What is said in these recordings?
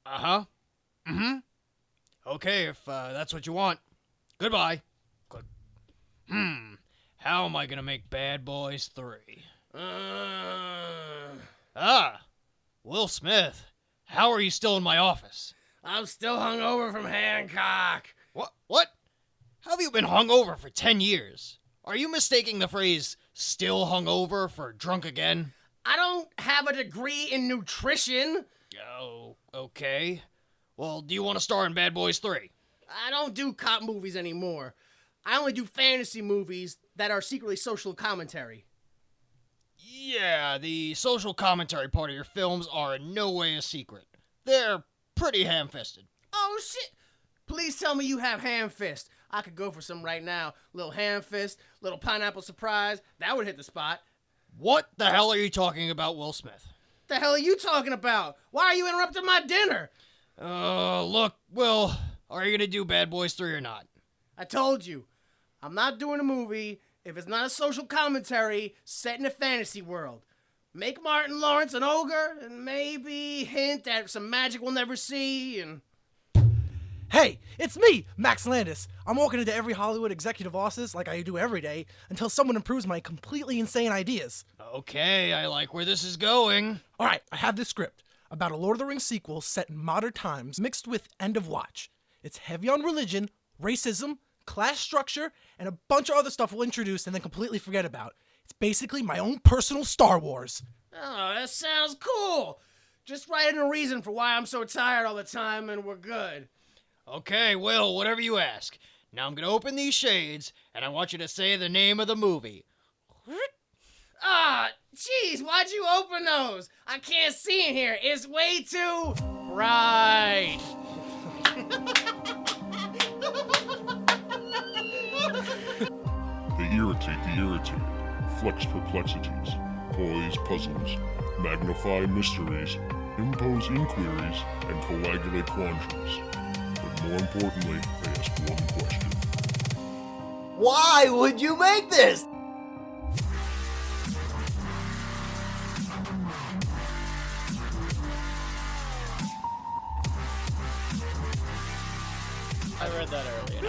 Uh-huh. Mm-hmm. Okay, if that's what you want. Goodbye. Click. How am I gonna make Bad Boys 3? Will Smith. How are you still in my office? I'm still hungover from Hancock. What? How have you been hungover for 10 years? Are you mistaking the phrase still hungover for drunk again? I don't have a degree in nutrition. Oh, okay. Well, do you want to star in Bad Boys 3? I don't do cop movies anymore. I only do fantasy movies that are secretly social commentary. Yeah, the social commentary part of your films are in no way a secret. They're pretty ham-fisted. Oh, shit. Please tell me you have ham fist. I could go for some right now. Little ham fist, little pineapple surprise. That would hit the spot. What the hell are you talking about, Will Smith? The hell are you talking about? Why are you interrupting my dinner? Look, Will, are you gonna do Bad Boys 3 or not? I told you, I'm not doing a movie if it's not a social commentary set in a fantasy world. Make Martin Lawrence an ogre, and maybe hint at some magic we'll never see, and... Hey, it's me, Max Landis. I'm walking into every Hollywood executive office like I do every day until someone improves my completely insane ideas. Okay, I like where this is going. All right, I have this script about a Lord of the Rings sequel set in modern times mixed with End of Watch. It's heavy on religion, racism, class structure, and a bunch of other stuff we'll introduce and then completely forget about. It's basically my own personal Star Wars. Oh, that sounds cool. Just write in a reason for why I'm so tired all the time and we're good. Okay, Will, whatever you ask. Now I'm gonna open these shades, and I want you to say the name of the movie. Jeez, why'd you open those? I can't see in here. It's way too bright. They irritate the irritated, flex perplexities, poise puzzles, magnify mysteries, impose inquiries, and coagulate quandaries. But more importantly, they ask one question. Why would you make this? I read that earlier.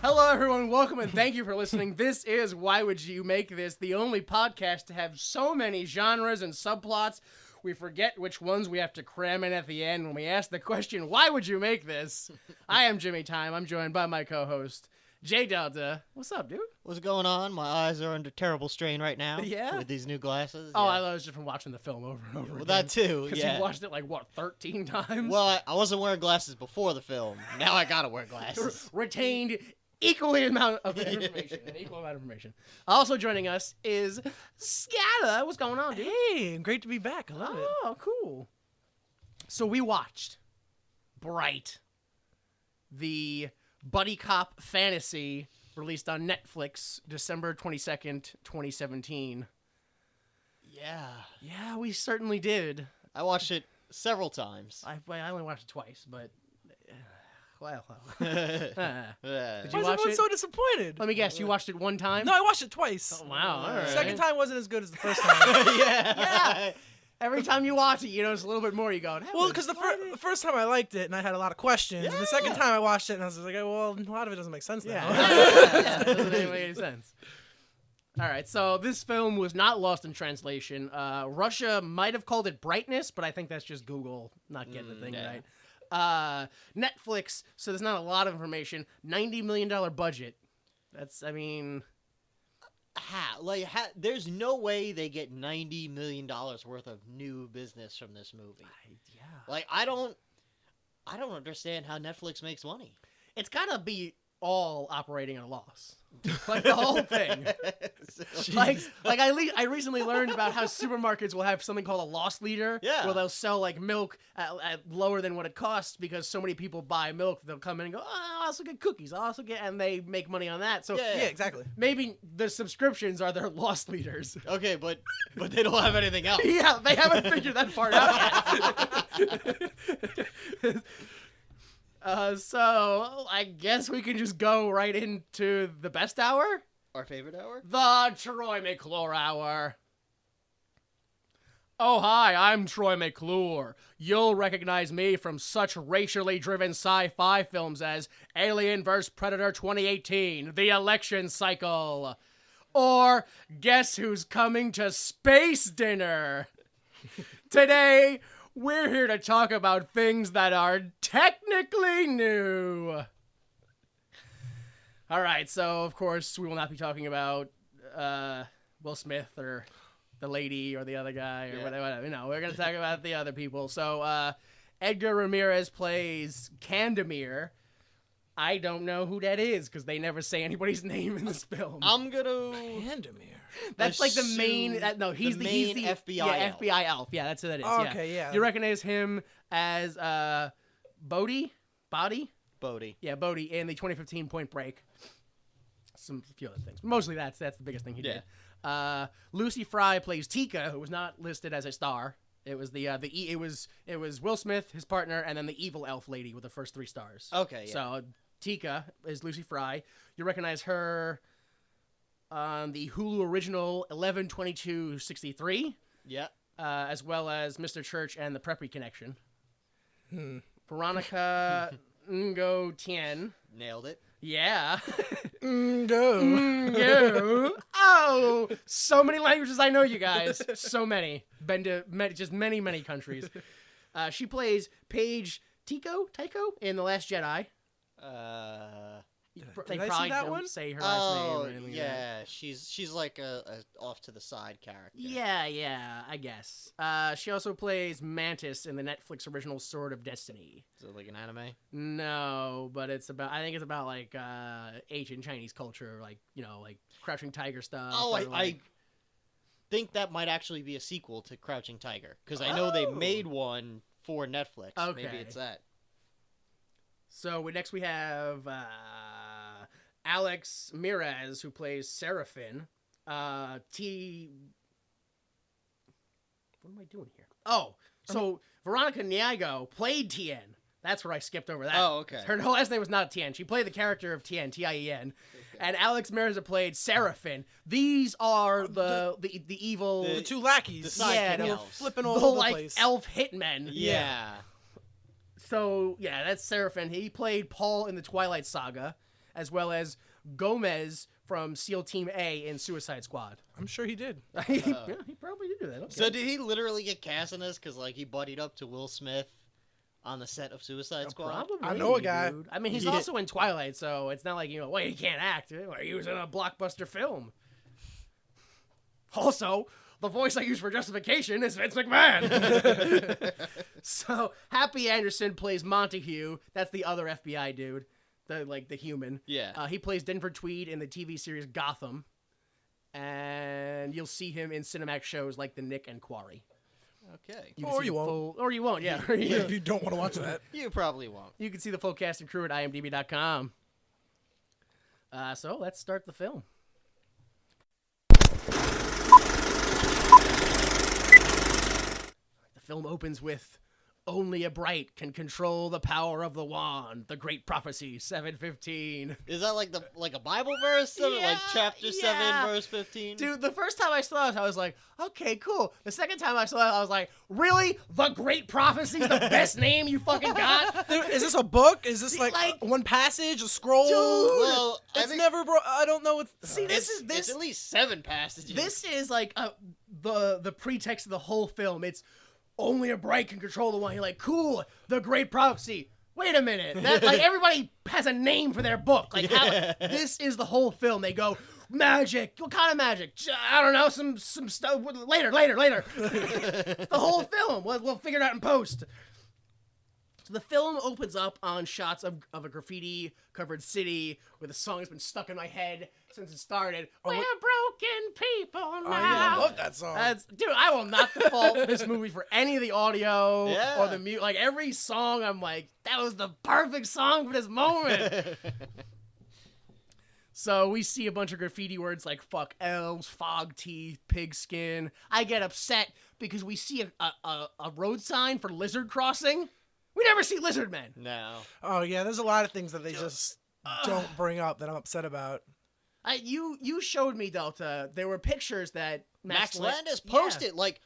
Hello, everyone. Welcome and thank you for listening. This is Why Would You Make This, the only podcast to have so many genres and subplots. We forget which ones we have to cram in at the end when we ask the question, why would you make this? I am Jimmy Time. I'm joined by my co-host, Jay Delta. What's up, dude? What's going on? My eyes are under terrible strain right now. Yeah? With these new glasses. Oh, yeah. I was just from watching the film over and over again. Well, that too, Because yeah. you watched it, 13 times? Well, I wasn't wearing glasses before the film. Now I gotta wear glasses. Retained equal amount of information. Also joining us is Skylar. What's going on, dude? Hey, great to be back. I love it. Oh, cool. So we watched Bright, the buddy cop fantasy released on Netflix December 22nd, 2017. Yeah. Yeah, we certainly did. I watched it several times. I only watched it twice, but... Well. Yeah. Did you Why is watch everyone it? so disappointed? Let me guess, you watched it one time? No, I watched it twice. Oh, wow. All right. Second time wasn't as good as the first time. Yeah. Every time you watch it, you notice a little bit more. You go, Well, because the first time I liked it and I had a lot of questions. Yeah. The second time I watched it and I was like, well, a lot of it doesn't make sense now. Yeah, it doesn't make any sense. All right, so this film was not lost in translation. Russia might have called it Brightness, but I think that's just Google not getting the thing right. Netflix, so there's not a lot of information. $90 million budget. That's, I mean... There's no way they get $90 million worth of new business from this movie. Yeah. I don't understand how Netflix makes money. It's gotta be all operating at a loss. The whole thing. I recently learned about how supermarkets will have something called a loss leader. Yeah. Where they'll sell milk at lower than what it costs because so many people buy milk. They'll come in and go, oh, I'll also get cookies. and they make money on that. So Yeah, exactly. maybe the subscriptions are their loss leaders. Okay, but they don't have anything else. Yeah, they haven't figured that part out yet. So I guess we can just go right into the best hour? Our favorite hour? The Troy McClure Hour. Oh, hi, I'm Troy McClure. You'll recognize me from such racially driven sci-fi films as Alien vs. Predator 2018, The Election Cycle, or Guess Who's Coming to Space Dinner? Today, we're here to talk about things that are technically new. All right, so of course we will not be talking about Will Smith or the lady or the other guy or whatever. You know, we're going to talk about the other people. So Edgar Ramirez plays Candemir. I don't know who that is because they never say anybody's name in this film. I'm gonna. Candemir. That's like the main. He's the FBI elf. FBI elf. Yeah, that's who that is. Oh, okay, yeah. You recognize him as Bodhi? Bodhi. Yeah, Bodhi in the 2015 Point Break. Some few other things. Mostly that's the biggest thing he did. Lucy Fry plays Tika, who was not listed as a star. It was it was Will Smith, his partner, and then the evil elf lady with the first 3 stars. Okay, yeah. So Tika is Lucy Fry. You recognize her on the Hulu original 11/22/63. Yeah. As well as Mr. Church and the Preppy Connection. Veronica Ngo Tien. Nailed it. Yeah. Go. Oh, so many languages I know, you guys. So many. Been to just many, many countries. She plays Paige Tycho in The Last Jedi. They did I see probably that don't one? say her last name or anything like that. yeah. She's like a off to the side character. Yeah, I guess. She also plays Mantis in the Netflix original Sword of Destiny. Is it like an anime? No, but I think it's about like ancient Chinese culture, like, you know, like Crouching Tiger stuff. Oh, or, I like, think that might actually be a sequel to Crouching Tiger because I know they made one for Netflix. Okay. Maybe it's that. So next we have Alex Mirez, who plays Seraphin. What am I doing here? Oh, so Veronica Nyong'o played Tien. That's where I skipped over that. Oh, okay. Her last name was not Tien. She played the character of Tien, Tien. And Alex Mirez played Seraphin. These are the evil... The 2 lackeys. The sidekick they were elves. flipping all the, over the like, place. elf hitmen. Yeah. So, yeah, that's Seraphin. He played Paul in the Twilight Saga, as well as Gomez from SEAL Team A in Suicide Squad. I'm sure he did. He probably did do that. Okay. So did he literally get cast in this because like he buddied up to Will Smith on the set of Suicide Squad? Probably, I know a guy. dude. I mean, he's Yeah. also in Twilight, so it's not like, you know, well, he can't act. He was in a blockbuster film. Also, the voice I use for justification is Vince McMahon. So, Happy Anderson plays Montague. That's the other FBI dude, the human. Yeah. He plays Denver Tweed in the TV series Gotham, and you'll see him in Cinemax shows like The Nick and Quarry. Okay. You can Or see you the won't. or you won't. Yeah. If you don't want to watch that. You probably won't. You can see the full cast and crew at imdb.com. So let's start the film. The film opens with "Only a bright can control the power of the wand." The Great Prophecy, 7:15. Is that like a Bible verse? Like Yeah, chapter 7, yeah. verse 15? Dude, the first time I saw it, I was like, okay, cool. The second time I saw it, I was like, really? The Great Prophecy is the best name you fucking got? Is this a book? Is this like one passage, a scroll? Dude, Well, I It's think never I don't know what. See, it's at least 7 passages. This is like the pretext of the whole film. It's only a bright can control the one. You're like, cool, the Great Prophecy. Wait a minute. That, like, everybody has a name for their book. Like, this is the whole film. They go, magic. What kind of magic? I don't know. Some stuff. Later. The whole film. We'll figure it out in post. So the film opens up on shots of a graffiti-covered city where the song has been stuck in my head since it started. We're broken people now. Oh, yeah, I love that song. Dude, I will not default this movie for any of the audio Yeah. or the music. Like, every song, I'm like, that was the perfect song for this moment. So we see a bunch of graffiti words like fuck elves, fog teeth, pigskin. I get upset because we see a road sign for lizard crossing. We never see lizard men. No. Oh yeah, there's a lot of things that they just don't bring up that I'm upset about. You showed me, Delta. There were pictures that Max Land- Landis Yeah. posted, like,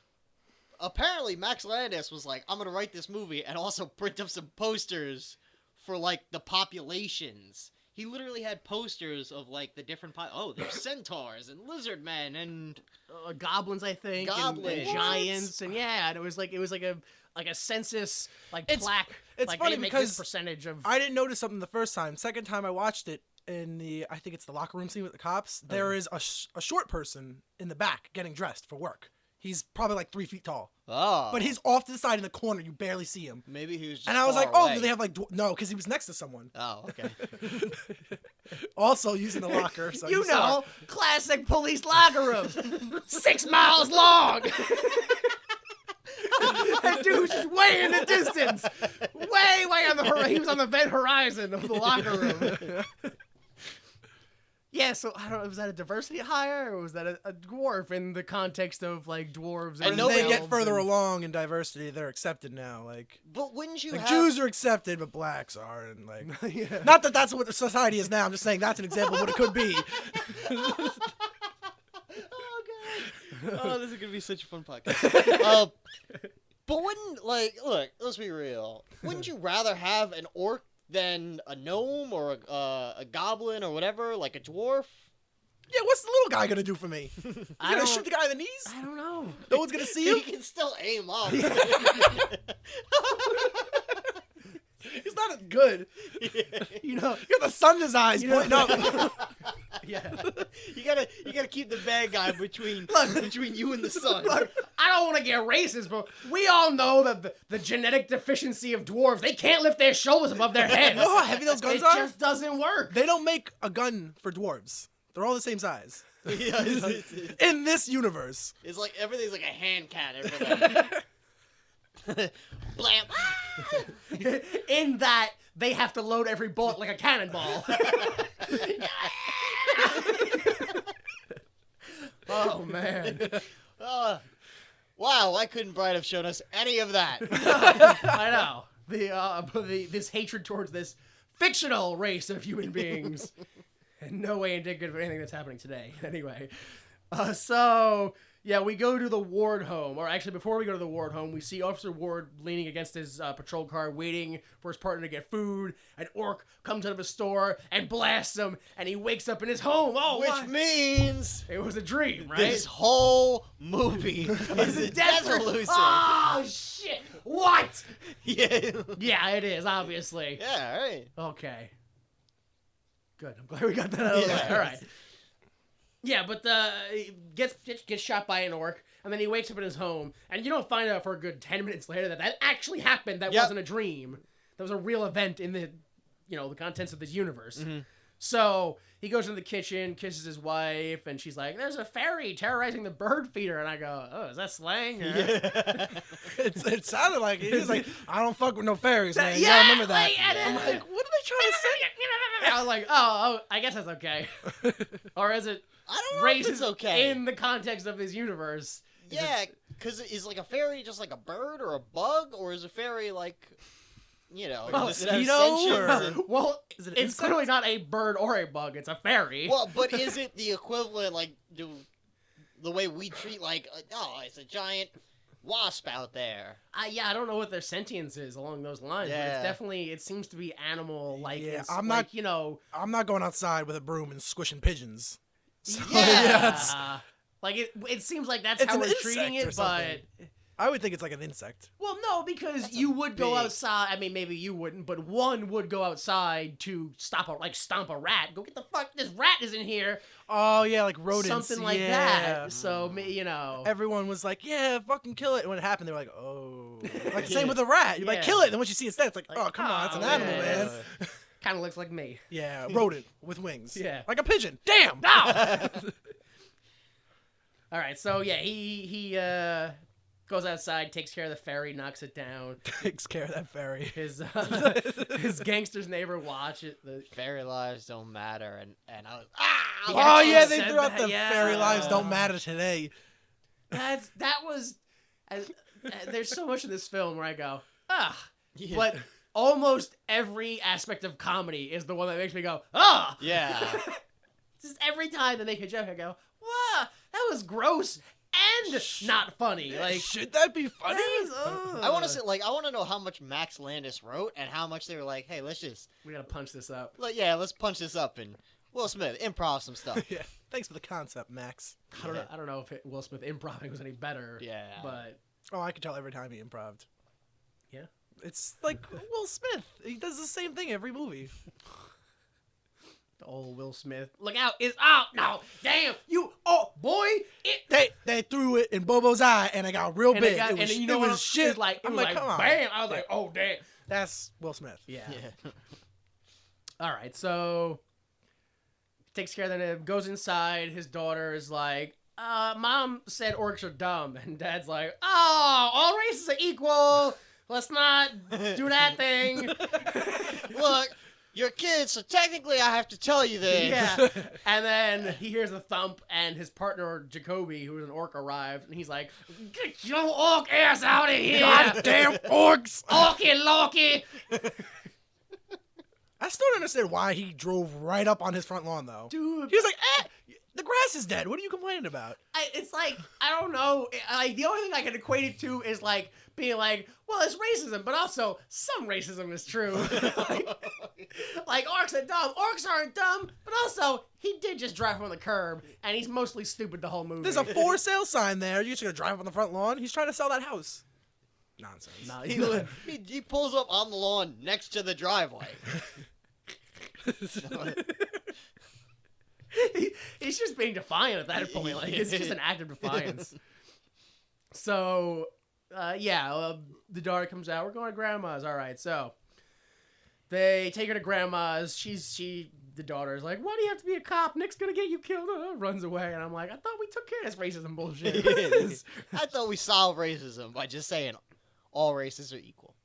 apparently Max Landis was like, I'm gonna write this movie and also print up some posters for like the populations. He literally had posters of like the different there's centaurs and lizard men and goblins, I think, Goblins. and giants, and and it was like a census plaque. It's like, funny they make because this percentage of. I didn't notice something the first time. Second time I watched it I think it's the locker room scene with the cops. There is a short person in the back getting dressed for work. He's probably like 3 feet tall. Oh. But he's off to the side in the corner. You barely see him. Maybe he was just And I was far like, oh, away. do they have like... No, because he was next to someone. Oh, okay. Also using the locker. So You saw know, classic police locker room. 6 miles long. That dude was just way in the distance. Way on the horizon. He was on the event horizon of the locker room. Yeah, so I don't know, was that a diversity hire or was that a dwarf in the context of like dwarves And and they elves get further and- along in diversity. They're accepted now. Like But wouldn't you have... Jews are accepted, but blacks are. And like, not that that's what the society is now. I'm just saying that's an example of what it could be. Oh, God. Oh, this is going to be such a fun podcast. But wouldn't, like, look, let's be real. Wouldn't you rather have an orc than a gnome or a goblin or whatever, like a dwarf? Yeah, what's the little guy gonna do for me? I You gonna don't- shoot the guy in the knees? I don't know. No one's gonna see You him. can still aim up. He's not as good. You know, You got the sun in his eyes pointing up. yeah. You gotta keep the bad guy between you and the sun. Look, I don't want to get racist, but we all know that the genetic deficiency of dwarves, they can't lift their shoulders above their heads. You know how heavy those guns it are? just doesn't work. They don't make a gun for dwarves. They're all the same size. Yeah, In this universe. it's like everything's like a hand cannon for them. Blam! In that, they have to load every bullet like a cannonball. Oh, man. Wow, why couldn't Brian have shown us any of that? I know. This hatred towards this fictional race of human beings. In no way indicative of anything that's happening today. Anyway. So, yeah, we go to the ward home. Or actually, before we go to the ward home, we see Officer Ward leaning against his patrol car, waiting for his partner to get food. An orc comes out of a store and blasts him, and he wakes up in his home. Oh, Which what? means It was a dream, right? this whole movie is a death illusion. Oh, shit. What? Yeah. Yeah, it is, obviously. Yeah, right. Okay. Good. I'm glad we got that out of the way. Yeah. All right. Yeah, but he gets shot by an orc, and then he wakes up in his home, and you don't find out for a good 10 minutes later that actually happened. That Yep. wasn't a dream. That was a real event in the contents of this universe. Mm-hmm. So he goes into the kitchen, kisses his wife, and she's like, "There's a fairy terrorizing the bird feeder," and I go, "Oh, is that slang?" It sounded like it. He was like, I don't fuck with no fairies, man. Yeah, Yeah, I remember that. like, and I'm then- like, what are they trying to say? I was like, oh, I guess that's okay. Or is it I don't know if racist it's okay. in the context of this universe? Is Yeah, it- because is like a fairy just like a bird or a bug, or is a fairy like, does it have mosquito sentience or- and- Well, Is it an it's insect? clearly not a bird or a bug. It's a fairy. Well, but is it the equivalent, like, the way we treat, like, it's a giant wasp out there? Yeah, I don't know what their sentience is along those lines, but Yeah. it's definitely, it seems to be animal-like. Yeah, It's I'm like, not- I'm not going outside with a broom and squishing pigeons. So, Yeah. it's- like, it seems like that's It's how an we're treating insect or it, but... something. I would think it's like an insect. Well, no, because you would go big- outside. I mean, maybe you wouldn't, but one would go outside to stomp a rat. Go get the fuck, this rat is in here. Oh yeah, like rodents. Something like yeah. that. So, Everyone was like, "Yeah, fucking kill it." And when it happened, they were like, "Oh." Like same with a rat. You're like, Yeah. "Kill it." And then once you see it instead, it's like, Like, "Oh, come on, it's an oh, animal, yeah. man." kind of looks like me. Yeah, rodent with wings. Yeah. like a pigeon. Damn. No! All right, so yeah, he goes outside, takes care of the fairy, knocks it down. Takes care of that fairy. His gangster's neighbor watch it. Fairy lives don't matter, and I was, He Oh actually yeah, they said threw out that, the yeah. fairy lives don't matter today. That was. There's so much in this film where I go, Yeah. but almost every aspect of comedy is the one that makes me go, yeah. Just every time they make a joke, I go, wow, that was gross and not funny. Like, should that be funny? I want to say, like, I want to know how much Max Landis wrote and how much they were like, hey, let's just, we gotta punch this up. like, yeah, let's punch this up and Will Smith improv some stuff. Yeah. Thanks for the concept, Max. I don't know if Will Smith improving was any better. Yeah. But Oh, I could tell every time he improved. yeah. It's like Will Smith. He does the same thing every movie. The old Will Smith. Look out, it's out now. Damn, you, oh, boy. They threw it in Bobo's eye, and it got real And big. it got, it was, and you know it what? was shit. It I'm was like, come on. Bam. I was like, oh, damn. That's Will Smith. Yeah. Yeah. All right, so takes care of that. Goes inside. His daughter is like, Mom said orcs are dumb. And Dad's like, oh, all races are equal. Let's not do that thing. Look, you're kids, so technically I have to tell you this. Yeah. And then he hears a thump, and his partner, Jacoby, who is an orc, arrives. And he's like, get your orc ass out of here. Goddamn orcs! Orky Loki. I still don't understand why he drove right up on his front lawn, though. Dude. He was like, the grass is dead. What are you complaining about? It's like, I don't know. Like, the only thing I can equate it to is like being like, well, it's racism, but also some racism is true. like orcs are dumb. Orcs aren't dumb, but also he did just drive on the curb, and he's mostly stupid the whole movie. There's a for sale sign there. You're just going to drive up on the front lawn? He's trying to sell that house. Nonsense. No, He pulls up on the lawn next to the driveway. he's just being defiant at that point. Like, it's just an act of defiance. So, the daughter comes out. We're going to grandma's. All right, so they take her to grandma's. The daughter is like, why do you have to be a cop? Nick's gonna get you killed. Runs away, and I'm like, I thought we took care of this racism bullshit. I thought we solved racism by just saying all races are equal.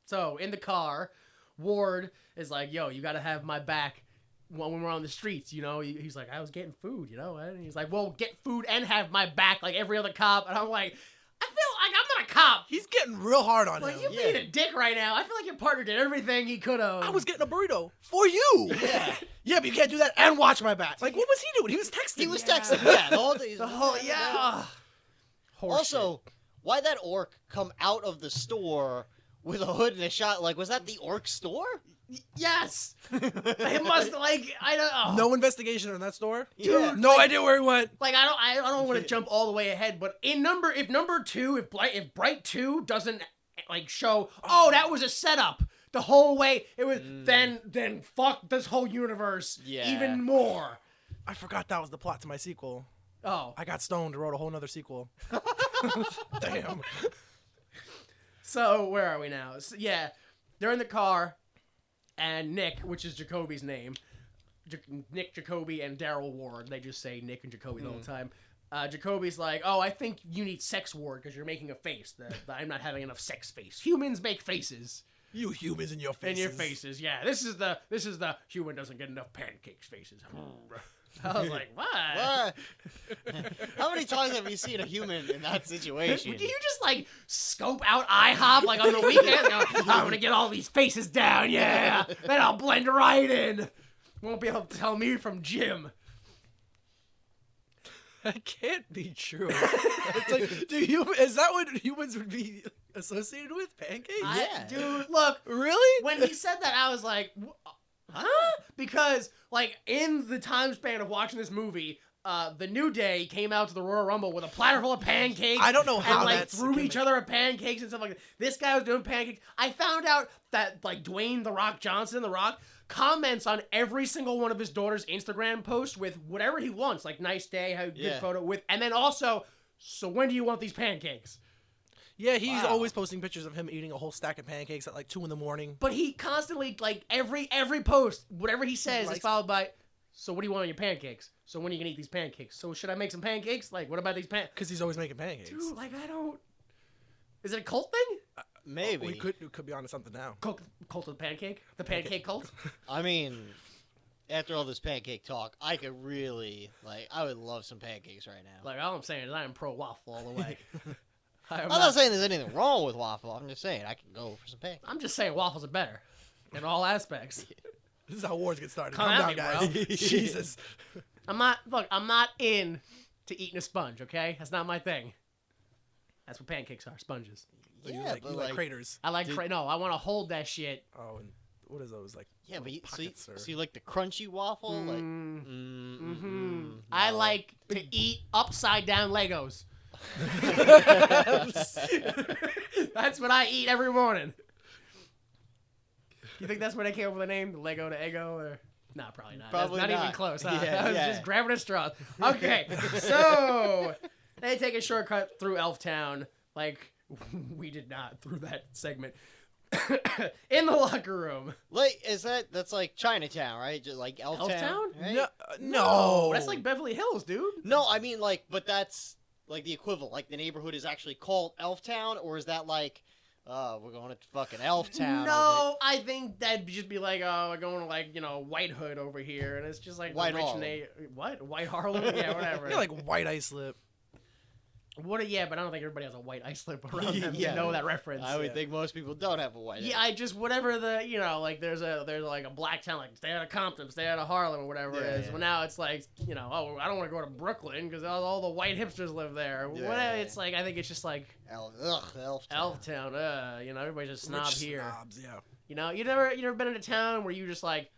So in the car, Ward is like, yo, you gotta have my back when we're on the streets, you know? He's like, I was getting food, you know? And he's like, well, get food and have my back like every other cop. And I'm like, I feel like I'm not a cop. He's getting real hard on Like, him. you're being a dick right now. I feel like your partner did everything he could have. I was getting a burrito for you. Yeah. Yeah, but you can't do that and watch my back. Like, what was he doing? He was texting. He was texting. Yeah, the whole thing. The whole, yeah. Also, why that orc come out of the store with a hood and a shot? Like, was that the orc store? Yes. It must, like, I don't know. No investigation on that store? Yeah. No idea where he went. Like, I don't want to jump all the way ahead, but if number 2, if Bright 2 doesn't like show, oh, that was a setup the whole way, it was then fuck this whole universe even more. I forgot that was the plot to my sequel. Oh, I got stoned and wrote a whole nother sequel. Damn. so where are we now? So, yeah, they're in the car, and Nick, which is Jacoby's name, Nick Jacoby and Daryl Ward. They just say Nick and Jacoby the whole time. Jacoby's like, oh, I think you need sex ward because you're making a face. I'm not having enough sex face. Humans make faces. You humans in your faces. In your faces, yeah. This is the human doesn't get enough pancakes faces. I was like, what? What? How many times have you seen a human in that situation? Do you just like scope out IHOP like on the weekend? Go, I'm gonna get all these faces down, yeah. Then I'll blend right in. Won't be able to tell me from Jim. That can't be true. It's like, is that what humans would be associated with? Pancakes? Yeah. Dude, look. Really? When he said that, I was like, huh? Because, like, in the time span of watching this movie, the New Day came out to the Royal Rumble with a platter full of pancakes. I don't know how and, like, that's threw each other at pancakes and stuff like that. This guy was doing pancakes. I found out that, like, Dwayne "The Rock" Johnson, The Rock, comments on every single one of his daughter's Instagram posts with whatever he wants, like nice day, how good photo with, and then also, so when do you want these pancakes? Yeah, he's always posting pictures of him eating a whole stack of pancakes at like 2 a.m. But he constantly, like, every post, whatever he says is Likes- followed by, so what do you want on your pancakes? So when are you gonna eat these pancakes? So should I make some pancakes? Like, what about these pancakes? Because he's always making pancakes. Dude, like, I don't. Is it a cult thing? Maybe. We could be onto something now. Cult of the pancake? The pancake cult? I mean, after all this pancake talk, I could really, like, I would love some pancakes right now. Like, all I'm saying is I am pro waffle all the way. I'm not saying there's anything wrong with waffle. I'm just saying I can go for some pancakes. I'm just saying waffles are better in all aspects. This is how wars get started. Come Calm at down, me, guys. bro. Jesus. I'm not in to eating a sponge, okay? That's not my thing. That's what pancakes are, sponges. So Yeah, you but like craters. I like, no, I want to hold that shit. Oh, and what is those, like, Yeah, but pockets or... so you like the crunchy waffle? Like, I like to eat upside down Legos. That's what I eat every morning. You think that's where they came up with the name, the Lego to Eggo, or? Nah, probably not. Probably that's not even not. close. Huh? Yeah, I was yeah. just grabbing a straw. Okay, so they take a shortcut through Elf Town, like we did not through that segment. In the locker room. like that's like Chinatown, right? Just like Elf Elf Town? Town? Right? No. That's like Beverly Hills, dude. No, I mean like, but that's like the equivalent. Like the neighborhood is actually called Elf Town, or is that like, we're going to fucking Elf Town? No, I think that'd just be like, we're going to like, White Hood over here, and it's just like White the rich Harlem. What? White Harlem? Yeah, whatever. You're like white ice lip. Yeah, but I don't think everybody has a white ice lip around them. Yeah. You know that reference. I would think most people don't have a white. Yeah, I just whatever the like there's like a black town, like stay out of Compton, stay out of Harlem, or whatever it is. Yeah. Well, now it's like I don't want to go to Brooklyn because all the white hipsters live there. Yeah. Whatever. It's like I think it's just like Elf Town. Elf Town. Everybody's just snob Rich here. snobs, yeah. You never been in a town where you just like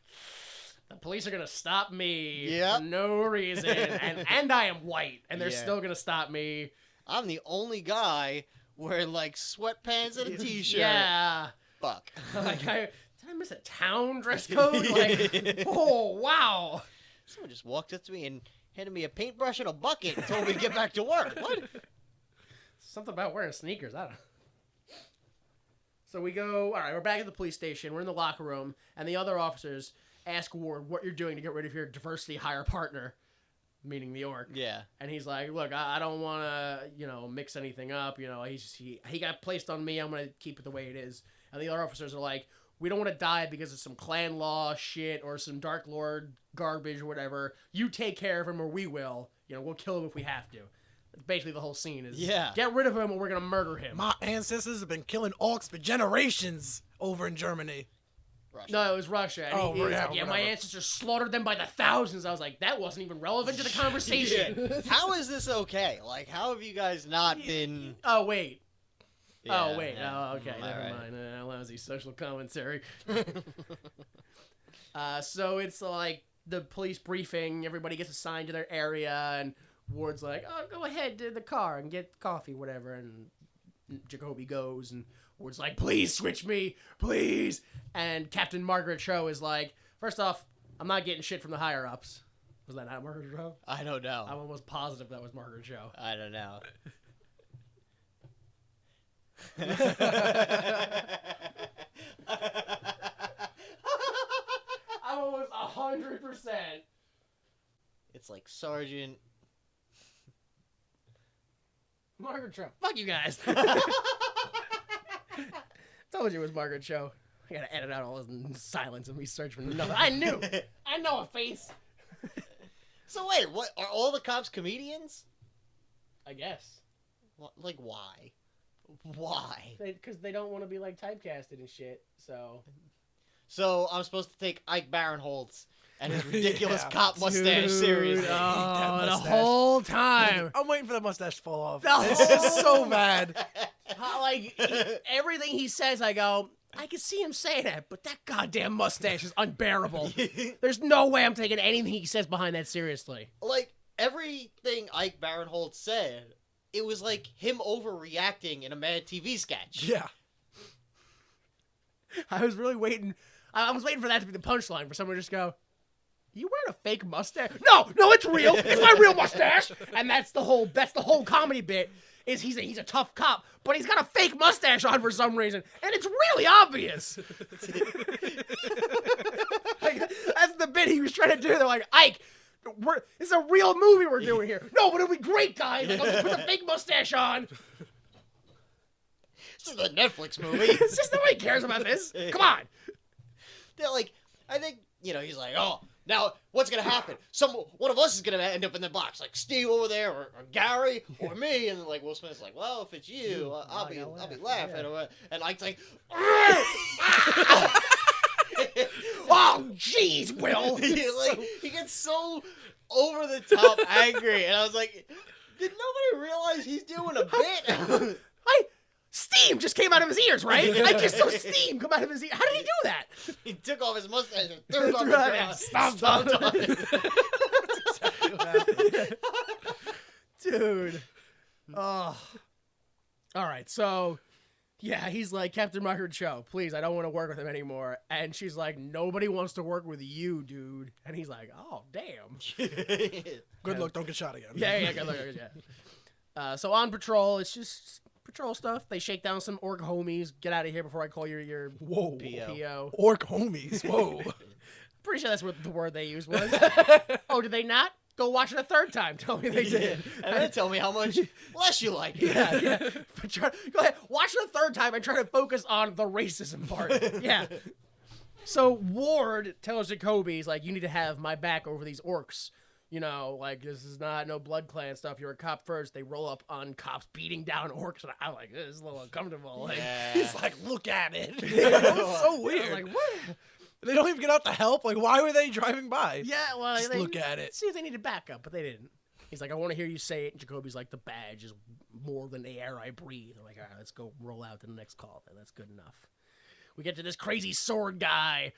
the police are gonna stop me Yep. for no reason, and I am white, and they're Yeah. still gonna stop me. I'm the only guy wearing like sweatpants and a t-shirt. Yeah. Fuck. Like did I miss a town dress code? Like, oh wow. Someone just walked up to me and handed me a paintbrush and a bucket and told me to get back to work. What? Something about wearing sneakers. I don't know. So we go. All right, we're back at the police station. We're in the locker room, and the other officers ask Ward what you're doing to get rid of your diversity hire partner, meaning the orc. Yeah. And he's like, look, I don't want to, mix anything up. He got placed on me. I'm going to keep it the way it is. And the other officers are like, we don't want to die because of some clan law shit or some Dark Lord garbage or whatever. You take care of him or we will. We'll kill him if we have to. Basically, the whole scene is, get rid of him or we're going to murder him. My ancestors have been killing orcs for generations over in Germany. Russia. No, it was Russia. And he was like, my whatever. ancestors slaughtered them by the thousands. I was like, that wasn't even relevant to the conversation. How is this okay? Like, how have you guys not been... Oh, wait. Yeah, Oh, wait. yeah. Oh, okay. All Never right. mind. Lousy social commentary. So it's like the police briefing. Everybody gets assigned to their area, and Ward's like, go ahead to the car and get coffee, whatever. And Jacoby goes, and Ward's like, please switch me, please. And Captain Margaret Cho is like, first off, I'm not getting shit from the higher-ups. Was that not Margaret Cho? I don't know. I'm almost positive that was Margaret Cho. I don't know. I'm almost 100%. It's like Sergeant... Margaret Cho. Fuck you guys. Told you it was Margaret Cho. I gotta edit out all this silence and me search for another. I knew. I know a face. So wait, what? Are all the cops comedians? I guess. Like, why? Why? Because they don't want to be like typecasted and shit. So I'm supposed to take Ike Barinholtz and his ridiculous Yeah. cop mustache seriously. Oh, the mustache. whole time. I'm waiting for that mustache to fall off. The It's whole- just so bad. Everything he says, I go, I can see him say that, but that goddamn mustache is unbearable. There's no way I'm taking anything he says behind that seriously. Like, everything Ike Barinholtz said, it was like him overreacting in a Mad TV sketch. Yeah. I was really waiting. I was waiting for that to be the punchline, for someone to just go, you wearing a fake mustache? No, it's real. It's my real mustache. And that's the whole comedy bit, is he's a tough cop, but he's got a fake mustache on for some reason, and it's really obvious. Like, that's the bit he was trying to do. They're like, Ike, it's a real movie we're doing here. No, but it'll be great, guys. Like, I'll just put the fake mustache on. This is a Netflix movie. It's just nobody cares about this. Come on. They're like, I think, he's like, oh, now what's going to happen? One of us is going to end up in the box, like Steve over there, or Gary, or me. And like Will Smith's like, well, if it's you, I'll be laughing. Yeah. And Ike's like, Oh, jeez, Will. he gets so over the top angry, and I was like, did nobody realize he's doing a bit? Steam just came out of his ears, right? I just saw steam come out of his ears. How did he do that? He took off his mustache and threw it on the ground. Stop. Dude. Oh. All right, so, yeah, he's like, Captain Margaret Cho, please, I don't want to work with him anymore. And she's like, nobody wants to work with you, dude. And he's like, oh, damn. Good luck, don't get shot again. Yeah, good luck, yeah. So on patrol, it's just patrol stuff. They shake down some orc homies. Get out of here before I call your Whoa. PO. Orc homies. Whoa. Pretty sure that's what the word they used was. Oh, did they not? Go watch it a third time. Tell me they did. And then tell me how much less you like it. Yeah. Go ahead. Watch it a third time and try to focus on the racism part. Yeah. So Ward tells Jacoby, he's like, you need to have my back over these orcs. You know, like, this is not no Blood Clan stuff. You're a cop first. They roll up on cops beating down orcs. And I'm like, this is a little uncomfortable. Like, He's like, look at it. It's so weird. I was like, what? They don't even get out to help. Like, why were they driving by? Yeah, well, Just look at it. See if they needed backup, but they didn't. He's like, I want to hear you say it. And Jacoby's like, the badge is more than the air I breathe. I'm like, all right, let's go roll out to the next call. Then that's good enough. We get to this crazy sword guy,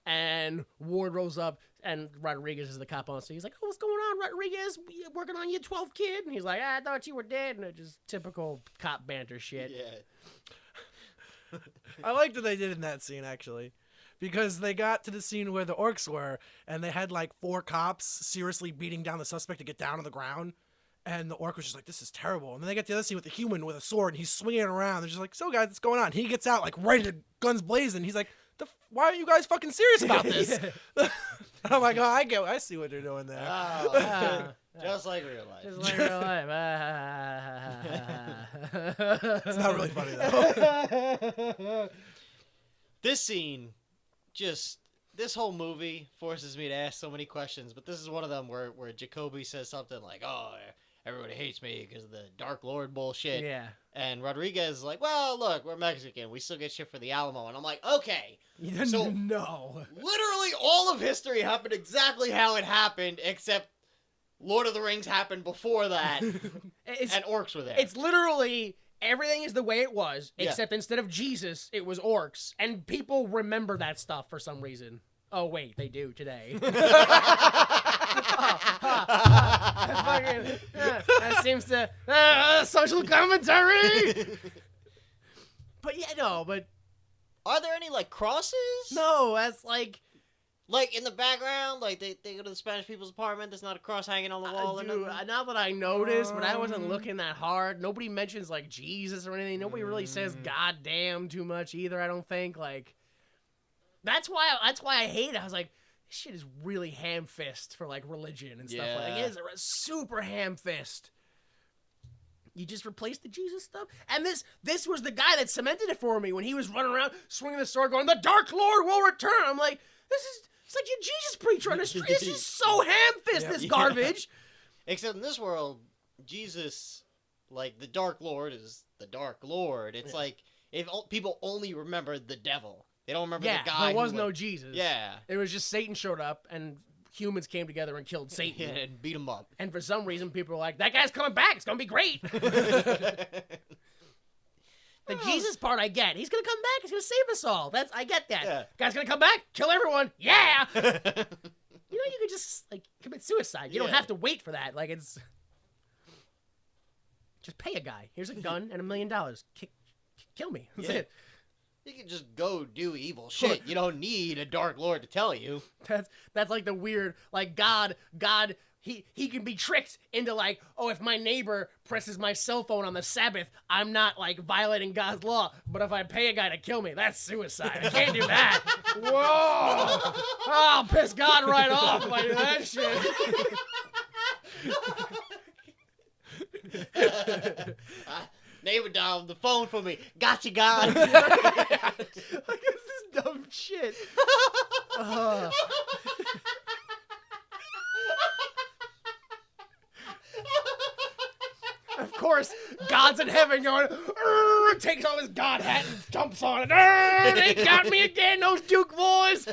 and Ward rolls up, and Rodriguez is the cop on. So he's like, oh, what's going on, Rodriguez? Working on your 12th kid? And he's like, I thought you were dead. And it's just typical cop banter shit. Yeah. I liked what they did in that scene, actually. Because they got to the scene where the orcs were, and they had like 4 cops seriously beating down the suspect to get down on the ground. And the orc was just like, this is terrible. And then they get the other scene with the human with a sword, and he's swinging it around. They're just like, so guys, what's going on? He gets out, like, ready to guns blazing. He's like, why aren't you guys fucking serious about this? And I'm like, oh, I see what they're doing there. Just like real life. Just like real life. It's not really funny, though. This scene, this whole movie forces me to ask so many questions, but this is one of them where Jacoby says something like, oh, everybody hates me because of the Dark Lord bullshit. Yeah. And Rodriguez is like, well, look, we're Mexican. We still get shit for the Alamo. And I'm like, okay. So no. Literally all of history happened exactly how it happened, except Lord of the Rings happened before that, and orcs were there. It's literally... Everything is the way it was, except instead of Jesus, it was orcs. And people remember that stuff for some reason. Oh, wait, they do today. That seems to... social commentary! But yeah, no, but... Are there any, like, crosses? No, that's like... Like, in the background, like, they go to the Spanish people's apartment, there's not a cross hanging on the wall or dude, nothing? now that I noticed, but I wasn't looking that hard. Nobody mentions, like, Jesus or anything. Nobody really says goddamn too much either, I don't think. Like, that's why I hate it. I was like, this shit is really ham-fist for, like, religion and stuff. Yeah. Like, it is a super ham-fist. You just replaced the Jesus stuff? And this was the guy that cemented it for me when he was running around swinging the sword going, the Dark Lord will return. I'm like, it's like your Jesus preacher on the street. It's just so ham-fist, this garbage. Except in this world, Jesus, like, the Dark Lord is the Dark Lord. It's like, if people only remember the devil. They don't remember the guy. There was no Jesus. Yeah. It was just Satan showed up, and humans came together and killed Satan. And beat him up. And for some reason, people were like, that guy's coming back. It's going to be great. The Jesus part I get. He's going to come back. He's going to save us all. I get that. Yeah. Guy's going to come back, kill everyone. Yeah. You know, you could just, like, commit suicide. You don't have to wait for that. Like, it's... Just pay a guy. Here's a gun and $1 million. Kill me. That's it. You can just go do evil shit. You don't need a Dark Lord to tell you. That's like the weird, like, God, he can be tricked into, like, oh, if my neighbor presses my cell phone on the Sabbath, I'm not, like, violating God's law. But if I pay a guy to kill me, that's suicide. I can't do that. Whoa! Oh, I'll piss God right off if I do that shit. Neighbor dialed the phone for me. Gotcha, God. Like, this is dumb shit. Of course, God's in heaven going, takes off his God hat and jumps on it. They got me again, those Duke boys.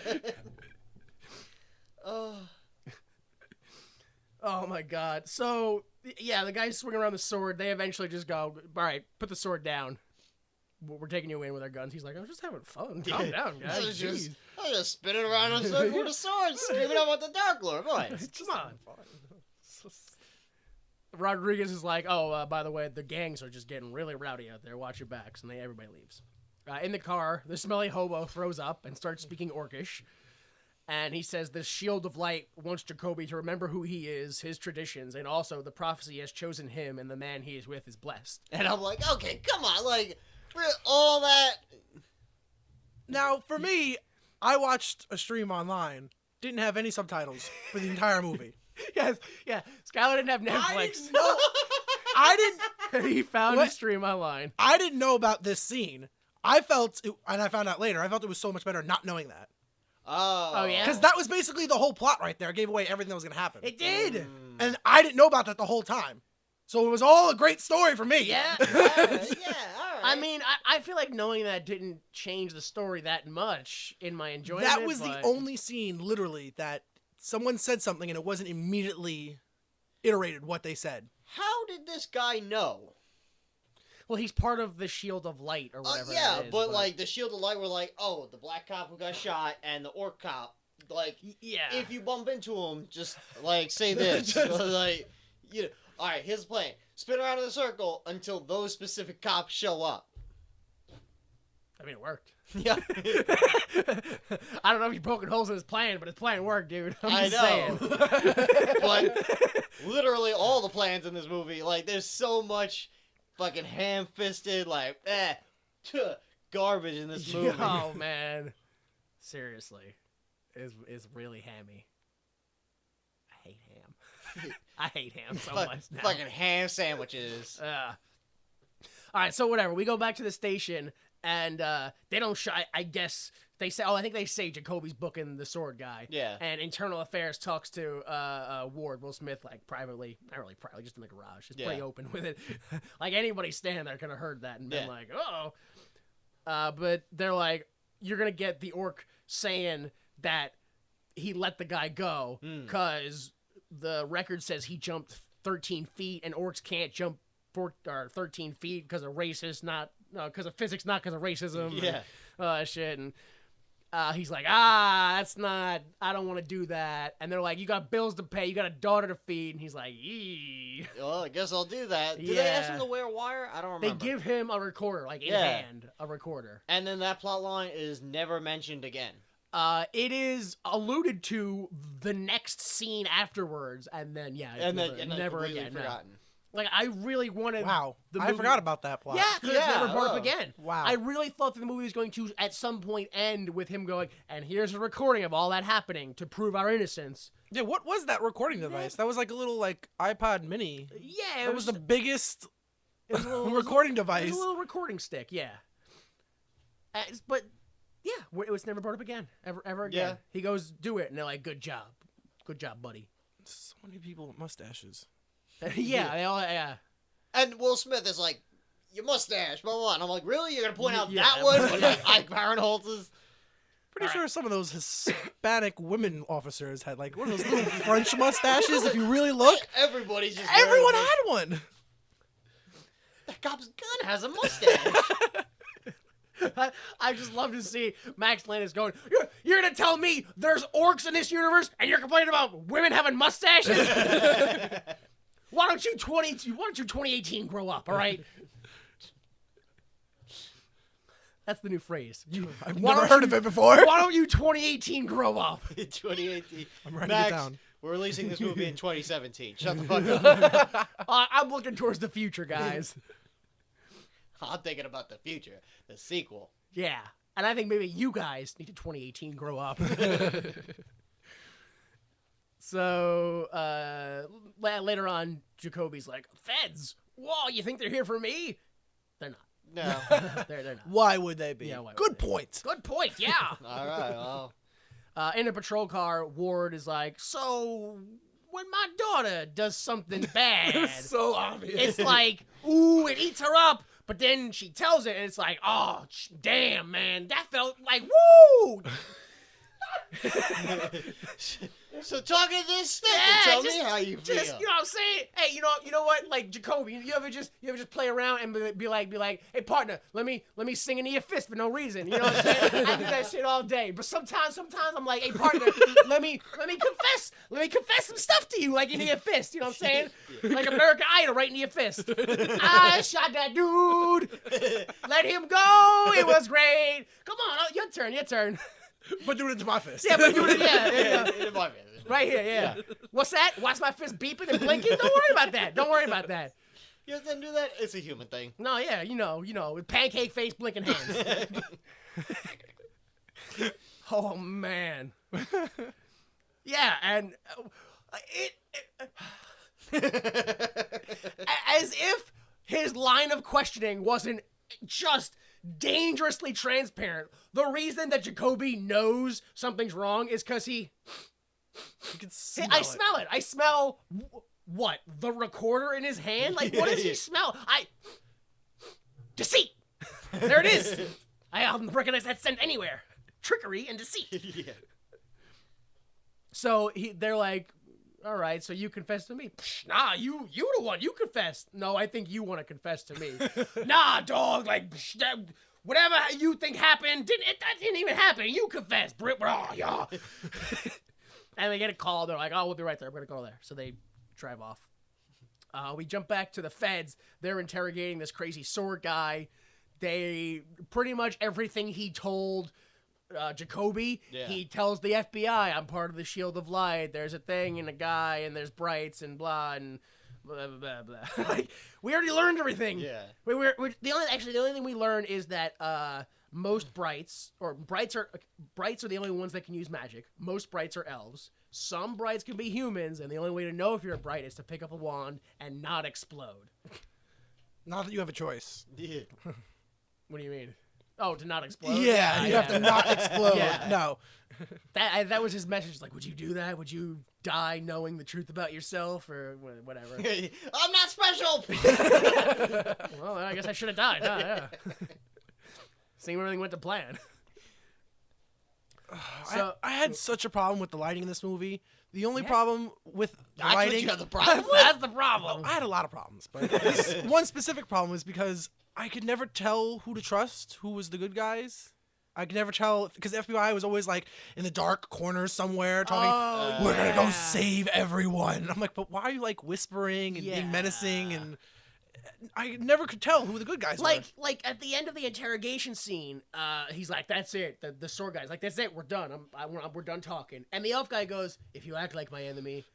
Oh my god. So, yeah, the guys swing around the sword. They eventually just go, all right, put the sword down. We're taking you in with our guns. He's like, I was just having fun. Calm down, guys. I was just spinning around in a circle with a sword, screaming out about the Dark Lord. Boys, Come on. Rodriguez is like, oh, by the way, the gangs are just getting really rowdy out there. Watch your backs. And everybody leaves. In the car, the smelly hobo throws up and starts speaking Orcish. And he says the Shield of Light wants Jacoby to remember who he is, his traditions, and also the prophecy has chosen him, and the man he is with is blessed. And I'm like, okay, come on, like, all that. Now, for me, I watched a stream online. Didn't have any subtitles for the entire movie. Yes, yeah. Skylar didn't have Netflix. I didn't. He found a stream online. I didn't know about this scene. I felt, and I found out later, I felt it was so much better not knowing that. Oh yeah? Because that was basically the whole plot right there. It gave away everything that was going to happen. It did! And I didn't know about that the whole time. So it was all a great story for me. Yeah. Yeah, all right. I mean, I feel like knowing that didn't change the story that much in my enjoyment. That was the only scene, literally, that someone said something and it wasn't immediately iterated what they said. How did this guy know? Well, he's part of the Shield of Light or whatever. Yeah, it is, but like the Shield of Light were like, oh, the black cop who got shot and the orc cop. Like, yeah. if you bump into him, just like say this, like, you know. All right, here's the plan: spin around in a circle until those specific cops show up. I mean, it worked. Yeah. I don't know if you're poking holes in his plan, but his plan worked, dude. I just saying. But literally all the plans in this movie, like, there's so much fucking ham-fisted, like, garbage in this movie. Oh, man. Seriously. It's really hammy. I hate ham. I hate ham so much now. Fucking ham sandwiches. All right, so whatever. We go back to the station, and they don't I guess they say. Oh, I think they say Jacoby's booking the sword guy. Yeah. And Internal Affairs talks to Ward, Will Smith, like privately, not really privately, just in the garage. It's pretty open with it. Like anybody standing there could have heard that and been like, "Oh." But they're like, "You're gonna get the orc saying that he let the guy go because the record says he jumped 13 feet, and orcs can't jump 13 feet because of racist, not because of physics, not because of racism. Yeah. Shit. And he's like, that's not, I don't want to do that. And they're like, you got bills to pay, you got a daughter to feed. And he's like, eee. Well, I guess I'll do that. Do they ask him to wear a wire? I don't remember. They give him a recorder, like in hand, a recorder. And then that plot line is never mentioned again. It is alluded to the next scene afterwards, and then never again. Forgotten. No. Like I really wanted. Wow, the I movie... forgot about that plot. Yeah, because it's never brought up oh. again. Wow. I really thought that the movie was going to at some point end with him going, and here's a recording of all that happening to prove our innocence. Yeah, what was that recording device? That was like a little like iPod Mini. Yeah, It was the biggest it was a little, recording It device. was a little recording stick. Yeah. But yeah, it was never brought up again. Ever again. Yeah. He goes, do it, and they're like, good job, buddy. So many people with mustaches. Yeah, they all. Yeah. And Will Smith is like, your mustache, blah, blah, blah. And I'm like, really? You're going to point out Yeah, that one? Like, Ike Barinholtz's? Pretty sure some of those Hispanic women officers had like one of those little French mustaches. If you really look, Everybody's just everyone wearing had one. that cop's gun has a mustache. I just love to see Max Landis going, you're going to tell me there's orcs in this universe and you're complaining about women having mustaches? Why don't you 2018 grow up, all right? That's the new phrase. I've never heard of it before. Why don't you 2018 grow up? In 2018. I'm writing Max, it down. we're releasing this movie in 2017. Shut the fuck up. I'm looking towards the future, guys. I'm thinking about the future. The sequel. Yeah. And I think maybe you guys need to 2018 grow up. So, later on, Jacoby's like, Feds? Whoa, you think they're here for me? They're not. No. They're not. Why would they be? Yeah, why would Good they? point. Good point, yeah. All right, well. In a patrol car, Ward is like, so when my daughter does something bad, So obvious. it's like, ooh, it eats her up. But then she tells it, and it's like, oh, damn, man, that felt like, woo! So talking to this stick Yeah, and tell just- me how you feel. Just, you know what I'm saying? Hey, you know what? Like Jacoby, you ever just play around and be like, hey partner, let me sing into your fist for no reason. You know what I'm saying? I do that shit all day. But sometimes I'm like, hey partner, let me confess some stuff to you, like into your fist. You know what I'm saying? Like American Idol, right into your fist. I shot that dude. Let him go. It was great. Come on, your turn. But do it into my fist. Yeah, but do it. Yeah. In my bed. Right here, yeah. What's that? Watch my fist beeping and blinking? Don't worry about that. You didn't do that? It's a human thing. No, yeah, you know, with pancake face, blinking hands. Oh, man. Yeah, and as if his line of questioning wasn't just dangerously transparent. The reason that Jacoby knows something's wrong is because You can smell I it. smell it. I smell what? The recorder in his hand? Like, what does he smell? Deceit. There it is. I recognize that scent anywhere. Trickery and deceit. Yeah. So they're like, all right, so you confess to me. Psh, nah, you the one. You confess. No, I think you want to confess to me. Nah, dog. Like, whatever you think happened, that didn't even happen. You confess. Oh, yeah. And they get a call. They're like, oh, we'll be right there. We're going to go there. So they drive off. We jump back to the feds. They're interrogating this crazy sword guy. They pretty much everything he told Jacoby, he tells the FBI, I'm part of the Shield of Light. There's a thing and a guy and there's brights and blah and blah, blah, blah, blah. Like, we already learned everything. Yeah. We're the only thing we learned is that most brights are the only ones that can use magic. Most brights are elves. Some brights can be humans, and the only way to know if you're a bright is to pick up a wand and not explode. Not that you have a choice. Yeah. What do you mean? Oh, to not explode? Yeah, you have to not explode. Yeah. No. That was his message. Like, would you do that? Would you die knowing the truth about yourself or whatever? I'm not special. Well, I guess I should have died. Huh? Yeah. Seeing everything went to plan. So I had such a problem with the lighting in this movie. The only problem with the That's what lighting... you have the problem. That's the problem. I had a lot of problems, but this one specific problem is because I could never tell who to trust, who was the good guys. I could never tell, because the FBI was always like in the dark corner somewhere talking, we're going to go save everyone. And I'm like, but why are you like whispering and being menacing? And I never could tell who the good guys were. Like at the end of the interrogation scene, he's like, "That's it." The sword guy's like, "That's it. We're done. We're done talking." And the elf guy goes, "If you act like my enemy,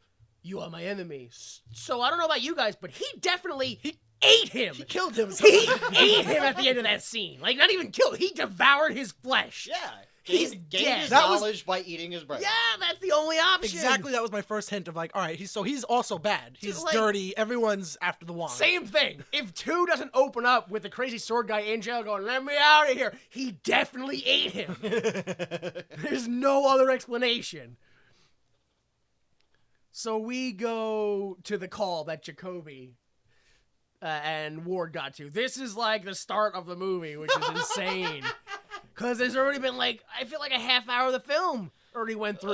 you are my enemy." So I don't know about you guys, but he definitely ate him. He killed him. He ate him at the end of that scene. Like, not even killed. He devoured his flesh. Yeah. He's gained dead. his That was- knowledge by eating his brain. Yeah, that's the only option. Exactly, that was my first hint of like, all right, he's also bad. He's like- dirty. Everyone's after the wand. Same thing. If 2 doesn't open up with the crazy sword guy in jail going, "Let me out of here," he definitely ate him. There's no other explanation. So we go to the call that Jacoby and Ward got to. This is like the start of the movie, which is insane. Because there's already been like, I feel like a half hour of the film already went through.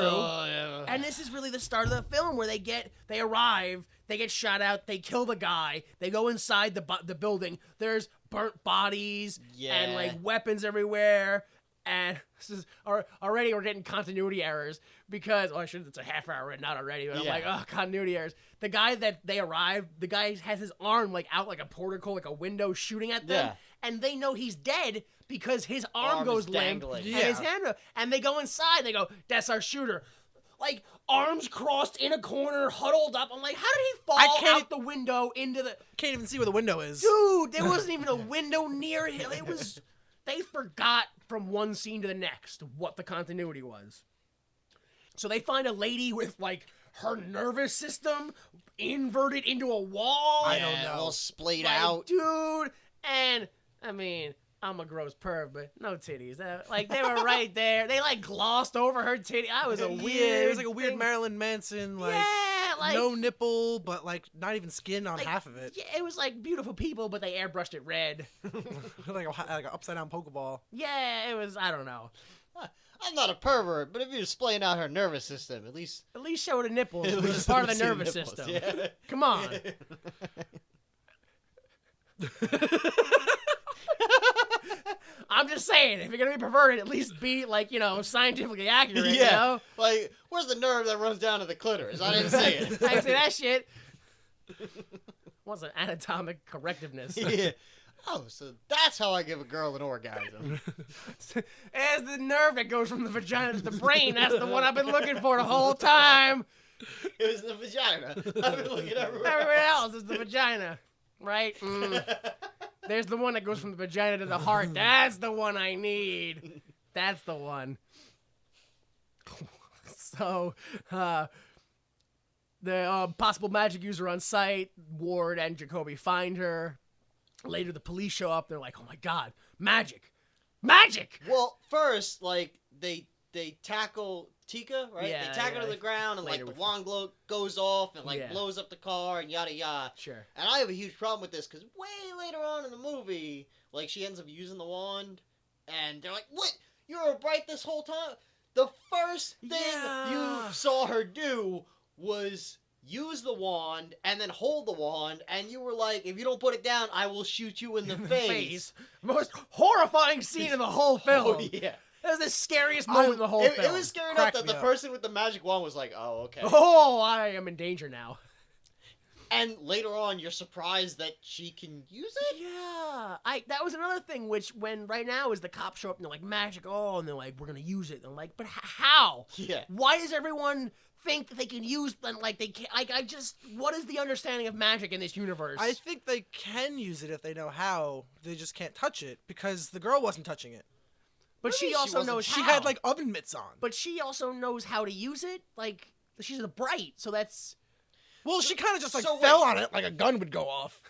And this is really the start of the film where they arrive, they get shot out, they kill the guy, they go inside the building. There's burnt bodies and like weapons everywhere. And this is already we're getting continuity errors because it's a half hour and not already, but I'm like, oh, continuity errors. The guy that they arrive, the guy has his arm like out like a portico, like a window shooting at them, and they know he's dead because his arm goes limp and his hand, and they go inside. They go, "That's our shooter." Like, arms crossed in a corner, huddled up. I'm like, how did he fall out the window into the? Can't even see where the window is. Dude, there wasn't even a window near him. It was. They forgot from one scene to the next what the continuity was. So they find a lady with, like, her nervous system inverted into a wall. I don't know. All splayed Like, out. dude. And, I mean, I'm a gross perv, but no titties. Like, they were right there. They, like, glossed over her titty. I was a weird it was like a weird thing. Marilyn Manson, like, like no nipple, but, like, not even skin on like, half of it. Yeah, it was, like, beautiful people, but they airbrushed it red. like an upside-down Pokeball. Yeah, it was, I don't know. I'm not a pervert, but if you're displaying out her nervous system, at least show the nipples, At which is least part of the see the nervous nipples, system. yeah. Come on. I'm just saying, if you're gonna be perverted, at least be like, scientifically accurate. You know? Like, where's the nerve that runs down to the clitoris? I didn't see it. I didn't say that shit. What's an anatomic correctiveness? Yeah. Oh, so that's how I give a girl an orgasm. As the nerve that goes from the vagina to the brain. That's the one I've been looking for the whole time. It was the vagina. I've been looking everywhere. Everywhere else is the vagina, right? There's the one that goes from the vagina to the heart. That's the one I need. That's the one. So, the possible magic user on site, Ward and Jacoby find her. Later, the police show up. They're like, "Oh my god, magic, magic!" Well, first, like they tackle Tika, right? Yeah, they tackle her to the ground, and Later like the with- wand goes off, and like Yeah. blows up the car, and yada yada. Sure. And I have a huge problem with this because way later on in the movie, like she ends up using the wand, and they're like, "What? You were bright this whole time?" The first thing Yeah. you saw her do was use the wand and then hold the wand, and you were like, "If you don't put it down, I will shoot you in the face." Most horrifying scene in the whole film. Oh yeah. That was the scariest moment in the whole It film. was scary enough Cracked that me the up. person with the magic wand was like, "Oh, okay." Oh, I am in danger now. And later on, you're surprised that she can use it? Yeah, that was another thing. Which when right now is the cops show up and they're like magic, and they're like we're gonna use it. And I'm like, but how? Yeah. Why does everyone think that they can use them? Like they can't. Like what is the understanding of magic in this universe? I think they can use it if they know how. They just can't touch it because the girl wasn't touching it. but she also knows She how. had like oven mitts on. But she also knows how to use it. Like she's a bright, so that's. Well, she kind of just like so fell wait. on it like a gun would go off.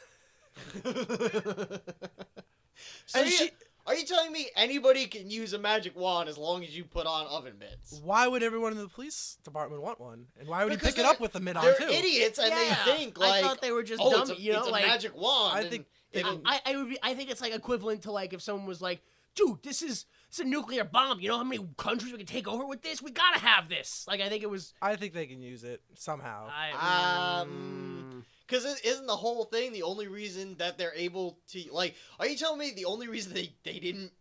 So And are you telling me anybody can use a magic wand as long as you put on oven mitts? Why would everyone in the police department want one? And why would Because he pick it they're- up with the mitt on They're too? idiots, and Yeah. they think like, I thought they were just "Oh, dumb. it's a, you know, it's a like magic wand." I and think they they- don't- I think it's like equivalent to like if someone was like, dude, it's a nuclear bomb. You know how many countries we can take over with this? We gotta have this. Like I think it was. I think they can use it somehow. Because isn't the whole thing the only reason that they're able to, like, are you telling me the only reason they didn't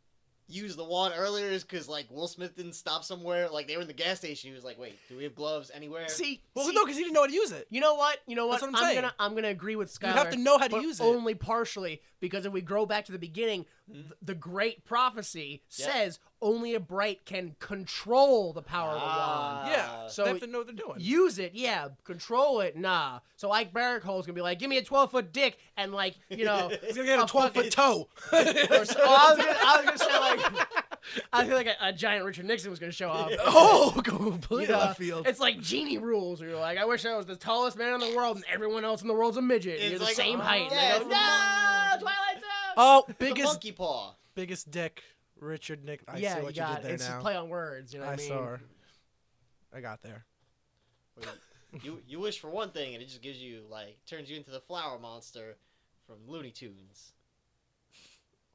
use the wand earlier is because, like, Will Smith didn't stop somewhere? Like, they were in the gas station. He was like, "Wait, do we have gloves anywhere?" Well, no, because he didn't know how to use it. You know what? That's what I'm saying. I'm gonna agree with Skylar. You have to know how to but use it. only partially, because if we go back to the beginning, Mm-hmm. the great prophecy says only a bright can control the power of the wand. Yeah, So they have to know what they're doing. Use it, yeah. Control it, nah. So Ike Barinholtz gonna be like, give me a 12-foot dick, and like, He's gonna get a 12-foot toe. I was gonna say like, I feel like a giant Richard Nixon was gonna show up. Oh, completely You know, left field. It's like genie rules. Where you're like, I wish I was the tallest man in the world, and everyone else in the world's a midget. And you're the like, same height. yeah, And they go, no, Twilight Zone. Oh, The biggest monkey paw. dick, Richard Nick. I Yeah, see what you you got did there it's now. a play on words. You know what I mean? saw her. I got there. You wish for one thing, and it just gives you, like, turns you into the flower monster from Looney Tunes.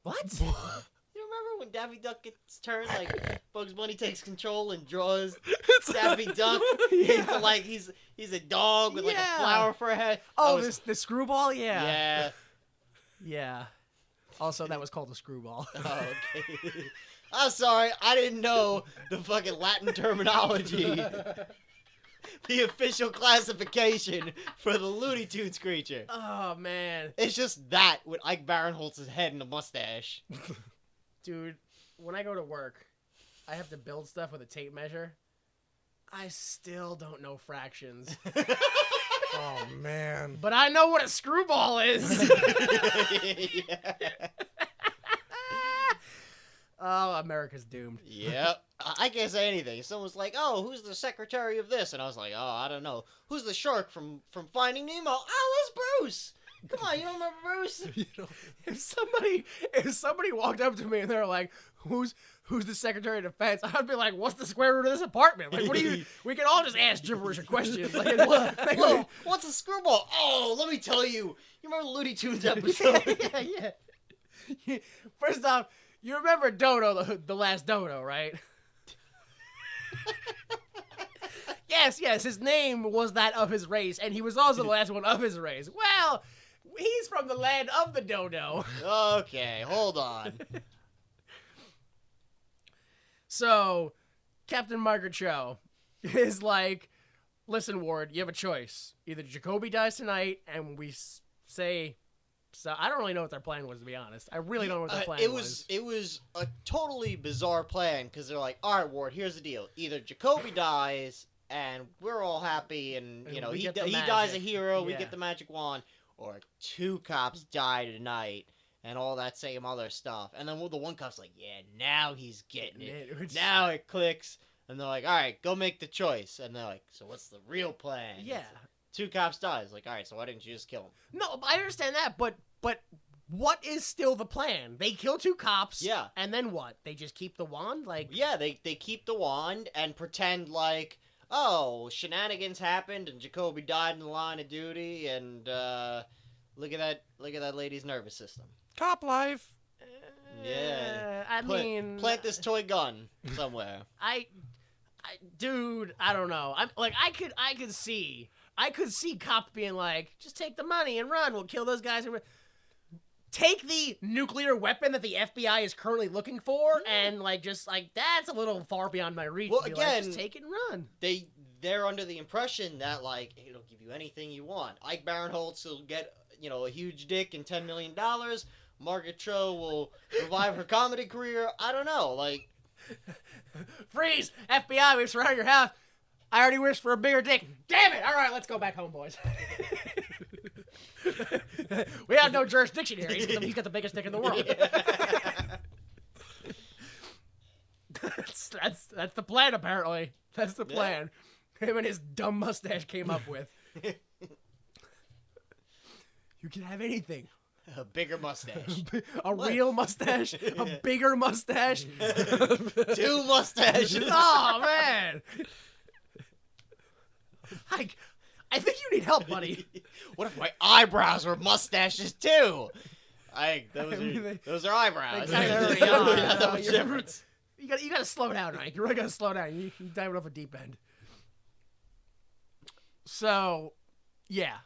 What? You remember when Daffy Duck gets turned? Like, Bugs Bunny takes control and draws Daffy Duck into, like, he's a dog with, like, Yeah. a flower for a head. Oh, That was- the screwball? Yeah. Yeah. Yeah. Also, that was called a screwball. Oh, okay. I'm sorry, I didn't know the fucking Latin terminology. The official classification for the Looney Tunes creature. Oh man, It's just that with Ike Barinholtz's head and a mustache. dude, when I go to work, I have to build stuff with a tape measure. I still don't know fractions, Oh man. but I know what a screwball is. Yeah. Oh, America's doomed. Yep. I can't say anything. If someone's like, "Oh, who's the secretary of this?" And I was like, "Oh, I don't know. Who's the shark from Finding Nemo?" Oh, that's Bruce. Come on, you don't remember Bruce? If somebody walked up to me and they're like, "Who's the Secretary of Defense?" I'd be like, "What's the square root of this apartment?" Like, what do you? We can all just ask gibberish questions. Like, Whoa, what's a screwball? Oh, let me tell you. You remember the Looney Tunes episode? yeah. First off, you remember Dodo, the last Dodo, right? Yes, his name was that of his race, and he was also the last one of his race. Well, he's from the land of the dodo. Okay, hold on. So, Captain Margaret Cho is like, listen, Ward, you have a choice. Either Jacoby dies tonight, and we say... So, I don't really know what their plan was, to be honest. I really don't know what their plan was. It was a totally bizarre plan, because they're like, all right, Ward, here's the deal. Either Jacoby dies, and we're all happy, and you know, he dies a hero, we get the magic wand, or 2 cops die tonight, and all that same other stuff. And then the one cop's like, yeah, now he's getting it. Now it clicks. And they're like, all right, go make the choice. And they're like, so what's the real plan? Yeah. 2 cops dies. Like, all right, so why didn't you just kill him? No, I understand that, but what is still the plan? They kill 2 cops. Yeah. And then what? They just keep the wand? Like, yeah, they keep the wand and pretend like, oh, shenanigans happened and Jacoby died in the line of duty, and look at that lady's nervous system. Cop life. Yeah. I mean, plant this toy gun somewhere. Dude, I don't know. I'm like, I could see cop being like, just take the money and run. We'll kill those guys. Take the nuclear weapon that the FBI is currently looking for, and like, just like, that's a little far beyond my reach. Well, to be again, like, just take it and run. They're under the impression that like it'll give you anything you want. Ike Barinholtz will get, you know, a huge dick and $10 million. Margaret Cho will revive her comedy career. I don't know, like. Freeze! FBI, we've surrounded your house. I already wished for a bigger dick. Damn it! All right, let's go back home, boys. We have no jurisdiction here. He's got the biggest dick in the world. That's the plan, apparently. That's the plan. Him and his dumb mustache came up with. You can have anything. A bigger mustache. Real mustache? A bigger mustache? 2 mustaches. Oh, man. I think you need help, buddy. What if my eyebrows were mustaches, too? Those are eyebrows. They kinda already Not are. that much difference. You gotta slow down, Ike. You really gotta slow down. You diving off a deep end. So, yeah.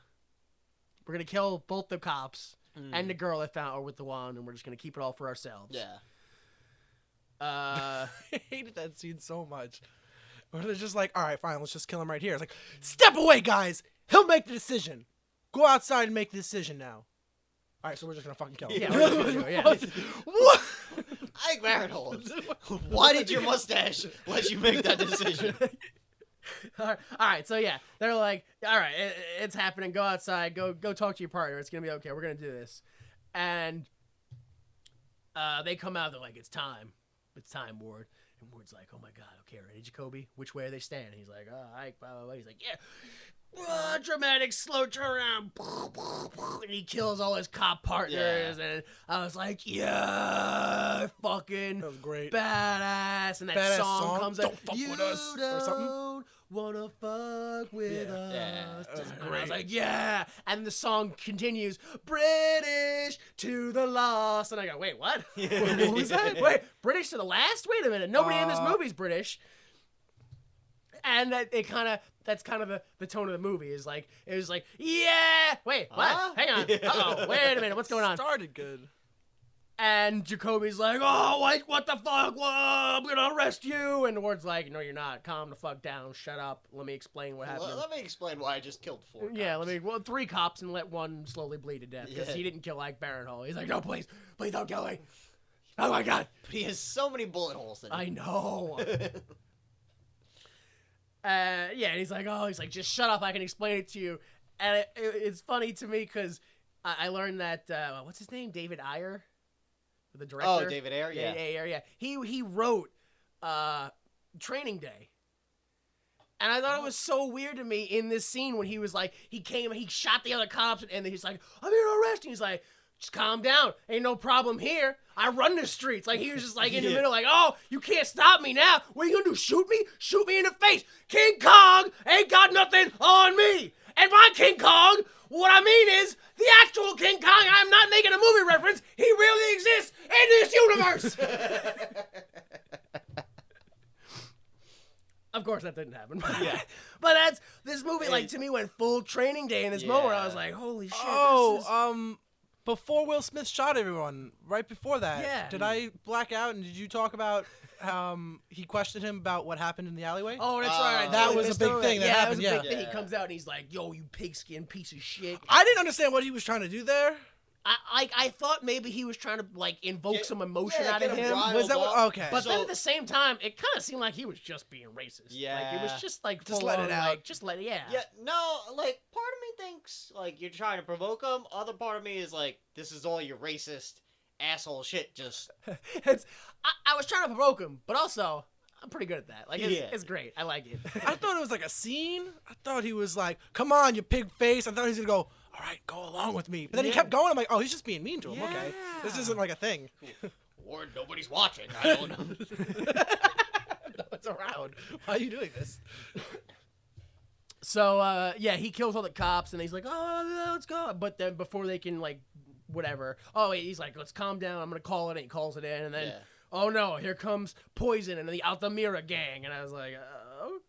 We're gonna kill both the cops and the girl that found her with the wand, and we're just gonna keep it all for ourselves. Yeah. I hated that scene so much. Where they're just like, all right, fine, let's just kill him right here. It's like, step away, guys. He'll make the decision. Go outside and make the decision now. All right, so we're just gonna fucking kill him. Yeah, we're just gonna do it, yeah. What? Ike Barinholtz, why did your mustache let you make that decision? All right, so yeah, they're like, all right, it's happening. Go outside. Go talk to your partner. It's gonna be okay. We're gonna do this. And they come out. They're like, it's time. It's time, Ward. And Ward's like, oh my god, okay, ready, Jacoby? Which way are they standing? He's like, oh, Ike, blah, blah, blah. He's like, yeah. Dramatic slow turnaround. And he kills all his cop partners. Yeah. And I was like, yeah, fucking that was great. Badass. And that badass song comes Don't up. fuck with us. Or something. Wanna fuck with us. Yeah, that was And great. I was like, yeah. And the song continues, British to the lost. And I go, wait, what? What was that? Wait, British to the last? Wait a minute. Nobody in this movie's British. And that's kind of the tone of the movie. It was like, yeah. Wait, what? Hang on. Uh-oh. Wait a minute. What's going on? Started good. And Jacoby's like, oh, wait, what the fuck? Whoa, I'm going to arrest you. And the Ward's like, no, you're not. Calm the fuck down. Shut up. Let me explain what happened. Let me explain why I just killed 4 cops. Yeah, 3 cops and let one slowly bleed to death because he didn't kill Ike Barinholtz. He's like, no, please don't kill me. Oh my god. But he has so many bullet holes in him. I know. Yeah, and he's like, just shut up. I can explain it to you. And it's funny to me because I learned that, what's his name? David Ayer? The director. Oh, David Ayer, yeah. Yeah. He wrote Training Day. And I thought it was so weird to me in this scene when he was like, he shot the other cops, and then he's like, I'm here to arrest you. He's like, just calm down. Ain't no problem here. I run the streets. Like, he was just like in the middle, like, oh, you can't stop me now. What are you gonna do? Shoot me? Shoot me in the face. King Kong ain't got nothing on me. And my King Kong, what I mean is, the actual King Kong, I'm not making a movie reference, he really exists in this universe! course that didn't happen. Yeah. But this movie, like, to me, went full Training Day in this moment. I was like, holy shit. Before Will Smith shot everyone, right before that, Yeah. did I black out and did you talk about he questioned him about what happened in the alleyway? Oh, that's right. That was a big thing that happened, That was a big yeah. thing. He comes out and he's like, yo, you pigskin piece of shit. I didn't understand what he was trying to do there. I thought maybe he was trying to, like, invoke some emotion out get of him him. riled Was that up. what? Okay. But then at the same time, it kind of seemed like he was just being racist. Like, it was Yeah. just like, Just full let on, it out. Like, just let it, Yeah, no, like, part of me thinks, like, you're trying to provoke him. Other part of me is like, this is all your racist asshole shit, just... I was trying to provoke him, but also, I'm pretty good at that. Like, Yeah. it's great. I like it. I thought it was like a scene. I thought he was like, come on, you pig face. I thought he was going to go, all right, go along with me. But then he kept going. I'm like, oh, he's just being mean to him. Okay. This isn't like a thing. Or nobody's watching. I don't know. No one's around. Why are you doing this? So, he kills all the cops, and he's like, oh, let's go. But then before they can, like, whatever. Oh, he's like, let's calm down. I'm going to call it. And he calls it in. And then, oh, no, here comes Poison and the Altamira gang. And I was like, oh,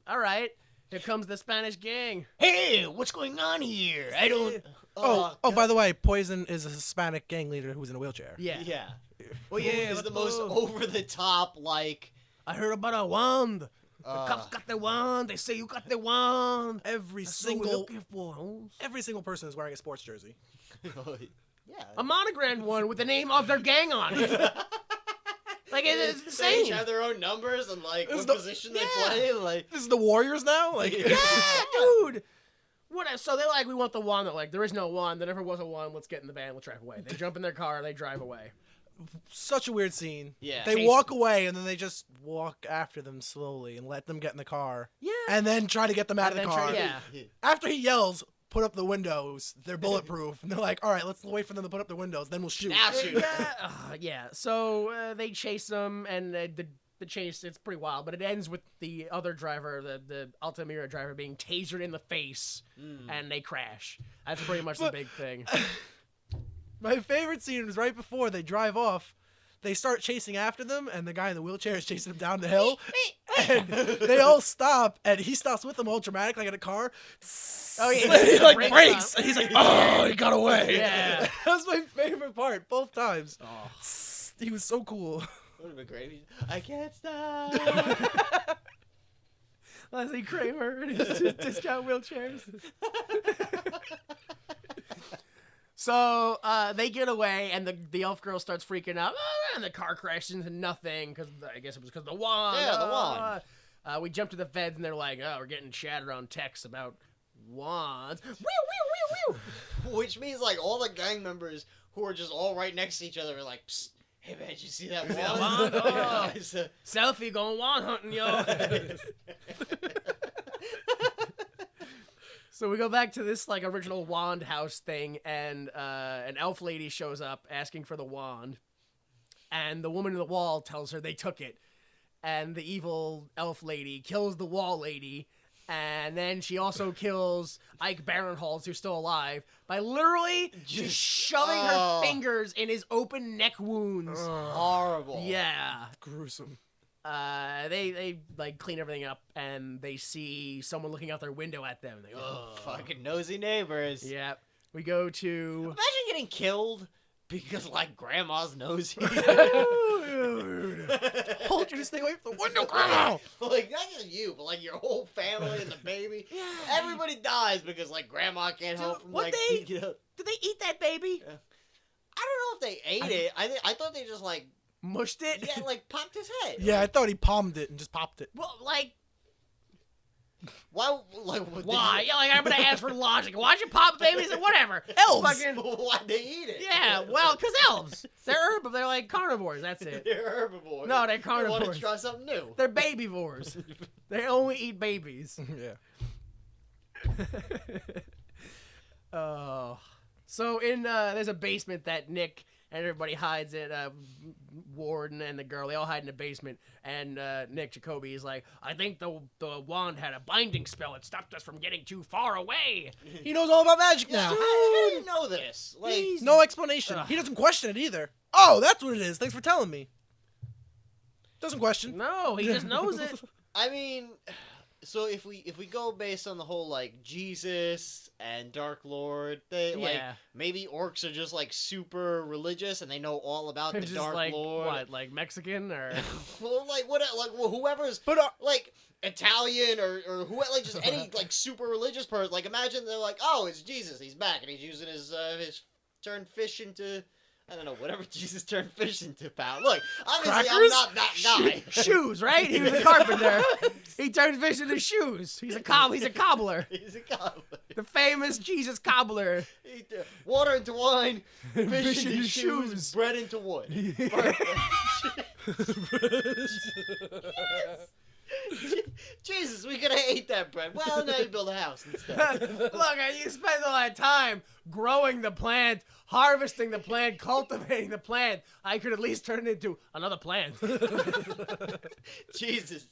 all right. Here comes the Spanish gang. Hey, what's going on here? I don't... Oh, by the way, Poison is a Hispanic gang leader who's in a wheelchair. Yeah. Yeah. Oh, yeah. Is the most over-the-top, like... I heard about a wand. The cops got the wand. They say you got the wand. Every That's what we're single looking for, Holmes. every single person is wearing a sports jersey. Yeah. A monogrammed one with the name of their gang on it. Like, it's They each insane. have their own numbers and, like, This what is the- position they play. Like, This is the Warriors now? Like, Yeah, dude. What? So they're like, we want the wand. They're like, there is no wand. There never was a wand. Let's get in the van. We'll drive away. They jump in their car. They drive away. such a weird scene. Yeah. They Chase walk away and then they just walk after them slowly and let them get in the car. Yeah. And then try to get them out of And the then car. try- yeah. After he yells, put up the windows. They're bulletproof. And they're like, all right, let's wait for them to put up the windows. Then we'll shoot. Now shoot. Yeah. So they chase them, and the chase, it's pretty wild, but it ends with the other driver, the Altamira driver, being tasered in the face, and they crash. That's pretty much the big thing. My favorite scene was right before they drive off. They start chasing after them, and the guy in the wheelchair is chasing them down the hill. And they all stop, and he stops with them, all dramatic, like in a car. Oh, yeah. And he like Brakes breaks, up. and he's like, "Oh, he got away!" Yeah. That was my favorite part, both times. Oh. He was so cool. Would have been great. I can't stop. Leslie Kramer and his discount wheelchairs. So they get away, and the elf girl starts freaking out, and the car crashes into nothing, because I guess it was because the wand. Yeah, the wand. We jump to the feds, and they're like, oh, we're getting chatted on text about wands. Whew, whew, whew, whew. Which means, like, all the gang members who are just all right next to each other are like, psst, hey, man, did you see that wand? wand? Oh. Yeah, it's a- Selfie going wand hunting, yo. So we go back to this like original wand house thing, and an elf lady shows up asking for the wand, and the woman in the wall tells her they took it, and the evil elf lady kills the wall lady, and then she also kills Ike Barinholtz, who's still alive, by literally just shoving her fingers in his open neck wounds. horrible. Yeah. Gruesome. They like clean everything up, and they see someone looking out their window at them. They go, oh. Fucking nosy neighbors. Yeah. We go to. Imagine getting killed because, like, grandma's nosy. Told you to stay away from the window, Grandma. Like, not just you, but, like, your whole family and the baby. Yeah. Everybody dies because, like, grandma can't help from, what like, they- picking it up. Did they eat that baby? I don't know if they ate it. I thought they just, like, Mushed it? yeah, like, popped his head. Yeah, I thought he palmed it and just popped it. Well, like, Why, like, what, why? Yeah, like, I'm gonna ask for logic. Why'd you pop babies and whatever? Elves. Fucking, Why'd they eat it? yeah, well, because elves. They're they're like carnivores, that's it. They're herbivores. No, they're They want carnivores. to try something new. They're babyvores. They only eat babies. Yeah. Oh. So in there's a basement that Nick and everybody hides in. Warden and the girl, they all hide in the basement. And Nick Jacoby is like, I think the wand had a binding spell. It stopped us from getting too far away. He knows all about magic now. How do you know this? Like, No explanation. He doesn't question it either. Oh, that's what it is. Thanks for telling me. Doesn't question. No, he just knows it. I mean, so if we go based on the whole like Jesus and Dark Lord, like maybe orcs are just like super religious and they know all about They're the just Dark like, Lord. What, like Mexican or? Well, like what, like whoever's like Italian or who, like just any like super religious person. Like imagine they're like, oh, it's Jesus, he's back and he's using his turned fish into. I don't know, whatever Jesus turned fish into, pal. Look, obviously I'm not that guy. Shoes, right? He was a carpenter. He turned fish into shoes. He's a cobbler. He's a cobbler. The famous Jesus cobbler. Water into wine, fish into shoes, bread into wood. Jesus, we could have ate that bread. Well, now you build a house instead. Look, you spend all that time growing the plant, harvesting the plant, cultivating the plant. I could at least turn it into another plant. Jesus,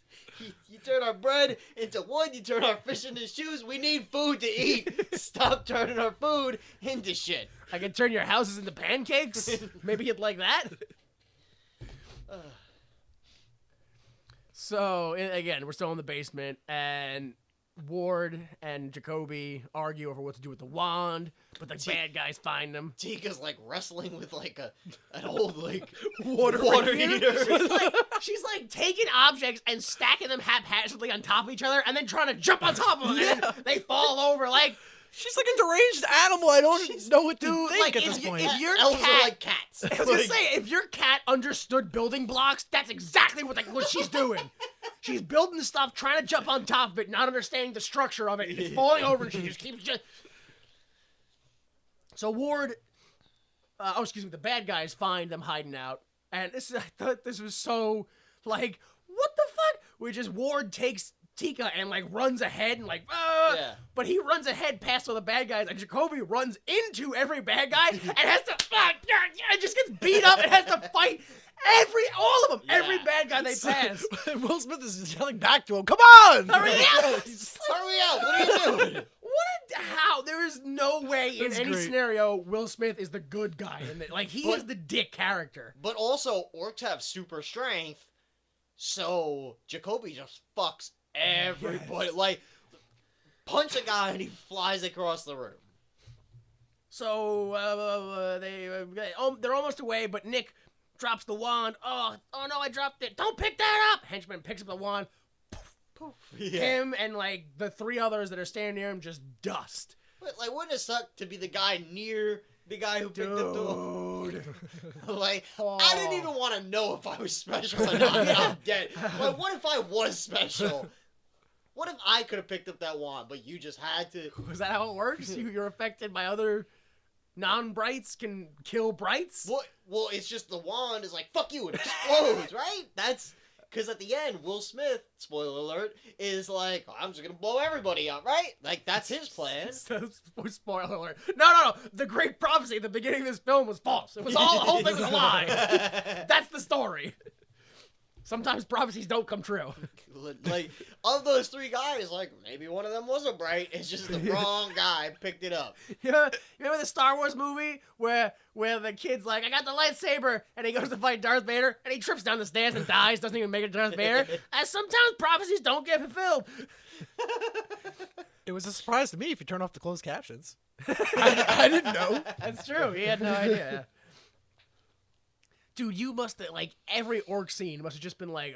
you turn our bread into wood, you turn our fish into shoes. We need food to eat. Stop turning our food into shit. I can turn your houses into pancakes. Maybe you'd like that. So, again, we're still in the basement, and Ward and Jacoby argue over what to do with the wand, but the bad guys find them. Tika's, like, wrestling with, like, an old, like, water heater. She's like taking objects and stacking them haphazardly on top of each other, and then trying to jump on top of them, and they fall over, like... She's like a deranged animal. I don't know what to think like, at this point. If your elves cat, are like cats. I was gonna say, if your cat understood building blocks, that's exactly what she's doing. She's building stuff, trying to jump on top of it, not understanding the structure of it. It's falling over, and she just keeps So Ward, the bad guys find them hiding out, and I thought this was so like, what the fuck? Which is Ward takes Tika and like runs ahead and like, but he runs ahead past all the bad guys, and Jacoby runs into every bad guy and has to, and just gets beat up and has to fight all of them, every bad guy they pass. Will Smith is yelling back to him, "Come on, hurry up! Hurry up! What are you doing?" How? There is no way in any scenario Will Smith is the good guy, like he is the dick character. But also, orcs have super strength, so Jacoby just fucks everybody. Like, punch a guy and he flies across the room. So they're almost away, but Nick drops the wand. Oh no, I dropped it. Don't pick that up. Henchman picks up the wand. Poof. Him and like the three others that are standing near him just dust. But like, wouldn't it suck to be the guy near the guy who picked up the wand? Like, I didn't even want to know if I was special or not. I'm dead. Like, what if I was special? What if I could have picked up that wand, but you just had to? Was that how it works? You're affected by other non-brights can kill brights? Well, it's just the wand is like, fuck you, it explodes, right? That's because at the end, Will Smith, spoiler alert, is like, I'm just going to blow everybody up, right? Like, that's his plan. Spoiler alert. No. The great prophecy at the beginning of this film was false. It was all, the whole thing was a lie. That's the story. Sometimes prophecies don't come true. Like, of those three guys, like, maybe one of them wasn't bright. It's just the wrong guy picked it up. Yeah, you remember the Star Wars movie where the kid's like, I got the lightsaber, and he goes to fight Darth Vader, and he trips down the stairs and dies, doesn't even make it to Darth Vader? And sometimes prophecies don't get fulfilled. It was a surprise to me if you turn off the closed captions. I didn't know. That's true. He had no idea. Dude, you must have, like, every orc scene must have just been like,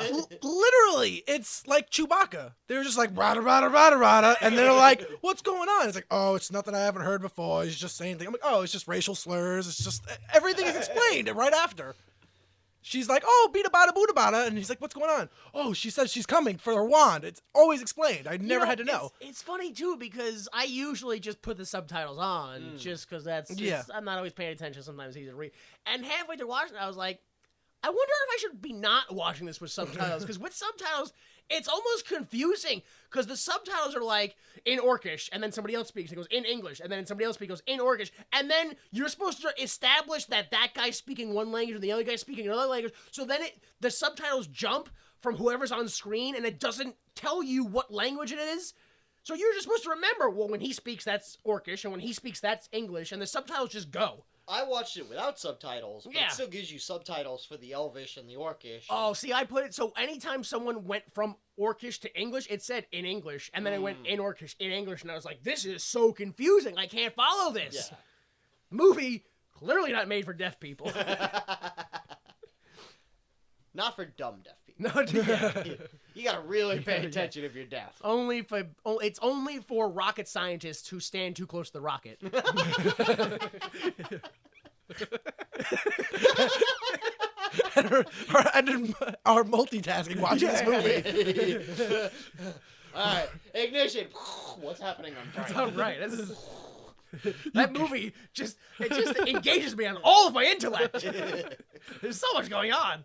Literally, it's like Chewbacca. They're just like, rada, rada, rada, rada, and they're like, what's going on? It's like, oh, it's nothing I haven't heard before. He's just saying things. I'm like, oh, it's just racial slurs. It's just, everything is explained right after. She's like, oh, beat bada, booda bada, and he's like, what's going on? Oh, she says she's coming for her wand. It's always explained. I never had to know. It's funny, too, because I usually just put the subtitles on, just because I'm not always paying attention. Sometimes it's easy to read. And halfway through watching it, I was like, I wonder if I should be not watching this with subtitles, because with subtitles, it's almost confusing, because the subtitles are like in Orcish, and then somebody else speaks, and it goes in English, and then somebody else speaks, goes in Orcish, and then you're supposed to establish that guy's speaking one language and the other guy's speaking another language, so then the subtitles jump from whoever's on screen, and it doesn't tell you what language it is. So you're just supposed to remember, well, when he speaks, that's Orcish, and when he speaks, that's English, and the subtitles just go. I watched it without subtitles, but Yeah. it still gives you subtitles for the Elvish and the Orcish. Oh, see, I put it so anytime someone went from Orcish to English, it said in English, and then it went in Orcish, in English, and I was like, this is so confusing. I can't follow this. Yeah. Movie clearly not made for deaf people. Not for dumb deaf people. No, yeah. You gotta really pay attention if you're deaf. It's only for rocket scientists who stand too close to the rocket. and are multitasking watching this movie. Alright, ignition. What's happening? I'm trying. All right, that movie just engages me on all of my intellect. There's so much going on.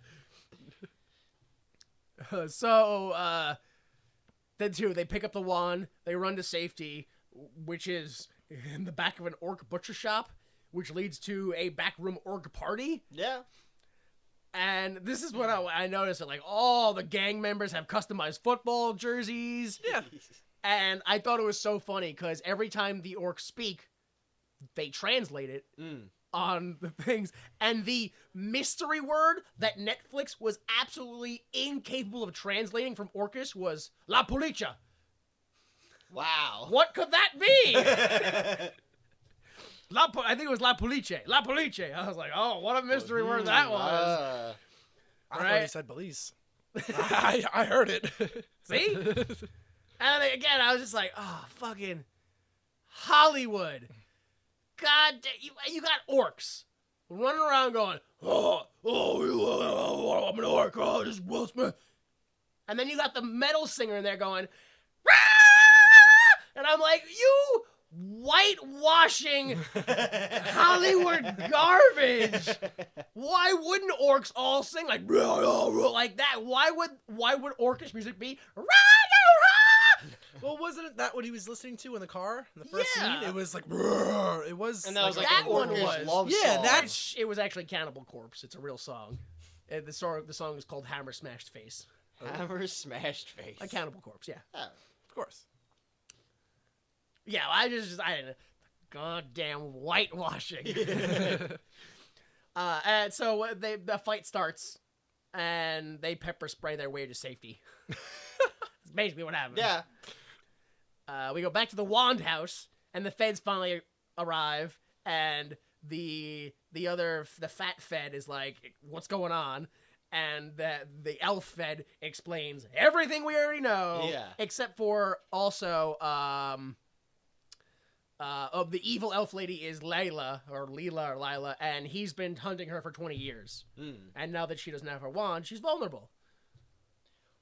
Then too, they pick up the wand, they run to safety, which is in the back of an orc butcher shop, which leads to a backroom orc party. Yeah. And this is what I noticed, that like all the gang members have customized football jerseys. Yeah. And I thought it was so funny because every time the orcs speak, they translate it on the things. And the mystery word that Netflix was absolutely incapable of translating from Orcish was La Policia. Wow. What could that be? I think it was La Police. La Police. I was like, oh, what a mystery word that was. I thought Right? he said police. I heard it. See? And then again, I was just like, oh, fucking Hollywood. God, you got orcs running around going, I'm an orc, this is Will Smith. And then you got the metal singer in there going, Rah! And I'm like, you whitewashing Hollywood garbage. Why wouldn't orcs all sing like that? Why would orcish music be Well, wasn't that what he was listening to in the car in the first Yeah. scene? It was like, "Brrr." It was, And that was like that an one Orcish was. love Yeah, song. that's- It was actually Cannibal Corpse. It's a real song. The song is called Hammer Smashed Face. Hammer Smashed Face. A Cannibal Corpse, yeah. Oh. of course. Yeah, I didn't. Goddamn whitewashing. And so the fight starts, and they pepper spray their way to safety. That's basically what happened. Yeah. We go back to the Wand House, and the feds finally arrive, and the fat fed is like, "What's going on?" And the elf fed explains everything we already know, Yeah. except for also of the evil elf lady is Layla or Lila, and he's been hunting her for 20 years, and now that she doesn't have her wand, she's vulnerable.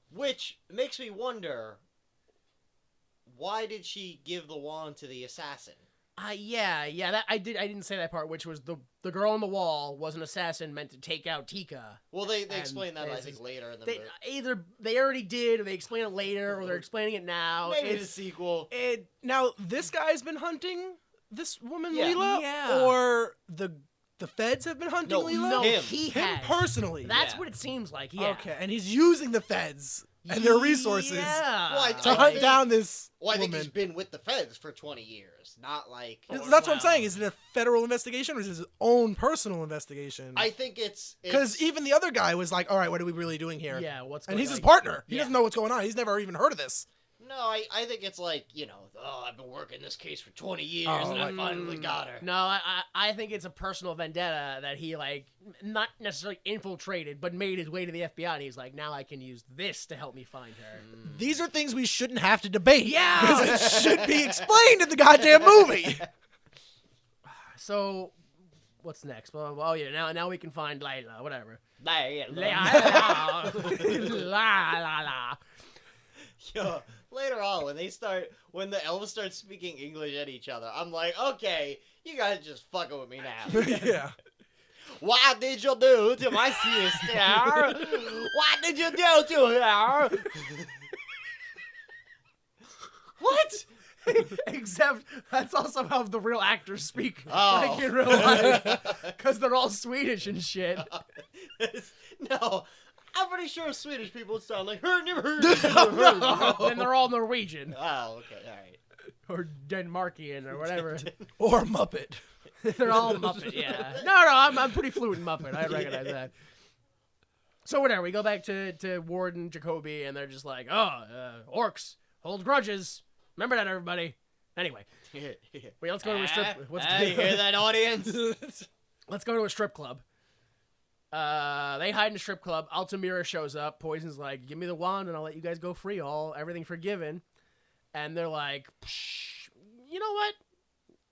Which makes me wonder, why did she give the wand to the assassin? Yeah, that I didn't say that part, which was the girl on the wall was an assassin meant to take out Tika. Well, they And explain that, I this think, is- later in the They movie. either they already did, or they explain it later, or they're explaining it now. Maybe the It's sequel. Now, this guy's been hunting this woman, Yeah. Leela? Yeah. Or the feds have been hunting Leela? no, Him. he Him has. personally. That's Yeah. what it seems like. Yeah. Okay, and he's using the feds and their resources Yeah. Well, to hunt down this Well, I think woman. he's been with the feds for 20 years, not like... That's what I'm Wow. saying. Is it a federal investigation or is it his own personal investigation? I think it's... Because even the other guy was like, all right, what are we really doing here? Yeah. What's And going he's on? his partner. He Yeah. doesn't know what's going on. He's never even heard of this. No, I think it's like, I've been working this case for 20 years and I finally got her. No, I think it's a personal vendetta that he, like, not necessarily infiltrated, but made his way to the FBI, and he's like, now I can use this to help me find her. These are things we shouldn't have to debate. Yeah! Because it should be explained in the goddamn movie. So, what's next? Well, yeah, now we can find Layla, whatever. Yeah. La. Yo, later on, when the elves start speaking English at each other, I'm like, okay, you guys just fucking with me now. Yeah. What did you do to my sister? What did you do to her? What? Except that's also how the real actors speak, Oh. like in real life, because they're all Swedish and shit. No, I'm pretty sure Swedish people sound like her. And they're all Norwegian Oh, okay, all right. or Denmarkian or whatever. Or Muppet. They're all Muppet, yeah. No, I'm pretty fluent in Muppet. I recognize that. So whatever, we go back to Ward and Jacoby, and they're just like, orcs hold grudges. Remember that, everybody. Anyway, wait, let's go to a strip. You hear that, audience? Let's go to a strip club. They hide in a strip club. Altamira shows up. Poison's like, give me the wand and I'll let you guys go free. Everything forgiven. And they're like, you know what?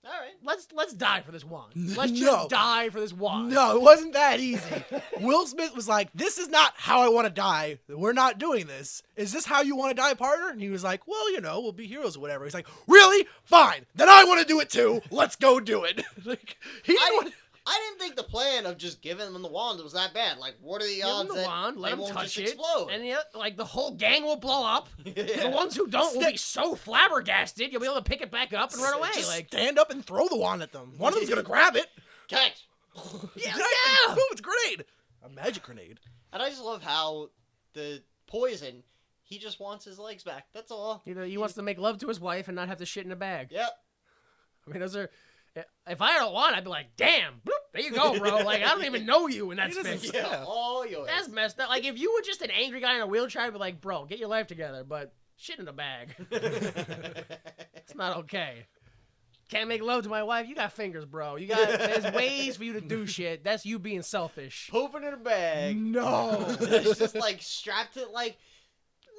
All right. Let's die for this wand. Let's No. just die for this wand. No, it wasn't that easy. Will Smith was like, this is not how I want to die. We're not doing this. Is this how you want to die, partner? And he was like, well, we'll be heroes or whatever. He's like, really? Fine. Then I want to do it too. Let's go do it. Like, I didn't think the plan of just giving them the wand was that bad. Like, what are the Give odds them the that wand, let they them won't touch just it, explode? and the whole gang will blow up. Yeah. The ones who don't will be so flabbergasted, you'll be able to pick it back up and run away. just Like, stand up and throw the wand at them. One of them's going to grab it. Catch! yeah. Boom, it's a grenade. A magic grenade. And I just love how the Poison, he just wants his legs back. That's all. He wants to make love to his wife and not have to shit in a bag. Yep. I mean, those are. If I had a wand, I'd be like, damn, bloop, there you go, bro. Like, I don't even know you, and that's fixed. Yeah, all yours. That's messed up. Like, if you were just an angry guy in a wheelchair, I'd be like, bro, get your life together. But shit in a bag. It's not okay. Can't make love to my wife. You got fingers, bro. There's ways for you to do shit. That's you being selfish. Pooping in a bag. No. It's just like strapped to like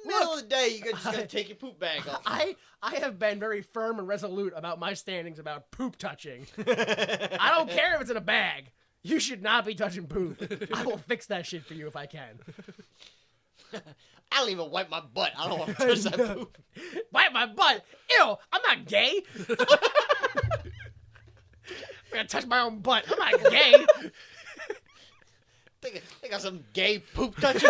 middle of the day. You just gotta take your poop bag off. I have been very firm and resolute about my standings about poop touching. I don't care if it's in a bag. You should not be touching poop. I will fix that shit for you if I can. I don't even wipe my butt. I don't want to touch that poop. Wipe my butt. Ew, I'm not gay. I'm gonna touch my own butt. I'm not gay. Think of some gay poop toucher.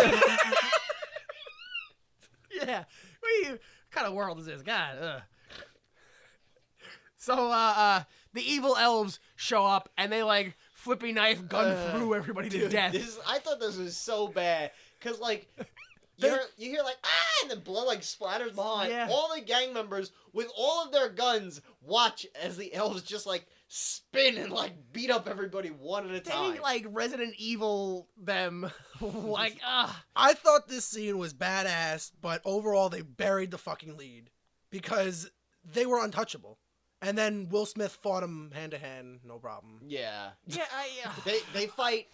Yeah. What kind of world is this? God. Ugh. So, the evil elves show up and they like flippy knife gun through everybody to death. I thought this was so bad because like you hear like and then blood like splatters behind. Yeah. All the gang members with all of their guns watch as the elves just like spin and like beat up everybody one at a time. They like Resident Evil them. Like, I thought this scene was badass, but overall they buried the fucking lead because they were untouchable. And then Will Smith fought him hand to hand, no problem. Yeah. yeah, They fight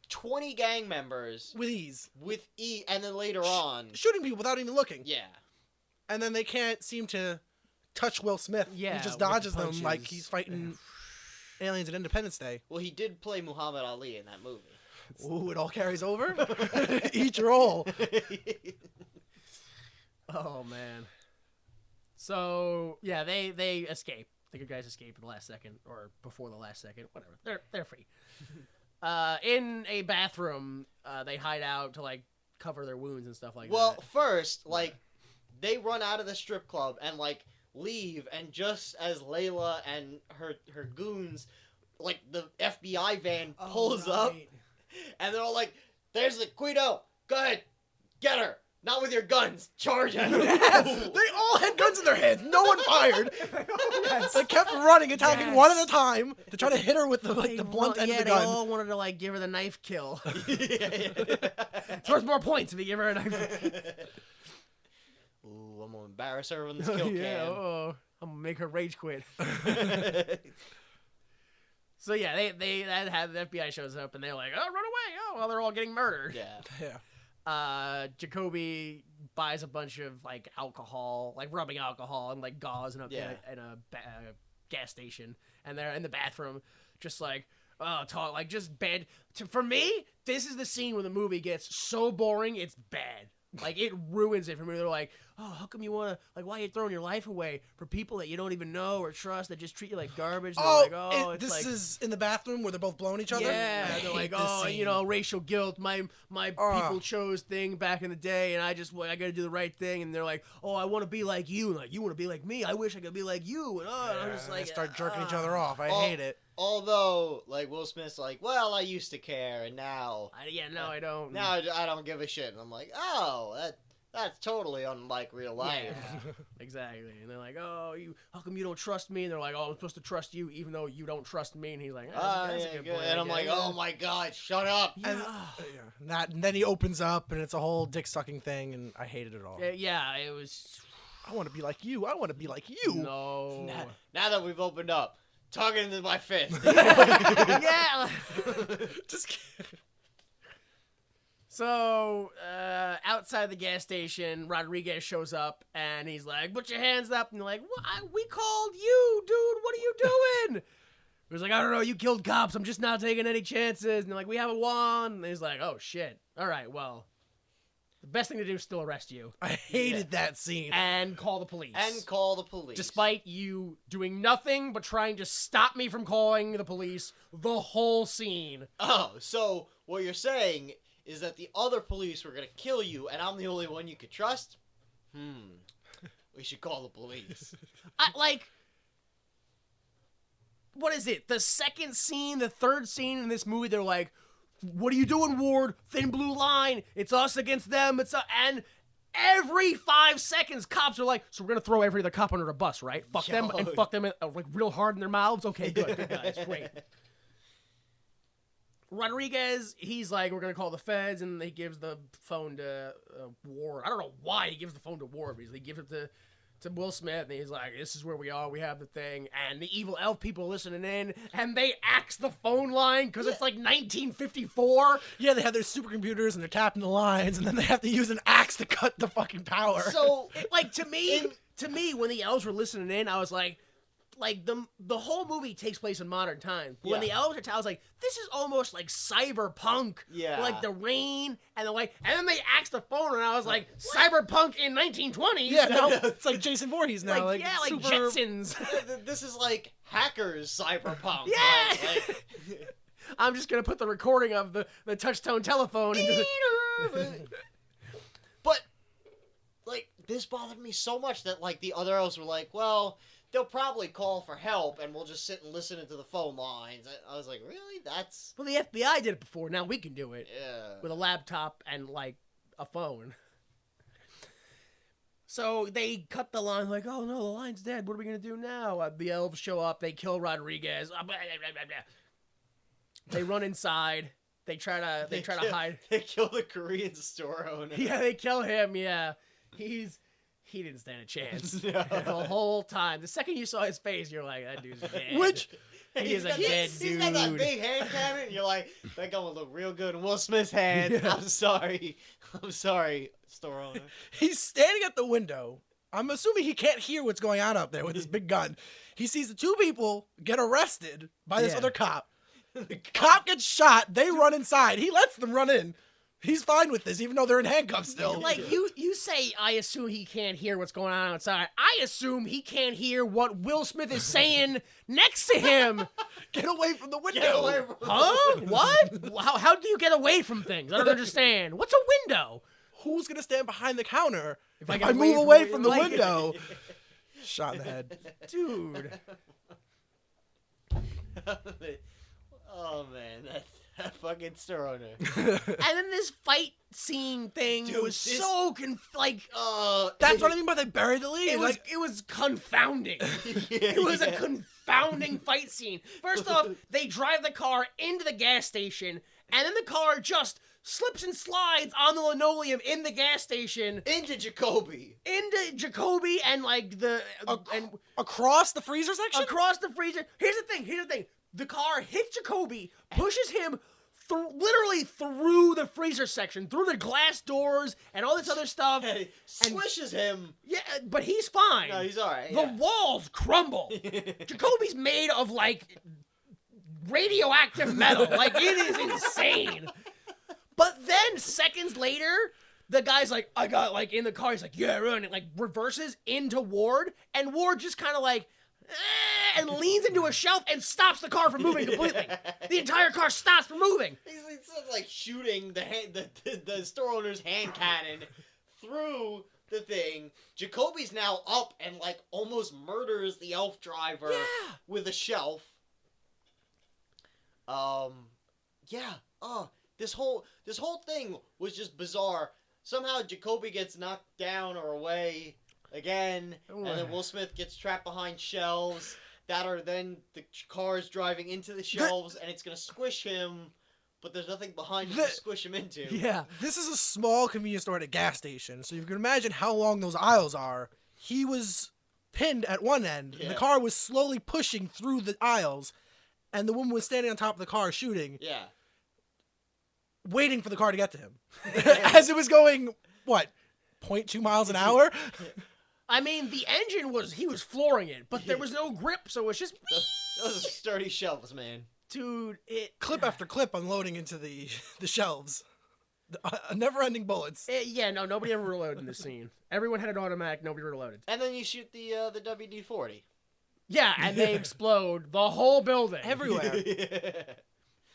20 gang members With ease. and then later on. Shooting people without even looking. Yeah. And then they can't seem to touch Will Smith. Yeah, He just with dodges them punches. like he's fighting aliens at Independence Day. Well, he did play Muhammad Ali in that movie. Ooh, it all carries over? Each role. Oh man. So yeah, they escape. The good guys escape at the last second or before the last second, whatever. They're free. In a bathroom, they hide out to like cover their wounds and stuff like that. Well, first, like, they run out of the strip club and like leave, and just as Layla and her goons, like the FBI van pulls up, and they're all like, "There's the Guido. Go ahead, get her." Not with your guns. Charge at them. They all had guns in their hands. No one fired. They kept running, attacking one at a time to try to hit her with the blunt end of the they gun. all wanted to like give her the knife kill. It's worth more points if you give her a knife. Ooh, I'm gonna embarrass her on this kill cam. I'm gonna make her rage quit. So yeah, they have the FBI shows up and they're like, "Oh, run away!" Oh, well, they're all getting murdered. Yeah. Jacoby buys a bunch of like alcohol, like rubbing alcohol and like gauze in a gas station, and they're in the bathroom, just like just bad. For me, this is the scene where the movie gets so boring, it's bad. Like, it ruins it for me. They're like, "Oh, how come you want to, like, why are you throwing your life away for people that you don't even know or trust that just treat you like garbage?" They're This is in the bathroom where they're both blowing each other? Yeah, I they're hate like, this "Oh, scene. you know, racial guilt. My people chose thing back in the day, and I got to do the right thing." And they're like, "Oh, I want to be like you, and like you want to be like me. I wish I could be like you." And I'm just like, they start jerking each other off. I hate it. Although, like, Will Smith's like, "Well, I used to care, and now I don't. now I don't give a shit." And I'm like, "Oh, That's totally unlike real life. Yeah, exactly. And they're like, "Oh, how come you don't trust me?" And they're like, "Oh, I'm supposed to trust you, even though you don't trust me." And he's like, "That's a good point." And I'm like, "Oh my god, shut up!" And, and then he opens up, and it's a whole dick-sucking thing, and I hated it all. Yeah, it was. I want to be like you. I want to be like you. No. Now that we've opened up, talking into my fist. Yeah. Just kidding. So, outside the gas station, Rodriguez shows up, and he's like, "Put your hands up." And they're like, "We called you, dude. What are you doing?" He's like, "I don't know. You killed cops. I'm just not taking any chances." And they're like, "We have a wand." And he's like, "Oh, shit. All right, well, the best thing to do is still arrest you. I hated that scene. And call the police. Despite you doing nothing but trying to stop me from calling the police the whole scene." Oh, so what you're saying is that the other police were going to kill you, and I'm the only one you could trust? We should call the police. What is it? The second scene, the third scene in this movie, they're like, "What are you doing, Ward? Thin blue line. It's us against them." And every 5 seconds, cops are like, "So we're going to throw every other cop under a bus, right? Fuck them and fuck them like real hard in their mouths? Okay, good guys, great." Rodriguez, he's like, "We're going to call the feds," and he gives the phone to Ward. I don't know why he gives the phone to Ward, but he gives it to Will Smith, and he's like, "This is where we are. We have the thing." And the evil elf people listening in, and they axe the phone line because it's like 1954. Yeah, they have their supercomputers, and they're tapping the lines, and then they have to use an axe to cut the fucking power. So, to me, when the elves were listening in, I was like the whole movie takes place in modern times. When the elves are I was like, this is almost like cyberpunk. Yeah. Like the rain and the like, and then they axed the phone, and I was like, cyberpunk in 1920s. Yeah, now it's like Jason Voorhees now. like super... Jetsons. This is like hackers cyberpunk. Yeah. Like, I'm just gonna put the recording of the touch-tone telephone into the... But like this bothered me so much that like the other elves were like, well, they'll probably call for help, and we'll just sit and listen into the phone lines. I was like, really? That's... Well, the FBI did it before. Now we can do it. Yeah. With a laptop and, like, a phone. So they cut the line, like, "Oh, no, the line's dead. What are we going to do now?" The elves show up. They kill Rodriguez. They run inside. They try to hide. They kill the Korean store owner. Yeah, they kill him, yeah. He didn't stand a chance. No. The whole time. The second you saw his face, you're like, that dude's dead. Which... He is a dead dude. He's got that big hand cannon, and you're like, that guy would look real good in Will Smith's hand. Yeah. I'm sorry, store owner. He's standing at the window. I'm assuming he can't hear what's going on up there with his big gun. He sees the two people get arrested by this other cop. The cop gets shot. They run inside. He lets them run in. He's fine with this, even though they're in handcuffs still. Like, you say, I assume he can't hear what's going on outside. I assume he can't hear what Will Smith is saying next to him. Get away from the window. Get away from Huh? What? How do you get away from things? I don't understand. What's a window? Who's going to stand behind the counter if I I get move away away from from the like- window? Shot in the head. Dude. Oh man, that fucking store owner. And then this fight scene thing Dude, was so That's what I mean by they buried the lead. it was confounding. It was a confounding fight scene. First off, they drive the car into the gas station, and then the car just slips and slides on the linoleum in the gas station Into Jacoby. and like across the freezer section? across the freezer. Here's the thing. The car hits Jacoby, pushes him literally through the freezer section, through the glass doors and all this other stuff. And swishes him. Yeah, but he's fine. No, he's alright. The walls crumble. Jacoby's made of like radioactive metal. Like, it is insane. But then seconds later, the guy's like, I got like in the car. He's like, yeah, run. And like reverses into Ward, and Ward just kind of like, and leans into a shelf and stops the car from moving completely. The entire car stops from moving. He's like shooting the store owner's hand cannon through the thing. Jacoby's now up and like almost murders the elf driver with a shelf. This whole thing was just bizarre. somehow Jacoby gets knocked down or away again, and then Will Smith gets trapped behind shelves that are then the cars driving into the shelves, and it's gonna squish him, but there's nothing behind him to squish him into. Yeah, this is a small convenience store at a gas station, so you can imagine how long those aisles are. He was pinned at one end, and the car was slowly pushing through the aisles, and the woman was standing on top of the car shooting. Yeah. Waiting for the car to get to him. As it was going, 0.2 miles an hour? I mean, the engine he was flooring it, but there was no grip, so it's just... Those are sturdy shelves, man. Dude, Clip after clip unloading into the shelves. Never-ending bullets. Nobody ever reloaded in this scene. Everyone had an automatic, nobody reloaded. And then you shoot the WD-40. Yeah, and they explode the whole building. Everywhere.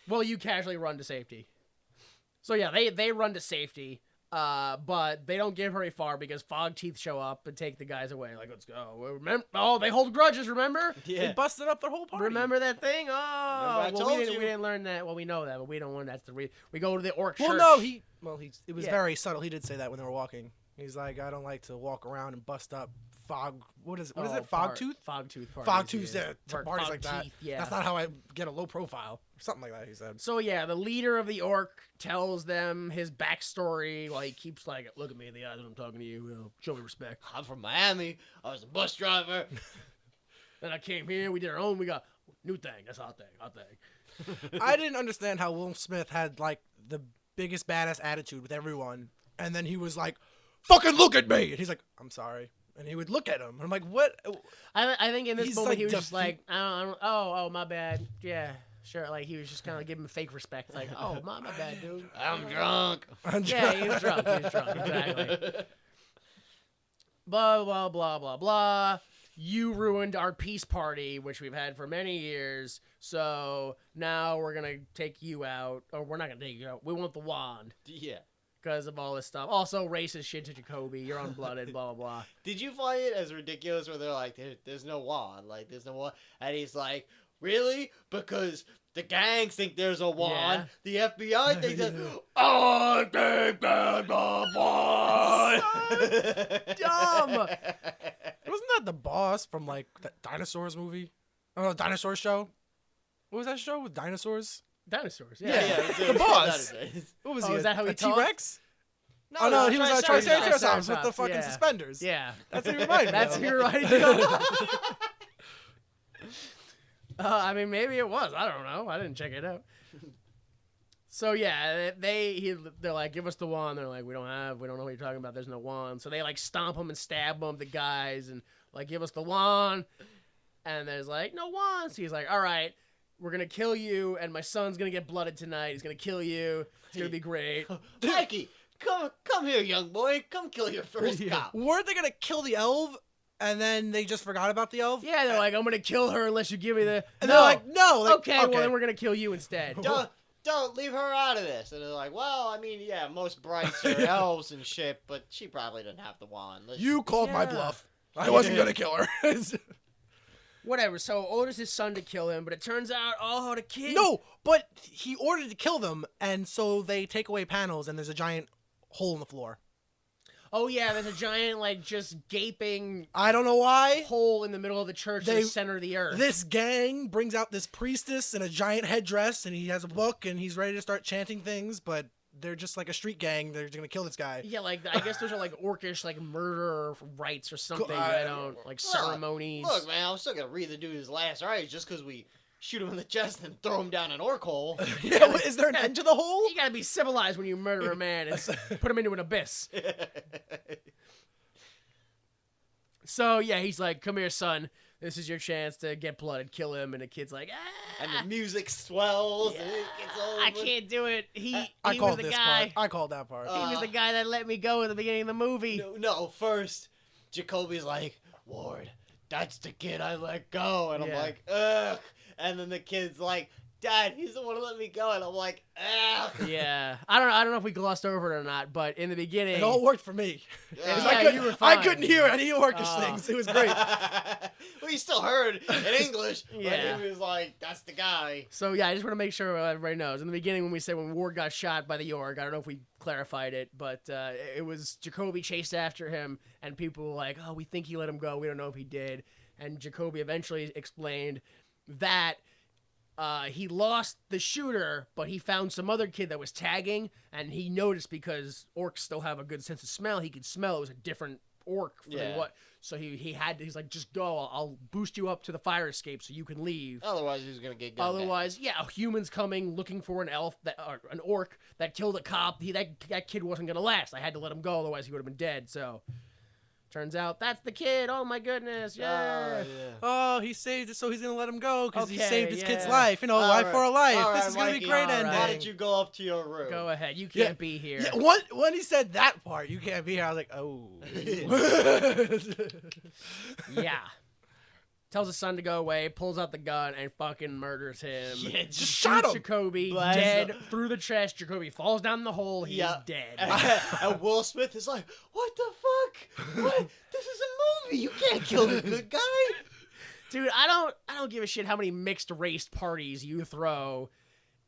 Well, you casually run to safety. So yeah, they run to safety, but they don't get very far because Fog Teeth show up and take the guys away. Like, let's go. Remember? Oh, they hold grudges. Remember? Yeah. They busted up their whole party. Remember that thing? Oh, Remember I we told you. didn't learn that. Well, we know that, but we don't want that's the we go to the orc Well, church. no, it was Yeah. very subtle. He did say that when they were walking. He's like, I don't like to walk around and bust up fog. What is it? Fog tooth? Fog tooth parties. Fog tooth, yeah. parties Fog like that. teeth, yeah. That's not how I get a low profile. Something like that, he said. So yeah, the leader of the orc tells them his backstory while he keeps like, look at me in the eyes when I'm talking to you. Show me respect. I'm from Miami. I was a bus driver. Then I came here. We did our own. We got new thing. That's our thing. I didn't understand how Will Smith had like the biggest badass attitude with everyone, and then he was like, "Fucking look at me!" And he's like, "I'm sorry," and he would look at him. And I'm like, "What?" I think in this He's, moment like, he was just like, I don't, oh, my bad. Yeah, sure. Like he was just kind of giving him fake respect. Like, oh, my bad, dude. I'm drunk. Yeah, he was drunk. Exactly. Blah, blah, blah, blah, blah. You ruined our peace party, which we've had for many years. So now we're going to take you out. Or we're not going to take you out. We want the wand. Yeah. Because of all this stuff. Also, racist shit to Jacoby. You're unblooded, blah, blah, blah. Did you find it as ridiculous where they're like, there's no wand? Like, there's no wand. And he's like, really? Because the gangs think there's a wand. Yeah. The FBI thinks that, I think there's a wand. Dumb. Wasn't that the boss from like the Dinosaurs movie? Oh, Dinosaur show. What was that show with dinosaurs? Dinosaurs, Yeah, The boss. What was he? is that how he a talked? T-Rex? No, Oh no, he was a Triceratops. Triceratops with the fucking Yeah. suspenders. Yeah. That's what he reminded me That's of. who you're right. I mean, maybe it was. I don't know. I didn't check it out. So yeah, they're like, give us the wand. They're like, we don't know what you're talking about. There's no wand. So they like stomp him and stab him, the guys, and like, give us the wand. And there's like, no wand. So he's like, all right, we're gonna kill you, and my son's gonna get blooded tonight. He's gonna kill you. It's gonna be great. Mikey, come here, young boy. Come kill your first cop. Weren't they gonna kill the elf, and then they just forgot about the elf? Yeah, they're like, I'm gonna kill her unless you give me the. And they're like, no. Like, okay, well then we're gonna kill you instead. Don't leave her out of this. And they're like, well, I mean, yeah, most brides are elves and shit, but she probably doesn't have the wand. You called my bluff. I wasn't gonna kill her. Whatever. So orders his son to kill him, but it turns out, the kid. No, but he ordered to kill them, and so they take away panels, and there's a giant hole in the floor. Oh yeah, there's a giant like just gaping I don't know why. hole in the middle of the church in the center of the earth. This gang brings out this priestess in a giant headdress, and he has a book, and he's ready to start chanting things, but they're just like a street gang. They're gonna kill this guy. Yeah, like I guess those are like orcish like murder rites or something. I don't like ceremonies. Look, man, I'm still gonna read the dude's last rites just because we shoot him in the chest and throw him down an orc hole. Yeah, is there an end to the hole? You gotta be civilized when you murder a man and put him into an abyss. So yeah, he's like, "Come here, son. This is your chance to get blooded, kill him." And the kid's like, "Ah." And the music swells. Yeah, And it gets all I can't do it. He I was called the this guy. part. I called that part. He was the guy that let me go at the beginning of the movie. No, first, Jacoby's like, Ward, that's the kid I let go. And I'm Yeah. like, ugh. And then the kid's like, Dad, he's the one who let me go. And I'm like, ah. Yeah, I don't know if we glossed over it or not, but in the beginning, It all worked for me. Yeah. 'Cause Yeah, you were I fine. couldn't hear any orcish things. It was great. Well, you still heard in English. Yeah. But he was like, that's the guy. So yeah, I just want to make sure everybody knows. In the beginning, when we said when Ward got shot by the orc, I don't know if we clarified it, but it was Jacoby chased after him, and people were like, "Oh, we think he let him go. We don't know if he did." And Jacoby eventually explained that he lost the shooter, but he found some other kid that was tagging, and he noticed because orcs still have a good sense of smell. He could smell it was a different orc than what. So he's like, just go. I'll boost you up to the fire escape so you can leave. Otherwise, he was going to get gunned down. Otherwise, yeah, a human's coming looking for an elf or an orc that killed a cop. That kid wasn't gonna last. I had to let him go, otherwise he would have been dead. So, turns out that's the kid. Oh my goodness, yeah. Oh, he saved it, so he's gonna let him go because he Okay, saved his kid's yeah. life. You know, All life right. for a life. All This right, is gonna be Mikey, great all right. ending. Why don't you go up to your room? Go ahead. You Yeah. can't be here. Yeah, when he said that part, you can't be here. I was like, oh. Yeah. Tells his son to go away, pulls out the gun, and fucking murders him. Yeah, just shot him. Jacoby, Blast dead him. through the chest. Jacoby falls down the hole. He's Yeah. dead. And Will Smith is like, what the fuck? What? This is a movie. You can't kill the good guy. Dude, I don't give a shit how many mixed race parties you throw.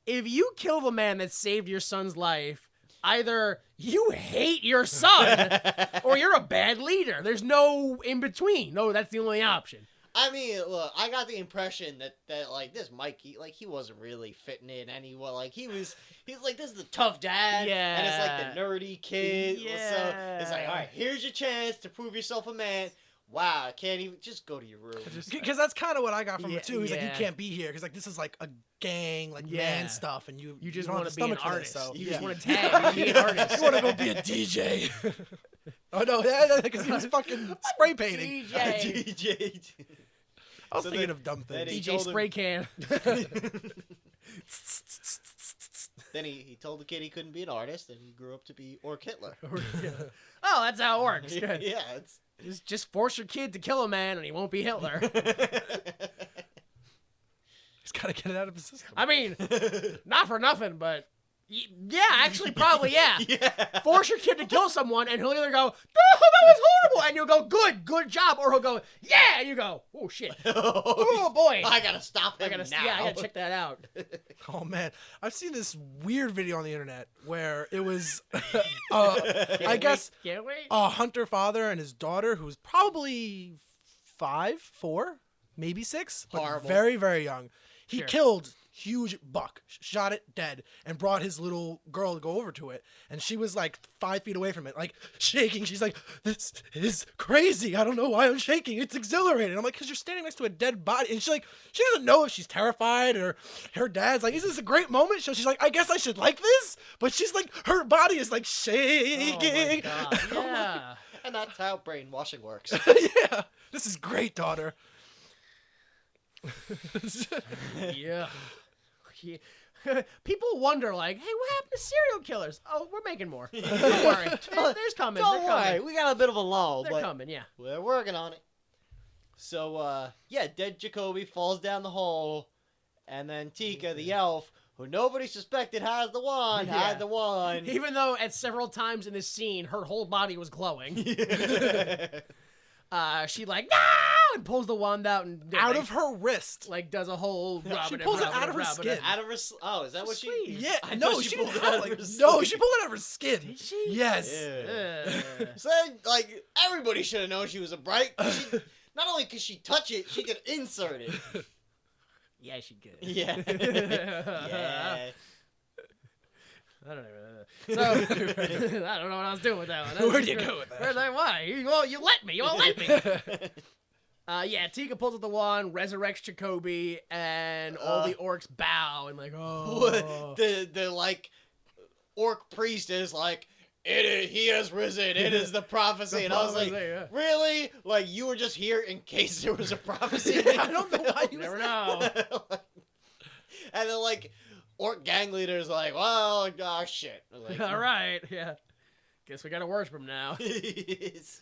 If you kill the man that saved your son's life, either you hate your son or you're a bad leader. There's no in between. No, that's the only option. I mean, look, I got the impression that like this Mikey, like he wasn't really fitting in anywhere. Like he's like, this is the tough dad, and it's like the nerdy kid. So it's like, all right, here's your chance to prove yourself a man. Wow, I can't even just go to your room. Because that's kind of what I got from it too. He's like, you yeah. can't be here because like this is like a gang, like Yeah. man stuff, and you You just don't have want the to be an stomach for artist. this, so You Yeah. just want to tag. You be an artist. you want to go be a DJ. Oh no, yeah, because he was fucking spray painting. DJ. DJ. I was So thinking then- of dumb then things. he DJ told him- spray can. Then he told the kid he couldn't be an artist, and he grew up to be Orc Hitler. Oh, that's how it works. Yeah, Good. it's. Just force your kid to kill a man and he won't be Hitler. He's got to get it out of his system. I mean, not for nothing, but yeah, actually, probably, yeah. Yeah. Force your kid to kill someone, and he'll either go, "No, that was horrible," and you'll go, good job," or he'll go, "Yeah," and you go, "Oh shit, oh boy, I gotta stop him I gotta, now. yeah, I gotta check that out." Oh man, I've seen this weird video on the internet where it was, I guess, Can't wait. a hunter father and his daughter who's probably 5, 4, maybe 6, but Horrible. very, very young. He Sure. killed huge buck, shot it dead, and brought his little girl to go over to it. And she was like 5 feet away from it, like shaking. She's like, "This is crazy. I don't know why I'm shaking. It's exhilarating." I'm like, "Because you're standing next to a dead body." And she's like, she doesn't know if she's terrified or her dad's like, "Is this a great moment?" So she's like, "I guess I should like this." But she's like, her body is like shaking. Oh my God, yeah. And that's how brainwashing works. Yeah, this is great, daughter. Yeah. People wonder, like, "Hey, what happened to serial killers?" Oh, we're making more. Don't worry. There's coming. Don't They're worry, coming. we got a bit of a lull, They're but coming, yeah. we're working on it. So, yeah, dead Jacoby falls down the hole, and then Tika, the elf, who nobody suspected has the wand, Yeah. had the wand. Even though at several times in this scene, her whole body was glowing. She like, "No!" and pulls the wand out and Out of her wrist. like does a whole She pulls it out of her skin. Out of her... Oh, is that what she... Sleeve. Yeah, I no, thought she pulled didn't it out have, of like, her no, sleeve. she pulled it out of her skin. Did she? Yes. Uh, So then, like, everybody should have known she was a bright. Not only could she touch it, she could insert it. yeah, she could. Yeah. Yeah. I don't know. So I don't know what I was doing with that one. Where'd you go with that? Why? You let me. You won't let me. Yeah, Tika pulls out the wand, resurrects Jacoby, and all the orcs bow and like, oh. The like orc priest is like, he has risen. It is the prophecy. And I was like, prophecy, yeah. really? Like, you were just here in case there was a prophecy? I don't know why You you never was know. And then like orc gang leader's like, well, oh shit. I was like, All right, yeah. Guess we gotta worship him now. It's-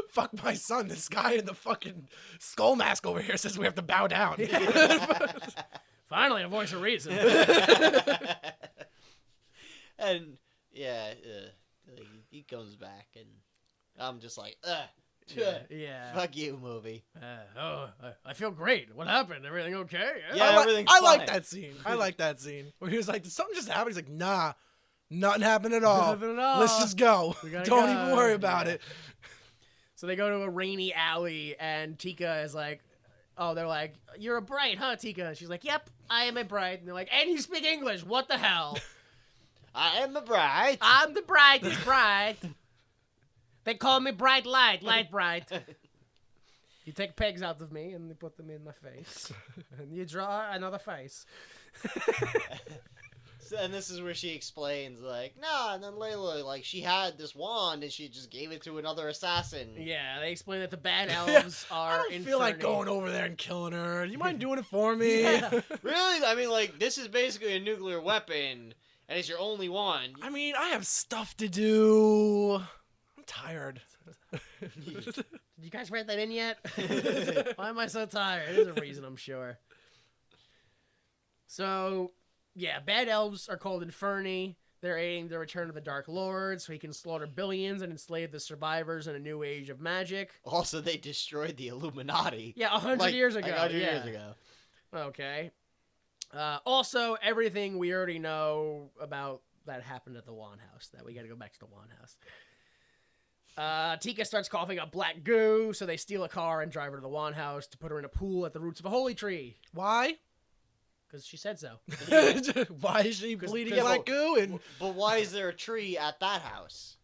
Fuck my son. This guy in the fucking skull mask over here says we have to bow down. Finally, a voice of reason. And yeah, he comes back, and I'm just like, Yeah. fuck you, movie. I feel great. What happened? Everything okay? Yeah, everything's I like fine. that scene. I like that scene where he was like, "Did something just happen?" He's like, "Nah, nothing happened at all. Nothing at all. Let's just go. We gotta Don't go." even worry about Yeah. it." So they go to a rainy alley, and Tika is like, oh, they're like, "You're a bride, huh, Tika?" And she's like, "Yep, I am a bride." And they're like, "And you speak English? What the hell?" I am a bride. "I'm the bride, this bride. They call me Bright Light, Light Bright." You take pegs out of me and you put them in my face, and you draw another face. And this is where she explains, like, nah, and then Layla, like, she had this wand and she just gave it to another assassin. Yeah, they explain that the bad elves are I don't feel like inferni- going over there and killing her. You mind doing it for me? Really? I mean, like, this is basically a nuclear weapon, and it's your only one. I mean, I have stuff to do. I'm tired. Did you guys write that in yet? Why am I so tired? There's a reason, I'm sure. So, yeah, bad elves are called Inferni. They're aiding the return of the Dark Lord, so he can slaughter billions and enslave the survivors in a new age of magic. Also, they destroyed the Illuminati. Yeah, 100 Like, years ago. 100 yeah. years ago. Okay. Also, everything we already know about that happened at the Wand House. That we got to go back to the Wand House. Tika starts coughing up black goo, so they steal a car and drive her to the Wand House to put her in a pool at the roots of a holy tree. Why? Because she said so. Why is she bleeding 'cause- black goo? And But why is there a tree at that house?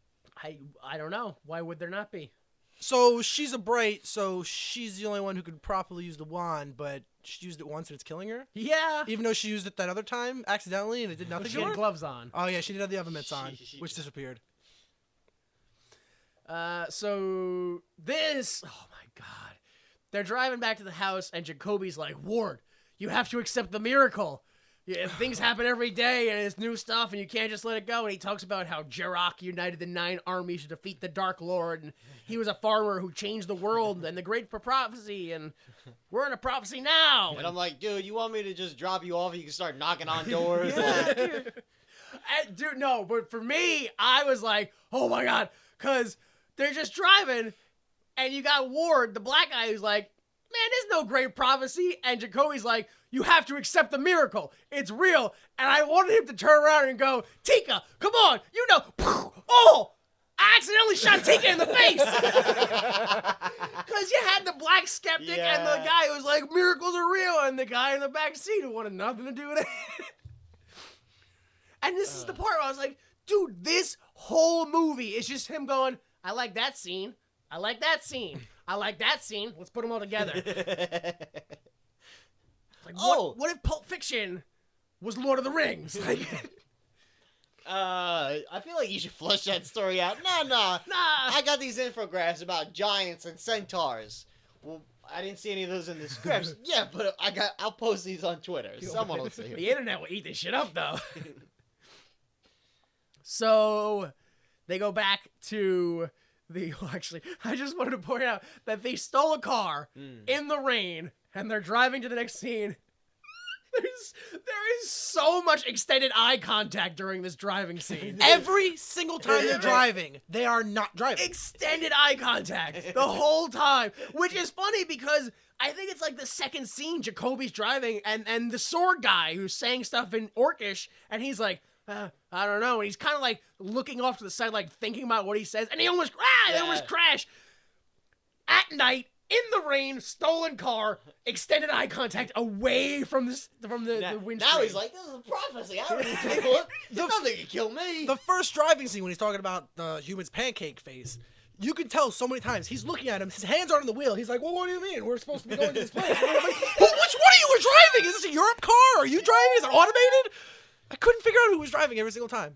I don't know. Why would there not be? so she's a bright, so she's the only one who could properly use the wand, but she used it once and it's killing her? Yeah. Even though she used it that other time accidentally and it did nothing She to had her? gloves on. Oh yeah, she did have the oven mitts on, which disappeared. So this, oh my God. They're driving back to the house and Jacoby's like, "Ward, you have to accept the miracle. Yeah, things happen every day and it's new stuff and you can't just let it go." And he talks about how Jarok united the 9 armies to defeat the Dark Lord, and he was a farmer who changed the world and the great prophecy, and we're in a prophecy now. And I'm like, dude, you want me to just drop you off and you can start knocking on doors? Dude, no, but for me, I was like, oh my God, because they're just driving, and you got Ward, the black guy, who's like, "Man, there's no great prophecy," and Jacoby's like, "You have to accept the miracle. It's real." And I wanted him to turn around and go, "Tika, come on, you know, oh, I accidentally shot Tika in the face." Because you had the black skeptic and the Yeah. guy who was like, "Miracles are real," and the guy in the back seat who wanted nothing to do with it. And this is the part where I was like, dude, this whole movie is just him going, "I like that scene. I like that scene. I like that scene. Let's put them all together." Like, what if Pulp Fiction was Lord of the Rings? Like, I feel like you should flush that story out. Nah. nah. I got these infographics about giants and centaurs. Well, I didn't see any of those in the scripts. Yeah, but I'll post these on Twitter. Someone will see it. The internet will eat this shit up, though. So they go back to the. Well, actually, I just wanted to point out that they stole a car in the rain, and they're driving to the next scene. There is so much extended eye contact during this driving scene. Every single time they're driving, they are not driving. Extended eye contact the whole time, which is funny because I think it's like the second scene Jacoby's driving, and the sword guy who's saying stuff in Orcish, and he's like, I don't know, and he's kind of like looking off to the side, like thinking about what he says, and they almost crash at night. In the rain, stolen car, extended eye contact away from the windscreen. Now he's like, this is a prophecy. I don't need to look. Nothing can kill me. The first driving scene when he's talking about the human's pancake face, you can tell so many times he's looking at him, his hands aren't on the wheel. He's like, "Well, what do you mean? We're supposed to be going to this place." Which one of you were driving? Is this a Europe car? Are you driving? Is it automated? I couldn't figure out who was driving every single time.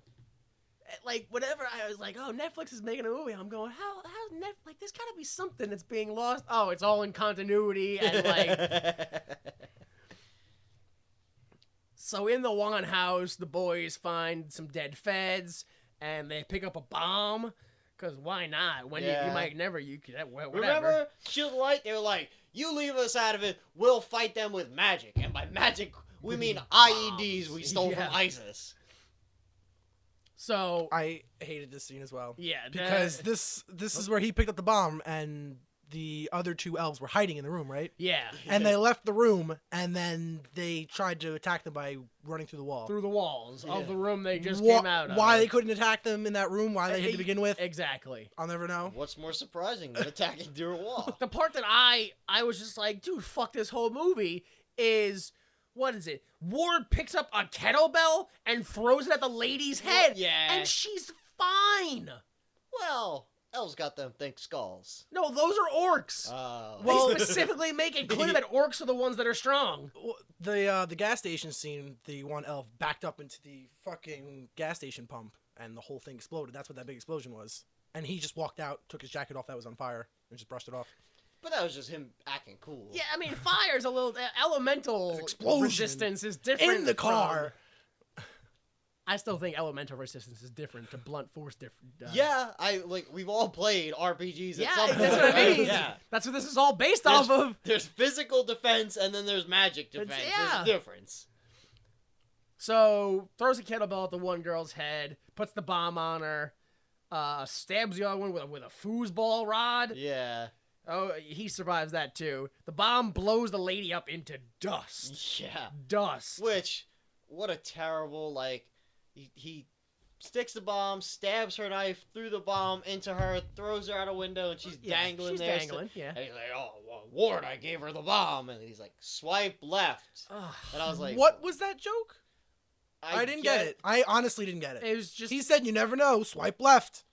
Like, whenever I was like, "Oh, Netflix is making a movie," I'm going, how Netflix, there's gotta be something that's being lost. Oh, it's all in continuity, and like... So in the Wand House, the boys find some dead feds, and they pick up a bomb, because why not? When you might never, you could, whatever. Remember, Shield Light, they were like, you leave us out of it, we'll fight them with magic. And by magic, We mean IEDs we stole Yeah. from ISIS. So I hated this scene as well. yeah, Because this is where he picked up the bomb and the other two elves were hiding in the room, right? yeah, And they left the room, and then they tried to attack them by running through the wall. through the walls Yeah. of the room they just Wha- came out of. Why they couldn't attack them in that room? Why they hid to begin with? Exactly. I'll never know. What's more surprising than attacking through a wall? The part that I was just like, dude, fuck this whole movie is. What is it? Ward picks up a kettlebell and throws it at the lady's head. Yeah. And she's fine. Well, elves got them thick skulls. No, those are orcs. Well, They specifically make it clear that orcs are the ones that are strong. The gas station scene, the one elf backed up into the fucking gas station pump, and the whole thing exploded. That's what that big explosion was. And he just walked out, took his jacket off that was on fire, and just brushed it off. but that was just him acting cool. Yeah, I mean, fire's a little elemental Explosion resistance is different in the car. I still think elemental resistance is different to blunt force different. Yeah, we've all played RPGs Yeah, at some point. that's what I right? mean. Yeah. That's what this is all based off of. There's physical defense and then there's magic defense. yeah. There's a difference. So throws a kettlebell at the one girl's head, puts the bomb on her, stabs the other one with a foosball rod. Yeah. Oh, he survives that too. The bomb blows the lady up into dust. Yeah. Dust. Which, what a terrible, he sticks the bomb, stabs her knife through the bomb into her, throws her out a window, and she's dangling she's there. dangling, yeah. And he's like, oh, well, Ward, I gave her the bomb. And he's like, swipe left. And I was like, What was that joke? I didn't get it. I honestly didn't get it. It was just He said, "You never know. Swipe left."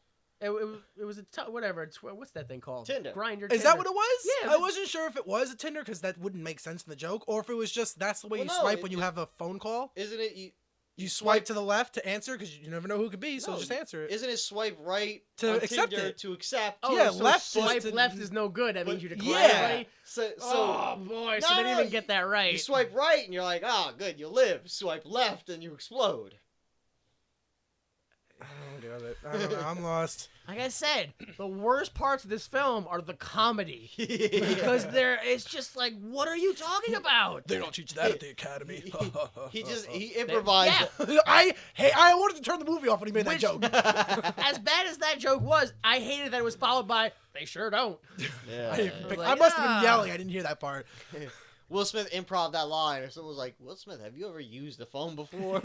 it was whatever. What's that thing called? Tinder. Grinder. Is that what it was? Yeah, I wasn't sure if it was a Tinder because that wouldn't make sense in the joke, or if it was just that's the way Well, you no, swipe when you have a phone call. Isn't it? You swipe to the left to answer because you never know who it could be, so No, just answer it. Isn't it swipe right To on accept Tinder it. to accept? Oh, Yeah, so left is swipe to- left is no good. That means you decline. Yeah. Right? So Oh boy, so No, they didn't no, even get that right. you swipe right and you're like, oh, good, you live. Swipe left and you explode. I don't get it. I don't know. I'm lost. Like I said, the worst parts of this film are the comedy because it's just like, what are you talking about? They don't teach that at the academy. He improvised. Yeah. I wanted to turn the movie off when he made that joke. As bad as that joke was, I hated that it was followed by, they sure don't. Yeah. I must have been yelling. I didn't hear that part. Will Smith improv that line, or someone was like, Will Smith, have you ever used the phone before?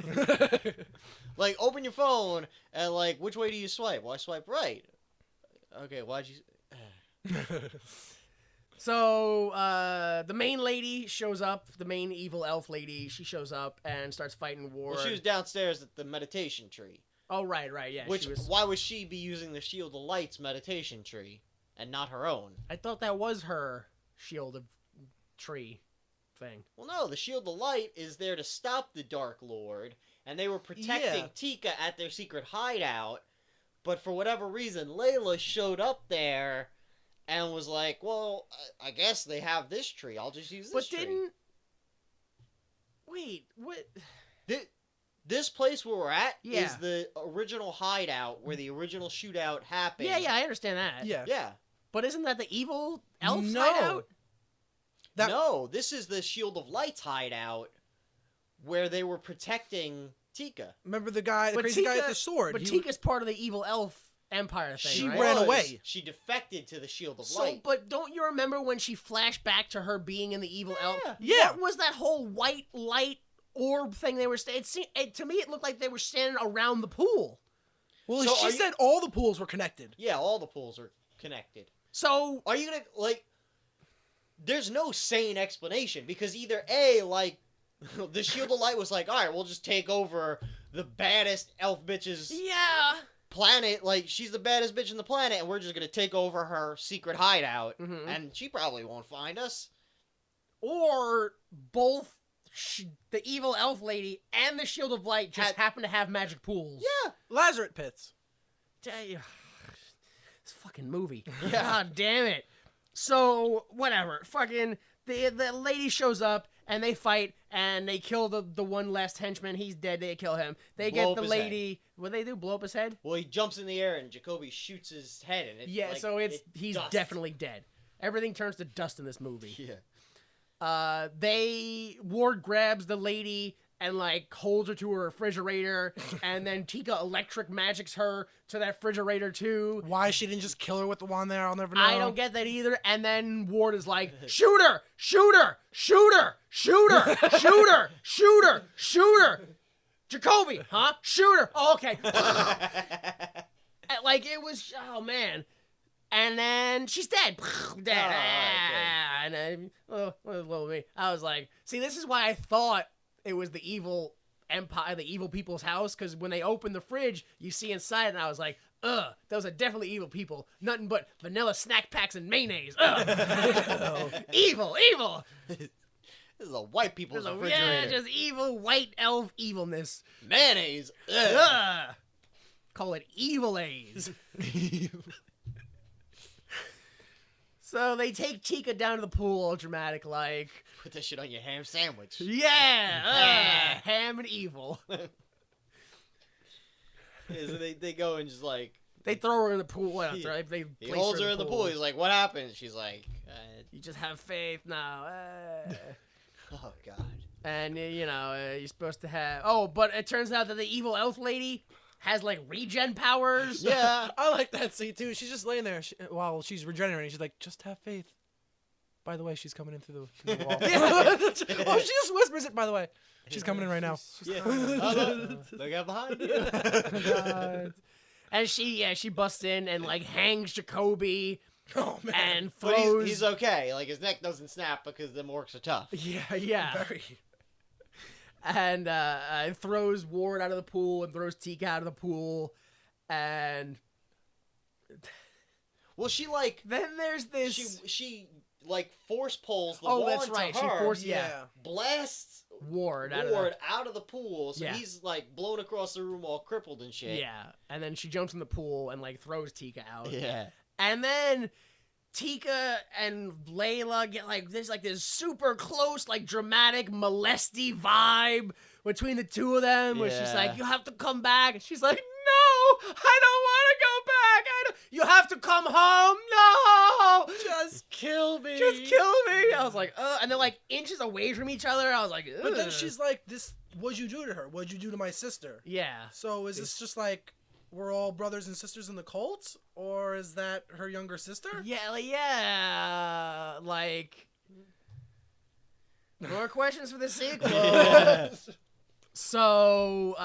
Like, open your phone, and like, which way do you swipe? Well, I swipe right. Okay, why'd you... So, the main lady shows up, the main evil elf lady, she shows up and starts fighting Ward. Well, she was downstairs at the meditation tree. Oh, right, yeah. Which, she was... why would she be using the Shield of Light's meditation tree, and not her own? I thought that was her shield of tree thing. Well, no, the Shield of Light is there to stop the Dark Lord, and they were protecting Yeah. Tika at their secret hideout, but for whatever reason, Layla showed up there and was like, well, I guess they have this tree, I'll just use this tree. Wait, what? This place where we're at Yeah. is the original hideout where the original shootout happened. Yeah, I understand that. Yeah. Yeah. But isn't that the evil elf No. hideout? No, this is the Shield of Light's hideout where they were protecting Tika. Remember the crazy guy with the sword? But He Tika's part of the evil elf empire thing, She right? ran was. away. She defected to the Shield of So, Light. but don't you remember when she flashed back to her being in the evil elf? Yeah. What was that whole white light orb thing they were to me, it looked like they were standing around the pool. Well, So she are you- said all the pools were connected. Yeah, all the pools are connected. So, Are you gonna, like... There's no sane explanation, because either A, like, the Shield of Light was like, alright, we'll just take over the baddest elf bitch's yeah. planet, like, she's the baddest bitch in the planet, and we're just gonna take over her secret hideout, Mhm. and she probably won't find us. Or both the evil elf lady and the Shield of Light just happen to have magic pools. Yeah. Lazarus pits. This fucking movie. God damn it. So, whatever. Fucking, the lady shows up, and they fight, and they kill the one last henchman. He's dead. They kill him. They Blow get up the his lady... What do they do? Blow up his head? Well, he jumps in the air, and Jacoby shoots his head, and it, Yeah, like, so he's dust. definitely dead. Everything turns to dust in this movie. Yeah. Ward grabs the lady and like holds her to her refrigerator, and then Tika electric magics her to that refrigerator too. Why she didn't just kill her with the wand there, I'll never know. I don't get that either. And then Ward is like, shoot her, shoot her, shoot her, shoot her, shoot her, shoot her, shoot her. Jacoby, huh? Shoot her. Oh, okay. Like it was, oh man. And then she's dead. Dead. And then, I was like, see, this is why I thought it was the evil empire, the evil people's house, because when they opened the fridge, you see inside, and I was like, ugh, those are definitely evil people. Nothing but vanilla snack packs and mayonnaise. Ugh. Evil, evil. This is a white people's refrigerator. Yeah, just evil white elf evilness. Mayonnaise. Ugh. Ugh. Call it evil-aise. So they take Tika down to the pool, all dramatic like. Put that shit on your ham sandwich. Yeah! Ham and evil. Yeah, so they go and just like... They throw her in the pool. He holds her in the pool. He's like, what happened? She's like... you just have faith now. Oh, God. And, you're supposed to have... Oh, but it turns out that the evil elf lady has, like, regen powers. Yeah. I like that scene, too. She's just laying there while she's regenerating. She's like, just have faith. By the way, she's coming in through the wall. Oh, she just whispers it, by the way. She's coming in right now. Yeah. Look out behind you. God. And she busts in and, like, hangs Jacoby. Oh, man. And But throws... he's okay. Like, his neck doesn't snap because them orcs are tough. Yeah. Very. And throws Ward out of the pool and throws Tika out of the pool. And... Well, she, like... Then there's this... She like, force pulls the oh, wand that's right. to her. She forced... Yeah. Blasts Ward out of the pool, so he's, like, blown across the room all crippled and shit. Yeah. And then she jumps in the pool and, like, throws Tika out. Yeah. And then... Tika and Layla get like this super close, like dramatic molesty vibe between the two of them, where she's like, "You have to come back," and she's like, "No, I don't want to go back. You have to come home. No, Just kill me. just kill me." I was like, and they're like inches away from each other. I was like, ugh. But then she's like, "This, what'd you do to her? What'd you do to my sister?" Yeah. So is this just like we're all brothers and sisters in the cult, or is that her younger sister? Yeah, like more questions for the sequel. So,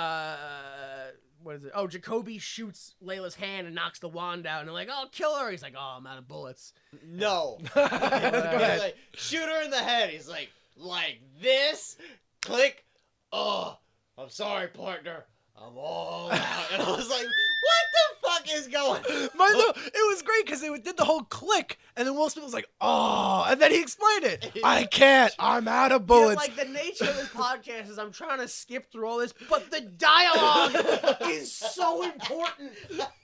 what is it? Oh, Jacoby shoots Layla's hand and knocks the wand out, and they're like, "Oh, kill her." He's like, "Oh, I'm out of bullets." No. Go He's ahead. like, shoot her in the head. He's like this. Click. Oh, I'm sorry, partner. I'm all out. And I was like, what the fuck is going on? It was great because it did the whole click, and then Will Smith was like, "Oh," and then he explained it. I can't. I'm out of bullets. Yeah, like the nature of this podcast is I'm trying to skip through all this, but the dialogue is so important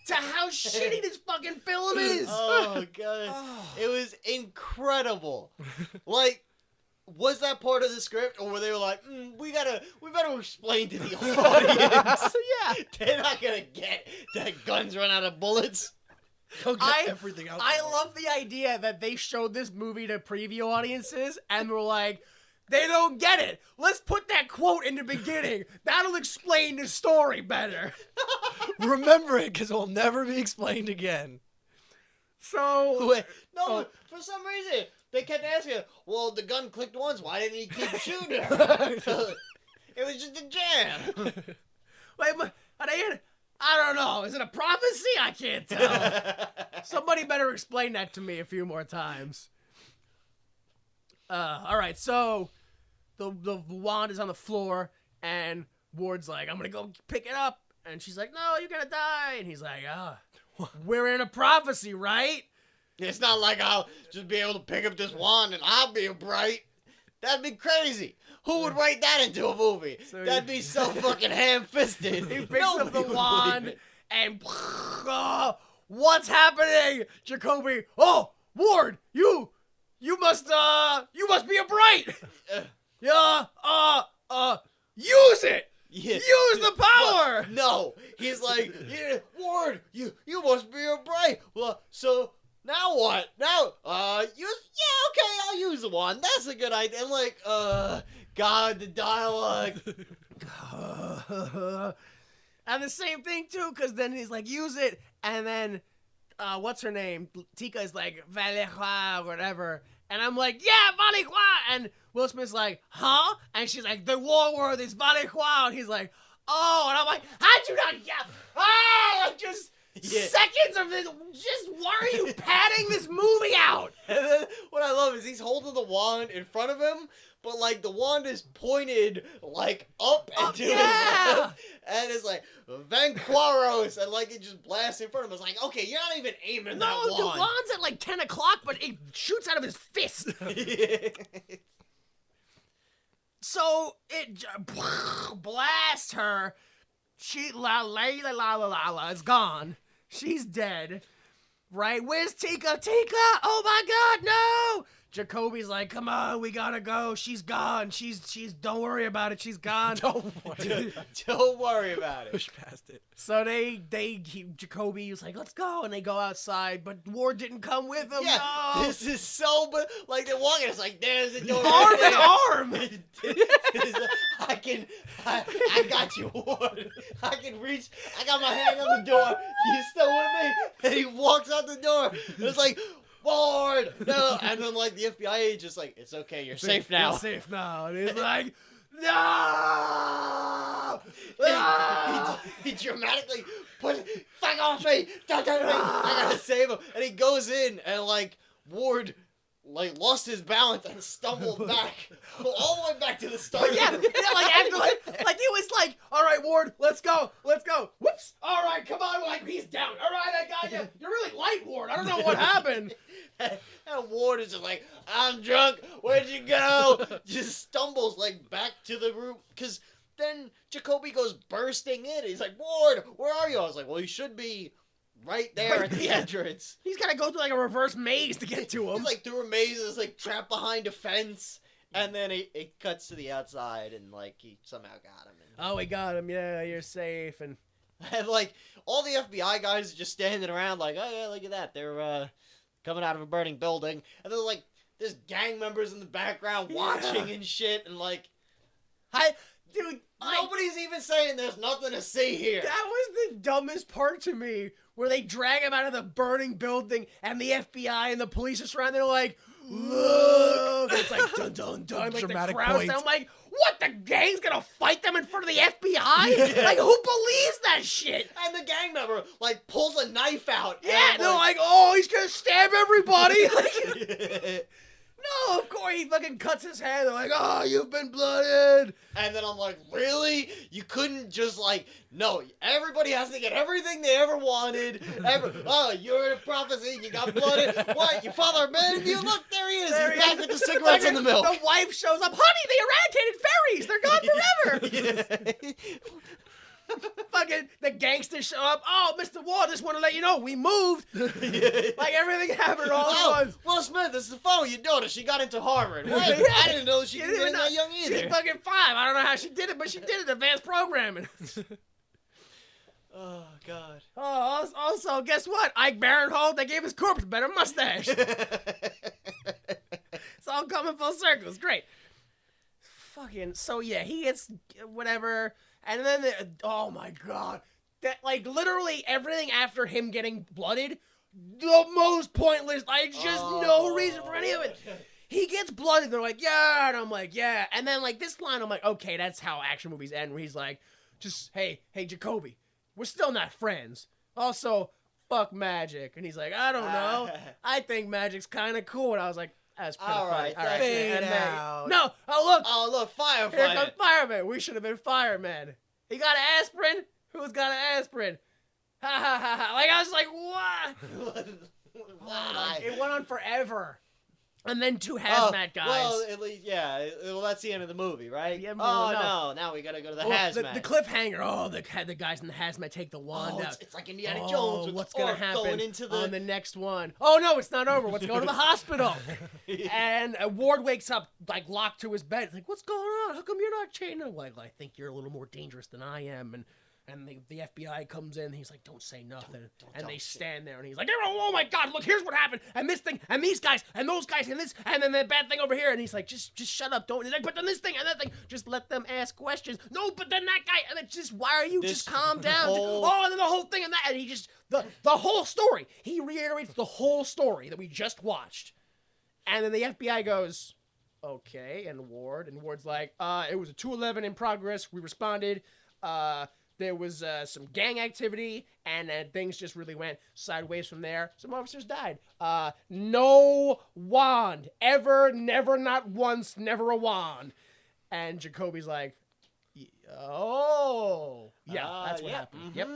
to how shitty this fucking film is. Oh, God. It was incredible. Like, was that part of the script, or were they like, we better explain to the audience? Yeah. They're not gonna get that guns run out of bullets. Go get everything else. I love the idea that they showed this movie to preview audiences and were like, they don't get it. Let's put that quote in the beginning. That'll explain the story better. Remember it, because it will never be explained again. So, Wait, no, for some reason, they kept asking, well, the gun clicked once, why didn't he keep shooting her? It was just a jam. wait, are they? I don't know. Is it a prophecy? I can't tell. Somebody better explain that to me a few more times. All right, so the wand is on the floor, and Ward's like, "I'm gonna go pick it up," and she's like, "No, you're gonna die," and he's like, "We're in a prophecy, right?" It's not like I'll just be able to pick up this wand and I'll be bright. That'd be crazy. Who would write that into a movie? That'd be so fucking ham-fisted. He picks up the wand and what's happening? Jacoby, oh, Ward, you must be a bright. Use it. Yeah. Use the power. No, he's like, yeah, Ward, you must be a bright. Well, so now what? Now, okay, I'll use the wand. wand. That's a good idea. I'm like, God, the dialogue. And the same thing too, because then he's like, use it, and then what's her name? Tika is like, Valehua, or whatever. And I'm like, yeah, Valehua. And Will Smith's like, huh? And she's like, the war word is Valehua. And he's like, oh. And I'm like, how'd you not get? Oh, like just seconds of this. Just why are you padding this movie out? And then what I love is he's holding the wand in front of him, but like the wand is pointed like up and to his left, and it's like Vanquaros, and like it just blasts in front of him. It's like, okay, you're not even aiming that wand. No, the wand's at like 10 o'clock, but it shoots out of his fist. So it blasts her. She la is gone. She's dead. Right? Where's Tika? Tika! Oh my God, no! Jacoby's like, come on, we gotta go. She's gone. She's. Don't worry about it. She's gone. Don't worry. Don't worry about it. Push past it. So Jacoby was like, let's go, and they go outside, but Ward didn't come with them. Yeah, No. this is so, but like they're walking, it's like there's the door. Arm in arm. I got you, Ward. I can reach. I got my hand on the door. You still with me? And he walks out the door. It's like, Ward, no. And then like the FBI agent's like, it's okay, you're safe now. You're safe now. And he's like, no. He dramatically puts, fuck off me, don't touch me. I gotta save him. And he goes in, and like Ward like lost his balance and stumbled back all the way back to the start. Yeah, like after like it was like, all right, Ward, let's go. Whoops. All right, come on, like he's down. All right, I got you. You're really light, Ward. I don't know what happened. And Ward is just like, I'm drunk. Where'd you go? Just stumbles like back to the room, because then Jacoby goes bursting in. He's like, Ward, where are you? I was like, well, you should be right there at the entrance. He's got to go through like a reverse maze to get to him. He's like through a maze, is like trapped behind a fence, and then it cuts to the outside, and like he somehow got him. Oh, we got him. Yeah, you're safe. And like all the FBI guys are just standing around, like, oh yeah, look at that, they're coming out of a burning building, and they're like, there's gang members in the background watching and shit, and like, dude, nobody's even saying there's nothing to see here. that was the dumbest part to me, where they drag him out of the burning building, and the FBI and the police are surrounded. They're like, look. It's like dun dun dun, like Dramatic the crowd's point. down. I'm like, what? The gang's gonna fight them in front of the FBI? Like, who believes that shit? And the gang member like pulls a knife out. Yeah, and, they're like, oh, he's gonna stab everybody. Like, no, of course he fucking cuts his hand. They're like, oh, you've been blooded. And then I'm like, really? You couldn't just like, no, everybody has to get everything they ever wanted. Oh, you're in a prophecy, you got blooded. What, your father abandoned you? Look, there he is. There He's he back is. with the cigarettes and the milk. The wife shows up. Honey, they eradicated fairies. They're gone forever. Fucking the gangsters show up. Oh, Mr. Ward, just want to let you know we moved. Like everything happened all at once. Will Smith, this is the phone. Your daughter, she got into Harvard. What? Yeah. I didn't know she You was didn't that know- young either. She's fucking 5. I don't know how she did it, but she did it. Advanced programming. Oh, God. Oh, also, guess what? Ike Barinholtz, they gave his corpse a better mustache. It's all coming full circle. It's great. Fucking, so yeah, he gets whatever, and then, oh my God. That, like, literally everything after him getting blooded, the most pointless, like, just no reason for any of it. He gets blooded, they're like, yeah, and I'm like, yeah. And then, like, this line, I'm like, okay, that's how action movies end, where he's like, just, hey, Jacoby, we're still not friends. Also, fuck magic. And he's like, I don't know. I think magic's kind of cool. And I was like, that's pretty All funny. right, fade And then- out. No, oh, look. Oh, look, Here firefighter. comes fireman. We should have been firemen. He got an aspirin? Who's got an aspirin? Ha ha ha ha. Like, I was like, what? Why? It went on forever. And then 2 hazmat guys. Well, at least, yeah. Well, that's the end of the movie, right? Yeah, oh, well, no. Now we gotta go to the Oh, hazmat. the cliffhanger. Oh, the guys in the hazmat take the wand out. It's like Indiana Jones with what's the gonna orc happen going into the... on the next one? Oh no, it's not over. Let's go to the hospital. And Ward wakes up like locked to his bed. He's like, what's going on? How come you're not changing? I'm like, I think you're a little more dangerous than I am. And And the FBI comes in, and he's like, don't say nothing. And they stand there, and he's like, oh my God, look, here's what happened. And this thing, and these guys, and those guys, and this, and then the bad thing over here. And he's like, just shut up. Don't, but then this thing, and that thing, just let them ask questions. No, but then that guy, and it's just, why are you, just calm down. And then the whole thing and that, and he just, the whole story. He reiterates the whole story that we just watched. And then the FBI goes, okay, and Ward's like, it was a 211 in progress. We responded. There was some gang activity, and things just really went sideways from there. Some officers died. No wand. Ever, never, not once, never a wand. And Jacoby's like, oh. Yeah, that's what happened. Yep.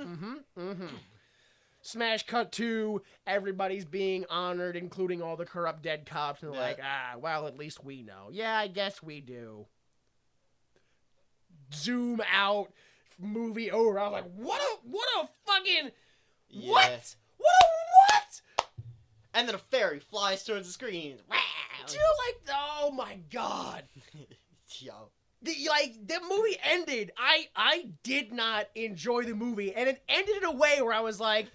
Smash cut to everybody's being honored, including all the corrupt dead cops. And they're like, well, at least we know. Yeah, I guess we do. Zoom out. Movie over. I was like, what a fucking what? What? And then a fairy flies towards the screen. Dude, like, oh my God. Yo. The movie ended. I did not enjoy the movie, and it ended in a way where I was like,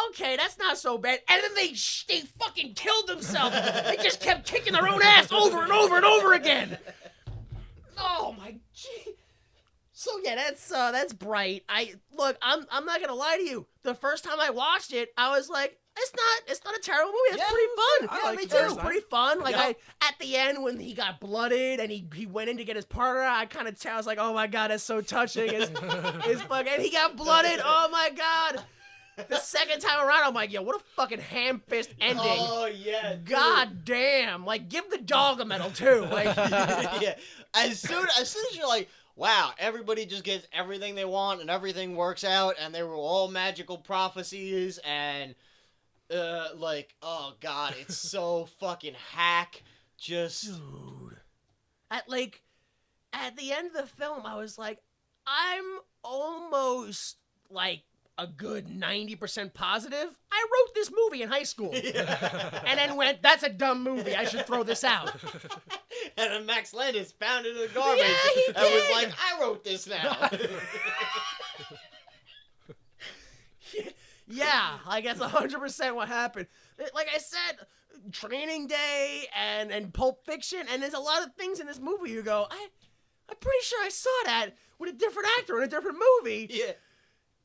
okay, that's not so bad. And then they fucking killed themselves. They just kept kicking their own ass over and over and over again. Oh my gee. So yeah, that's Bright. I'm not gonna lie to you. The first time I watched it, I was like, it's not a terrible movie. It's pretty fun. Me too. It was pretty fun. Like at the end when he got blooded and he went in to get his partner, I was like, oh my God, that's so touching. His fucking, he got blooded. Oh my God. The second time around, I'm like, yo, what a fucking ham fist ending. Oh yeah. God damn. Like, give the dog a medal too. Like, yeah. As soon as you're like, wow, everybody just gets everything they want and everything works out, and they were all magical prophecies, and oh God, it's so fucking hack. Just dude. At the end of the film, I was like, I'm almost like a good 90% positive. I wrote this movie in high school. And then went, that's a dumb movie. I should throw this out. And then Max Landis found it in the garbage. Yeah, he did. And was like, I wrote this now. Yeah, I guess 100% what happened. Like I said, Training Day and Pulp Fiction, and there's a lot of things in this movie you go, I'm pretty sure I saw that with a different actor in a different movie. Yeah.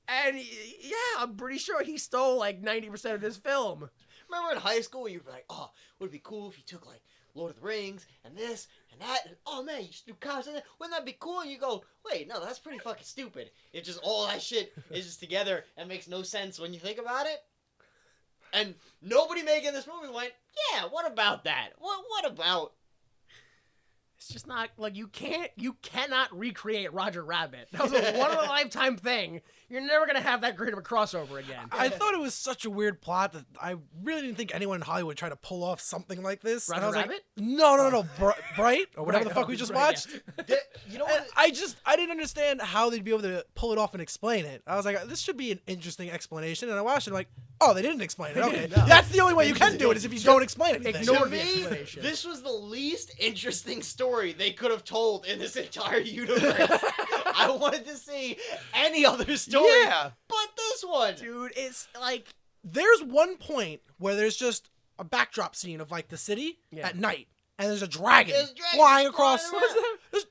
And yeah, I'm pretty sure he stole like 90% of this film. Remember in high school, you were like, oh, would it be cool if you took like Lord of the Rings and this and that, and oh man, you should do cars and that. Wouldn't that be cool? And you go, wait, no, that's pretty fucking stupid. It's just all that shit is just together and makes no sense when you think about it. And nobody making this movie went, yeah, what about that? What about? It's just not like you cannot recreate Roger Rabbit. That was a one-in-a-lifetime thing. You're never gonna have that great of a crossover again. I thought it was such a weird plot that I really didn't think anyone in Hollywood tried to pull off something like this. Roger Rabbit? Like, no, Bright or whatever the fuck we just watched. Yeah. You know what? I didn't understand how they'd be able to pull it off and explain it. I was like, this should be an interesting explanation, and I watched it like, oh, they didn't explain it. Okay, No. that's the only way you can do it is if you don't explain anything. Ignore To the me, explanation. this was the least interesting story they could have told in this entire universe. I wanted to see any other story but this one. Dude, it's like There's one point where there's just a backdrop scene of like the city at night, and there's a dragon flying across. Flying around.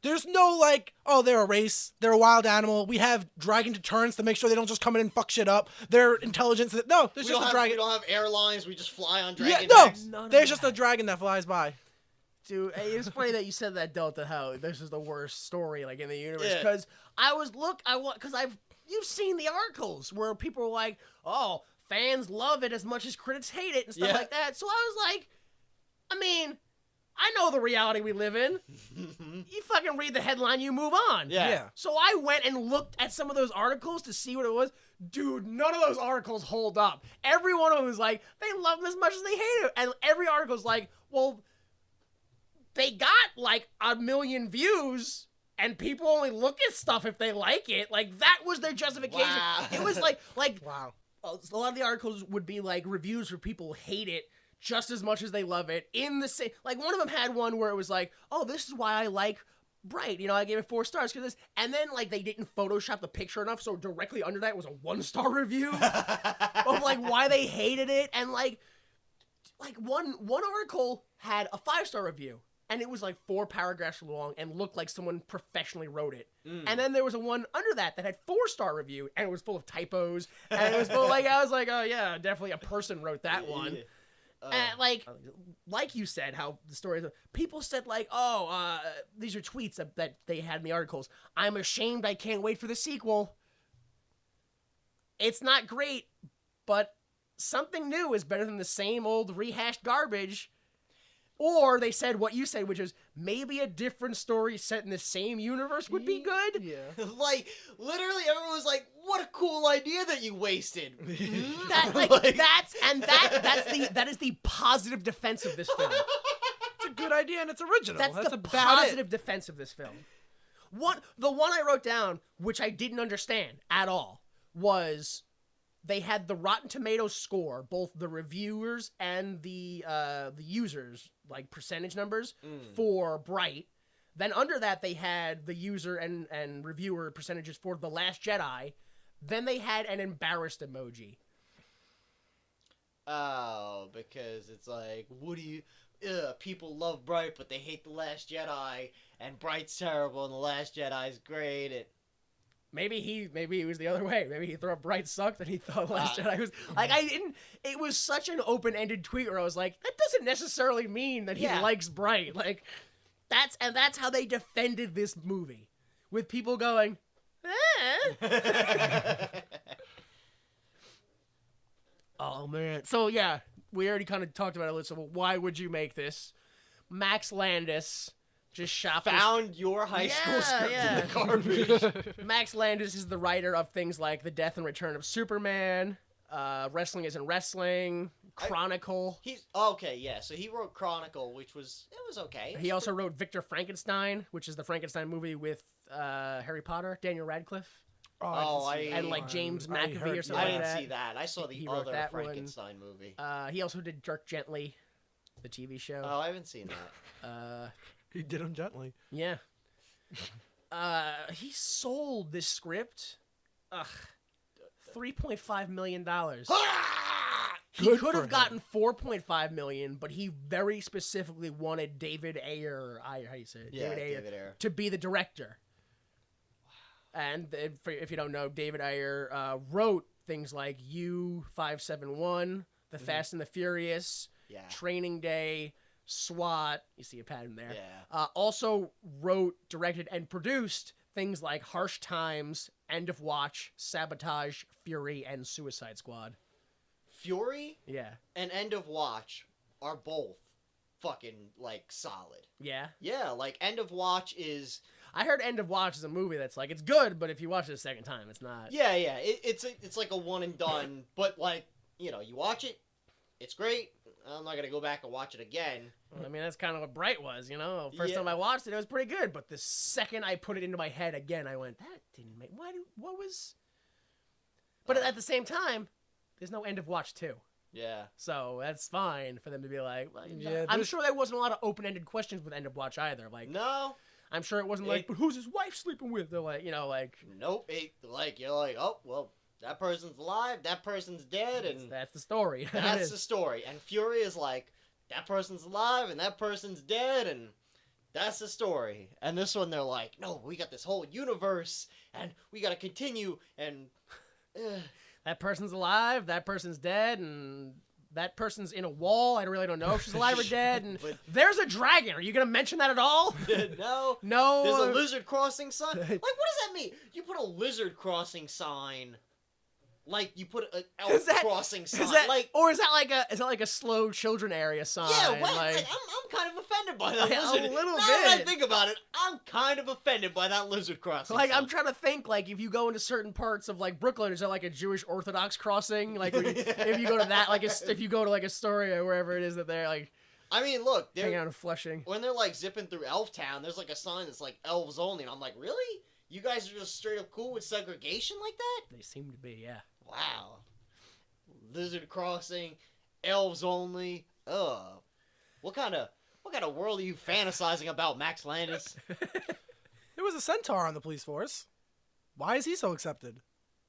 There's no like, oh, they're a race, they're a wild animal. We have dragon deterrents to make sure they don't just come in and fuck shit up. They're intelligence. No, there's just a dragon. We don't have airlines. We just fly on dragon no, backs. there's just a dragon that flies by. Dude, it's funny that you said that, Delta, how this is the worst story like in the universe. Yeah. Because you've seen the articles where people are like, oh, fans love it as much as critics hate it and stuff like that. So I was like, I mean, I know the reality we live in. You fucking read the headline, you move on. Yeah. So I went and looked at some of those articles to see what it was. Dude, none of those articles hold up. Every one of them is like, they love them as much as they hate it. And every article's like, well, they got like 1 million views and people only look at stuff if they like it. Like, that was their justification. Wow. It was like Wow. a lot of the articles would be like reviews where people hate it just as much as they love it. In the same, like one of them had one where it was like, oh, this is why I like Bright, I gave it 4 stars because this, and then like they didn't Photoshop the picture enough, so directly under that was a 1-star review of like why they hated it, and like one article had a 5-star review, and it was like 4 paragraphs long and looked like someone professionally wrote it, and then there was a one under that had 4-star review, and it was full of typos, and it was full of, I was like, oh yeah, definitely a person wrote that one. And like you said, how the story, people said like, these are tweets that they had in the articles. I'm ashamed. I can't wait for the sequel. It's not great, but something new is better than the same old rehashed garbage. Or they said what you said, which is maybe a different story set in the same universe would be good. Yeah. Like, literally, everyone was like, "What a cool idea that you wasted." That is the positive defense of this film. It's a good idea and it's original. That's the about positive it. defense of this film. The one I wrote down, which I didn't understand at all, was they had the Rotten Tomatoes score, both the reviewers and the users, like percentage numbers for Bright. Then under that, they had the user and reviewer percentages for The Last Jedi. Then they had an embarrassed emoji. Oh, because it's like, what do you... people love Bright, but they hate The Last Jedi, and Bright's terrible, and The Last Jedi's great, and... Maybe he was the other way. Maybe he thought Bright sucked and he thought Last Jedi was... It was such an open-ended tweet where I was like, that doesn't necessarily mean that he likes Bright. Like, that's how they defended this movie. With people going, Oh, man. So, yeah, we already kind of talked about it a little. So why would you make this? Max Landis... just found your high school script in the garbage. Max Landis is the writer of things like The Death and Return of Superman, Wrestling Isn't Wrestling, Chronicle. So he wrote Chronicle, which was okay. He also wrote Victor Frankenstein, which is the Frankenstein movie with Harry Potter, Daniel Radcliffe. And like James McAfee or something like that. I didn't see that. I saw the other Frankenstein movie. He also did Dirk Gently, the TV show. Oh, I haven't seen that. He did him gently. Yeah. He sold this script. $3.5 million. He could have gotten $4.5 million, but he very specifically wanted David Ayer, how you say it? Yeah, David Ayer. To be the director. And if you don't know, David Ayer wrote things like U-571, The Fast and the Furious, Training Day, SWAT, you see a pattern there. Yeah. Also wrote, directed, and produced things like Harsh Times, End of Watch, Sabotage, Fury, and Suicide Squad. Fury? Yeah. And End of Watch are both fucking, like, solid. Yeah? Yeah, like, End of Watch is... I heard End of Watch is a movie that's like, it's good, but if you watch it a second time, it's not... Yeah. It's like a one and done, but, like, you watch it, it's great. I'm not going to go back and watch it again. I mean, that's kind of what Bright was, First time I watched it, it was pretty good. But the second I put it into my head again, I went, that didn't make... What was... But at the same time, there's no End of Watch 2. Yeah. So that's fine for them to be like... Well, yeah, I'm sure there wasn't a lot of open-ended questions with End of Watch either. Like, no. I'm sure it wasn't like, but who's his wife sleeping with? They're like, like... Nope. You're like, oh, well... That person's alive, that person's dead, and... That's the story. That's the story. And Fury is like, that person's alive, and that person's dead, and that's the story. And this one, they're like, no, we got this whole universe, and we gotta continue, and... That person's alive, that person's dead, and that person's in a wall. I really don't know if she's alive or dead, and there's a dragon. Are you gonna mention that at all? No. No. There's a lizard crossing sign. Like, what does that mean? You put a lizard crossing sign... Like you put an elf crossing sign, or is that like a slow children area sign? Yeah, well, I'm kind of offended by that. A little bit. Now that I think about it, I'm kind of offended by that lizard crossing. Like sign. I'm trying to think, like if you go into certain parts of like Brooklyn, is there like a Jewish Orthodox crossing? Like if you go to that, like if you go to like Astoria, wherever it is that they're like. I mean, look, they're hanging out in Flushing. When they're like zipping through Elf Town, there's like a sign that's like elves only, and I'm like, really? You guys are just straight up cool with segregation like that? They seem to be, yeah. Wow. Lizard crossing, elves only. What kind of world are you fantasizing about, Max Landis? There was a centaur on the police force. Why is he so accepted?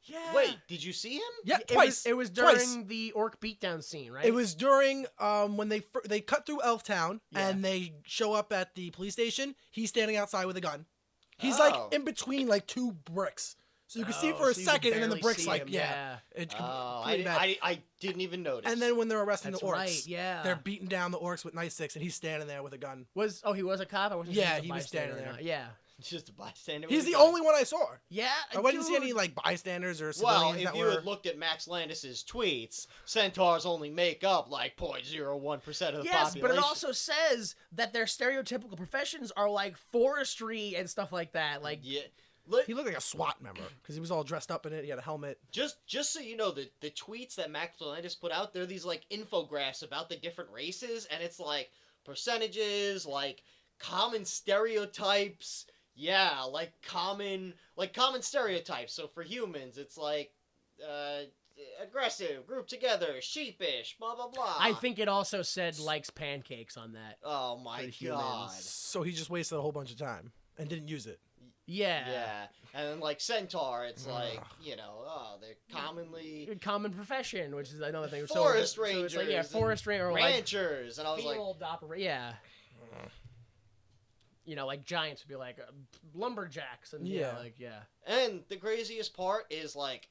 Yeah. Wait, did you see him? Yeah, It twice. was Twice. during the orc beatdown scene, right? It was during when they cut through Elftown Yeah. and they show up at the police station. He's standing outside with a gun. He's Oh. like in between like two bricks, so you can see for a so you second, could and then the barely bricks see like him, It's Oh, completely bad. I didn't even notice. And then when they're arresting That's the orcs, right, yeah. they're beating down the orcs with nightsticks, and he's standing there with a gun. He was a cop? I wasn't Yeah, sure if he was bystander standing or there. not. Yeah. just a bystander. He's with a the gun. only one I saw. Yeah. I didn't see dude. any like bystanders or Well, civilians if that you were. had looked at Max Landis's tweets, centaurs only make up like 0.01% of the Yes, population. but it also says that their stereotypical professions are like forestry and stuff like that. Like, yeah. Look, He looked like a SWAT member because he was all dressed up in it. He had a helmet. just so you know, the tweets that Max Landis put out, they're these like infographs about the different races, and it's like percentages, like common stereotypes. Yeah, like common stereotypes. So for humans, it's like aggressive, grouped together, sheepish, blah blah blah. I think it also said likes pancakes on that. Oh my for god. humans. So he just wasted a whole bunch of time and didn't use it. Yeah. Yeah, and then like centaur, it's like they're commonly Common profession, which is another thing. forest so it's like, yeah, rangers, forest ranger, or like ranchers, and I was like, field operator. Yeah. Like giants would be like lumberjacks and Yeah. and the craziest part is like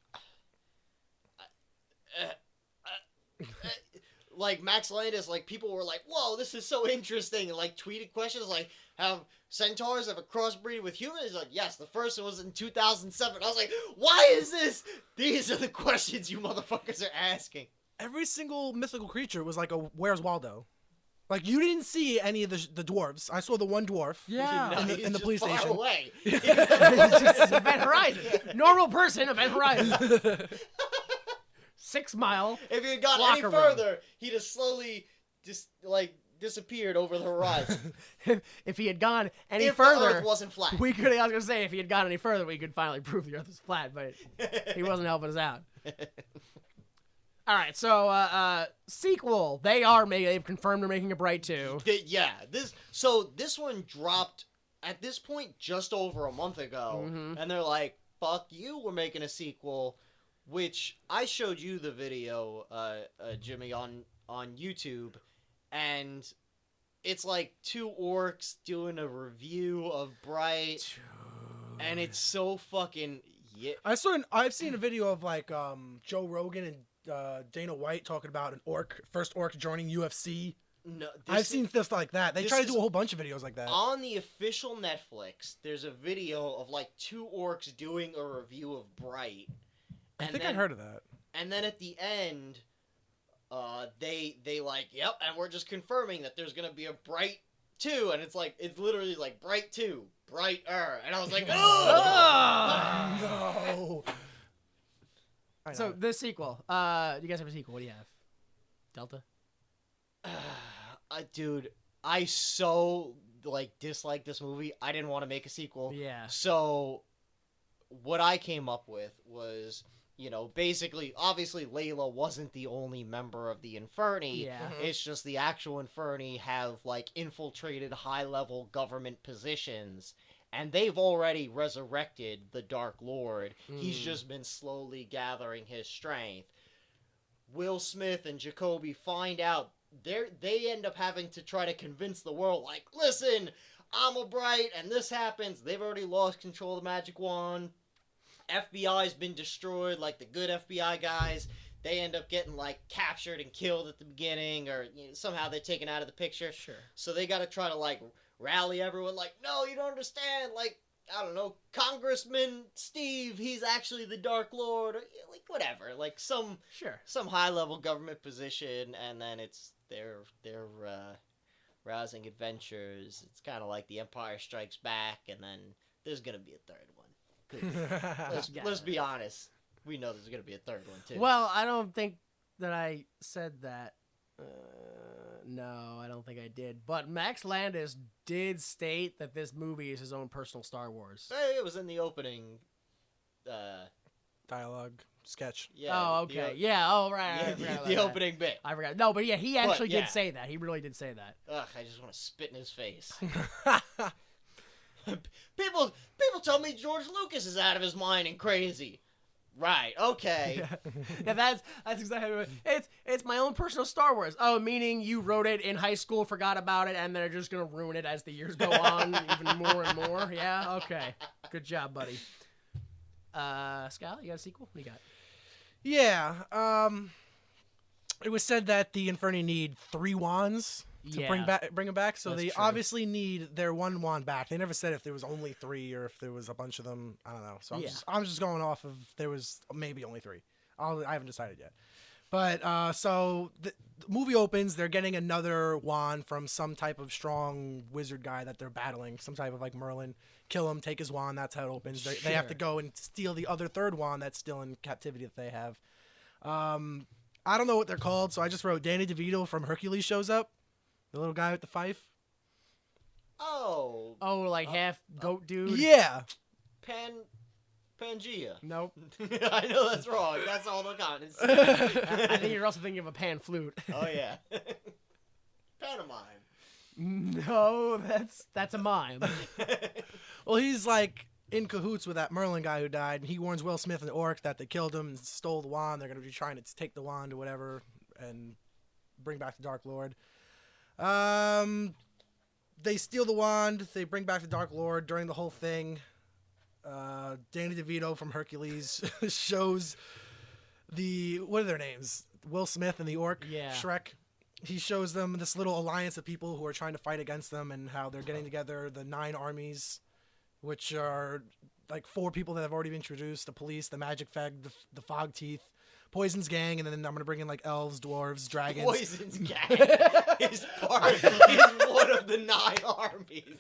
like Max Landis, like people were like, whoa, this is so interesting, and like tweeted questions like, have centaurs ever crossbreed with humans? He's like, yes, the first one was in 2007. I was like, why is this? These are the questions you motherfuckers are asking. Every single mythical creature was like a Where's Waldo? Like you didn't see any of the dwarves. I saw the one dwarf. No, in he's the just police far station. away. It's Event Horizon. Normal person, Event Horizon. 6 mile. If he had gone any Locker room. further, he'd have slowly just disappeared over the horizon. If he had gone any if the further, Earth wasn't flat. I was gonna say if he had gone any further, we could finally prove the Earth is flat, but he wasn't helping us out. All right, so sequel. They've confirmed they're making a Bright 2. Yeah, this one dropped at this point just over a month ago, and they're like, "Fuck you, we're making a sequel." Which I showed you the video, Jimmy, on YouTube, and it's like two orcs doing a review of Bright, and it's so fucking I've seen a video of like Joe Rogan and Dana White talking about an first orc joining UFC. No, I've seen stuff like that. They this try to do is- a whole bunch of videos like that. on the official Netflix. There's a video of like two orcs doing a review of Bright. I think I heard of that. And then at the end, they like, yep, and we're just confirming that there's gonna be a Bright 2, and it's literally like Bright 2, Brighter, and I was like, oh! No. I So know. the sequel. You guys have a sequel? What do you have? Delta. Dude, I so dislike this movie. I didn't want to make a sequel. Yeah. So what I came up with was, basically, obviously Layla wasn't the only member of the Inferni. Yeah. It's just the actual Inferni have infiltrated high-level government positions, and they've already resurrected the Dark Lord. He's just been slowly gathering his strength. Will Smith and Jacoby find out. They end up having to try to convince the world, listen, I'm a Bright, and this happens. They've already lost control of the magic wand. FBI's been destroyed, the good FBI guys. They end up getting, captured and killed at the beginning, or somehow they're taken out of the picture. Sure. So they gotta try to, rally everyone, no, you don't understand, I don't know, Congressman Steve, he's actually the Dark Lord, or, whatever, Sure. some high-level government position, and then it's their rousing adventures. It's kind of like The Empire Strikes Back, and then there's gonna be a third one. Let's be honest. We know there's gonna be a third one too. Well, I don't think that I said that. No, I don't think I did. But Max Landis did state that this movie is his own personal Star Wars. It was in the opening. Dialogue sketch. Yeah. Oh, okay. Yeah. Oh, right. I Yeah, forgot about the that. opening bit. I forgot. No, but yeah, he actually yeah. did say that. He really did say that. Ugh, I just want to spit in his face. People tell me George Lucas is out of his mind and crazy. Right, okay. Yeah, that's exactly what it's my own personal Star Wars. Oh, meaning you wrote it in high school, forgot about it, and they're just gonna ruin it as the years go on, even more and more. Yeah, okay. Good job, buddy. Skylar, you got a sequel? What do you got? Yeah. It was said that the Inferni need 3 wands to bring them back. So That's they true. obviously need their 1 wand back. They never said if there was only 3 or if there was a bunch of them. I don't know. So I'm just going off of there was maybe only 3. I haven't decided yet. But so the movie opens. They're getting another wand from some type of strong wizard guy that they're battling. Some type of like Merlin. Kill him, take his wand. That's how it opens. They have to go and steal the other 3rd wand that's still in captivity that they have. I don't know what they're called, so I just wrote Danny DeVito from Hercules shows up. The little guy with the fife. Oh, like half goat dude? Yeah. Pangea. Nope. I know that's wrong. That's all the comments. I think you're also thinking of a pan flute. Oh yeah. Pantomime. No, that's a mime. Well, he's like in cahoots with that Merlin guy who died, and he warns Will Smith and the orc that they killed him and stole the wand. They're going to be trying to take the wand or whatever and bring back the Dark Lord. They steal the wand. They bring back the Dark Lord. During the whole thing, Danny DeVito from Hercules shows what are their names? Will Smith and the orc, Shrek. He shows them this little alliance of people who are trying to fight against them and how they're getting together, the 9 armies, which are like 4 people that have already been introduced: the police, the magic fag, the fog teeth, Poison's gang, and then I'm going to bring in like elves, dwarves, dragons. Poison's gang is one of the 9 armies.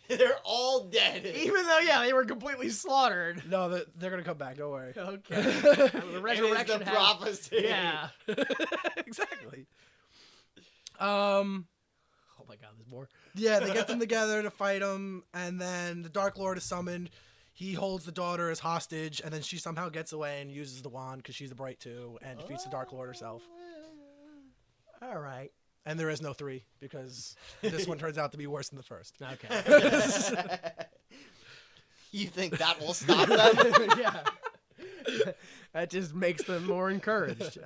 They're all dead. Even though, they were completely slaughtered. No, they're going to come back. Don't worry. Okay. The resurrection. It is the prophecy. Yeah. Exactly. Oh my God, there's more. Yeah, they get them together to fight him, and then the Dark Lord is summoned. He holds the daughter as hostage, and then she somehow gets away and uses the wand because she's the bright too, and defeats the Dark Lord herself. All right. And there is no 3 because this one turns out to be worse than the first. Okay. You think that will stop them? Yeah. That just makes them more encouraged.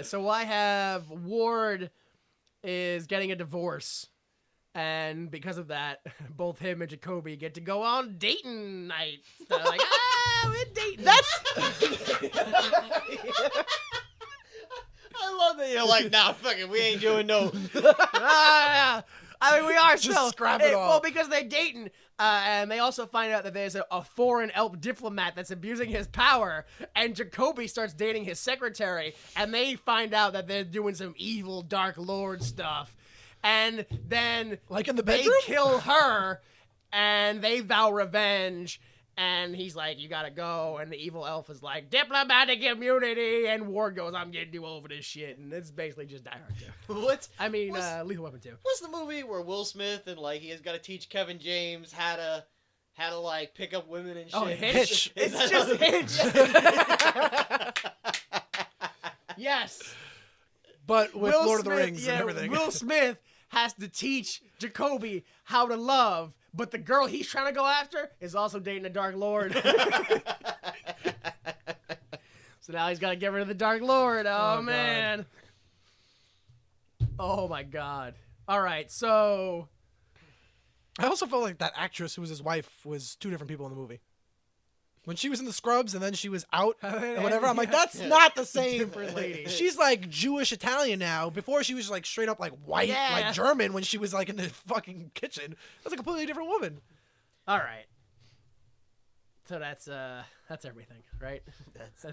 So I have Ward is getting a divorce. And because of that, both him and Jacoby get to go on dating night. They're like, we're dating. I love that you're like, nah, fuck it, we ain't doing no. I mean, we are Just still scrap it all. Well, because they're dating, and they also find out that there's a foreign elf diplomat that's abusing his power, and Jacoby starts dating his secretary, and they find out that they're doing some evil Dark Lord stuff. And then Like in the they bedroom? kill her, and they vow revenge. And he's like, you gotta go. And the evil elf is like, diplomatic immunity. And Ward goes, I'm getting you over this shit. And it's basically just Die Hard 2. I mean, Lethal Weapon 2. What's the movie where Will Smith and like he has got to teach Kevin James how to like pick up women and shit? Oh, Hitch. It's just Hitch. Yes. But with Will Lord of the Smith- Rings yeah, and everything. Will Smith has to teach Jacoby how to love, but the girl he's trying to go after is also dating a Dark Lord. So now he's got to give her to the Dark Lord. Oh, man. Oh, my God. All right, so... I also felt like that actress who was his wife was 2 different people in the movie. When she was in the scrubs and then she was out and whatever, I'm like, that's not the same. Different lady. She's like Jewish Italian now. Before she was like straight up like white, like German when she was like in the fucking kitchen. That's a completely different woman. All right. So that's everything, right?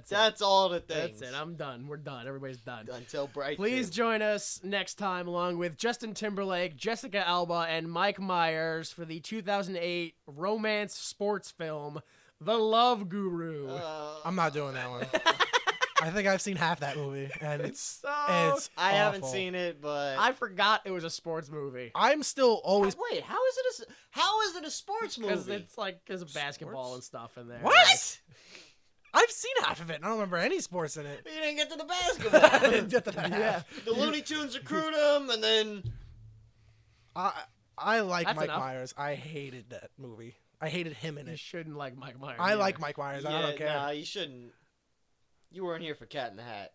That's all the things. That's it. I'm done. We're done. Everybody's done. Until Bright. Please join us next time along with Justin Timberlake, Jessica Alba, and Mike Myers for the 2008 romance sports film, The Love Guru. I'm not doing that one. I think I've seen half that movie, and it's I haven't awful. seen it, but I forgot it was a sports movie. I'm still always. Wait, how is it a sports Because movie? it's like of basketball and stuff in there. What? I've seen half of it. And I don't remember any sports in it. You didn't get to the I basketball. didn't get to that half. Yeah. The Looney Tunes recruit him, and then I like That's Mike enough. Myers. I hated that movie. I hated him in You it. shouldn't like Mike Myers. I either. like Mike Myers. I don't care. Nah, you shouldn't. You weren't here for Cat in the Hat.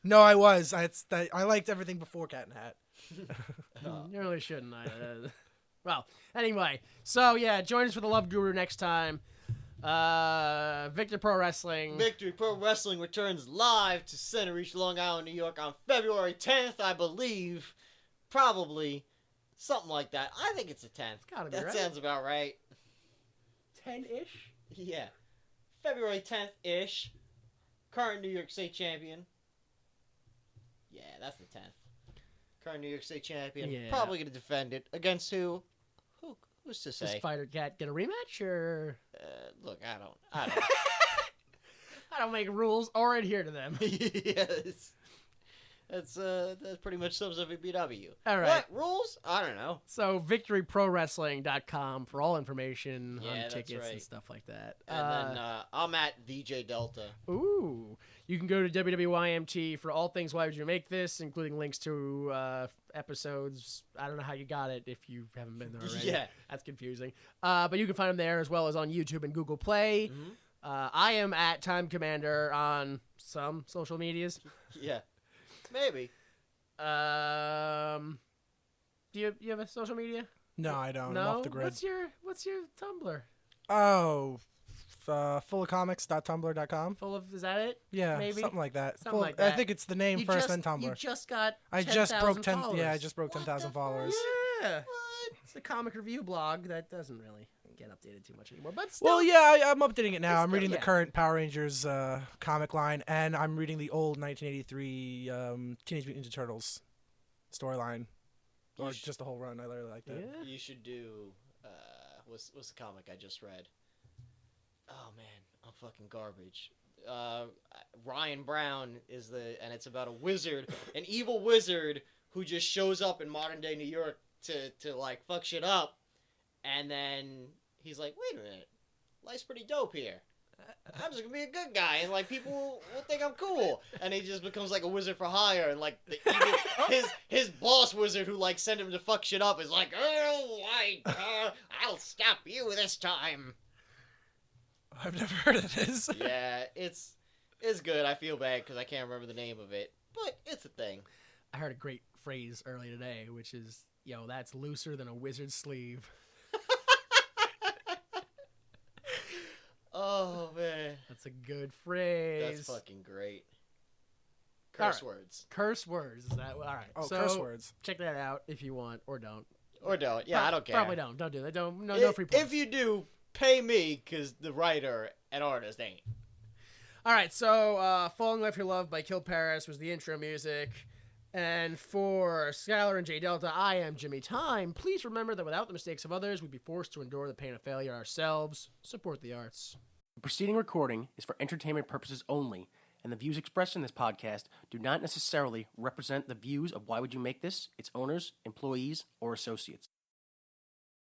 No, I was. I liked everything before Cat in the Hat. You really shouldn't. Well, anyway, so yeah, join us for the Love Guru next time. Victor Pro Wrestling. Victory Pro Wrestling returns live to Center Reach, Long Island, New York on February 10th, I believe. Probably. Something like that. I think it's the 10th. Gotta be that right. sounds about right. 10-ish? Yeah. February 10th-ish. Current New York State champion. Yeah, that's the 10th. Current New York State champion. Yeah. Probably going to defend it. Against who? Who's to Does say? Fighter Cat get a rematch, or... Look, I don't. I don't make rules or adhere to them. Yes. That's pretty much sums up BW. All right. What? Rules? I don't know. So, victoryprowrestling.com for all information Yeah, on that's tickets and right. stuff like that. And then I'm at DJ Delta. Ooh. You can go to WWYMT for all things Why Would You Make This, including links to episodes. I don't know how you got it if you haven't been there already. Yeah. That's confusing. But you can find them there as well as on YouTube and Google Play. Mm-hmm. I am at Time Commander on some social medias. Yeah. Maybe. Do you have a social media? No, I don't. No. I'm off the grid. What's your Tumblr? Oh, fullofcomics.tumblr.com. Full of, is that it? Yeah, Maybe? something like that. Something like that. I think it's the name You first, just, then Tumblr. You just got I 10,000 just broke 10. followers. Yeah, I just broke 10,000 followers. Yeah. It's a comic review blog that doesn't really get updated too much anymore. But still, Well, yeah, I'm updating it now. I'm still- reading the yeah. current Power Rangers comic line, and I'm reading the old 1983 Teenage Mutant Ninja Turtles storyline, or just the whole run. I really like that. Yeah. You should do. What's the comic I just read? Oh man, I'm fucking garbage. Ryan Brown is and it's about a wizard, an evil wizard who just shows up in modern day New York to like fuck shit up, and then he's like, wait a minute, life's pretty dope here. I'm just gonna be a good guy, and like people will think I'm cool, and he just becomes like a wizard for hire, and like his boss wizard who like sent him to fuck shit up is like, oh, I'll stop you this time. I've never heard of this. Yeah, it's good. I feel bad because I can't remember the name of it, but it's a thing. I heard a great phrase earlier today, which is, yo, that's looser than a wizard's sleeve. Oh man, That's a good phrase. that's fucking great. All Curse right. words Curse words. Is that all right? Oh, so curse words. check that out if you want, or don't. or don't. Yeah, I don't care. Probably don't. Don't do that. Don't. No free plugs. If you do, pay me because the writer and artist ain't. All right, so Falling Life Your Love by Kill Paris was the intro music. And for Skylar and J Delta, I am Jimmy Time. Please remember that without the mistakes of others, we'd be forced to endure the pain of failure ourselves. Support the arts. The preceding recording is for entertainment purposes only, and the views expressed in this podcast do not necessarily represent the views of Why Would You Make This, its owners, employees, or associates.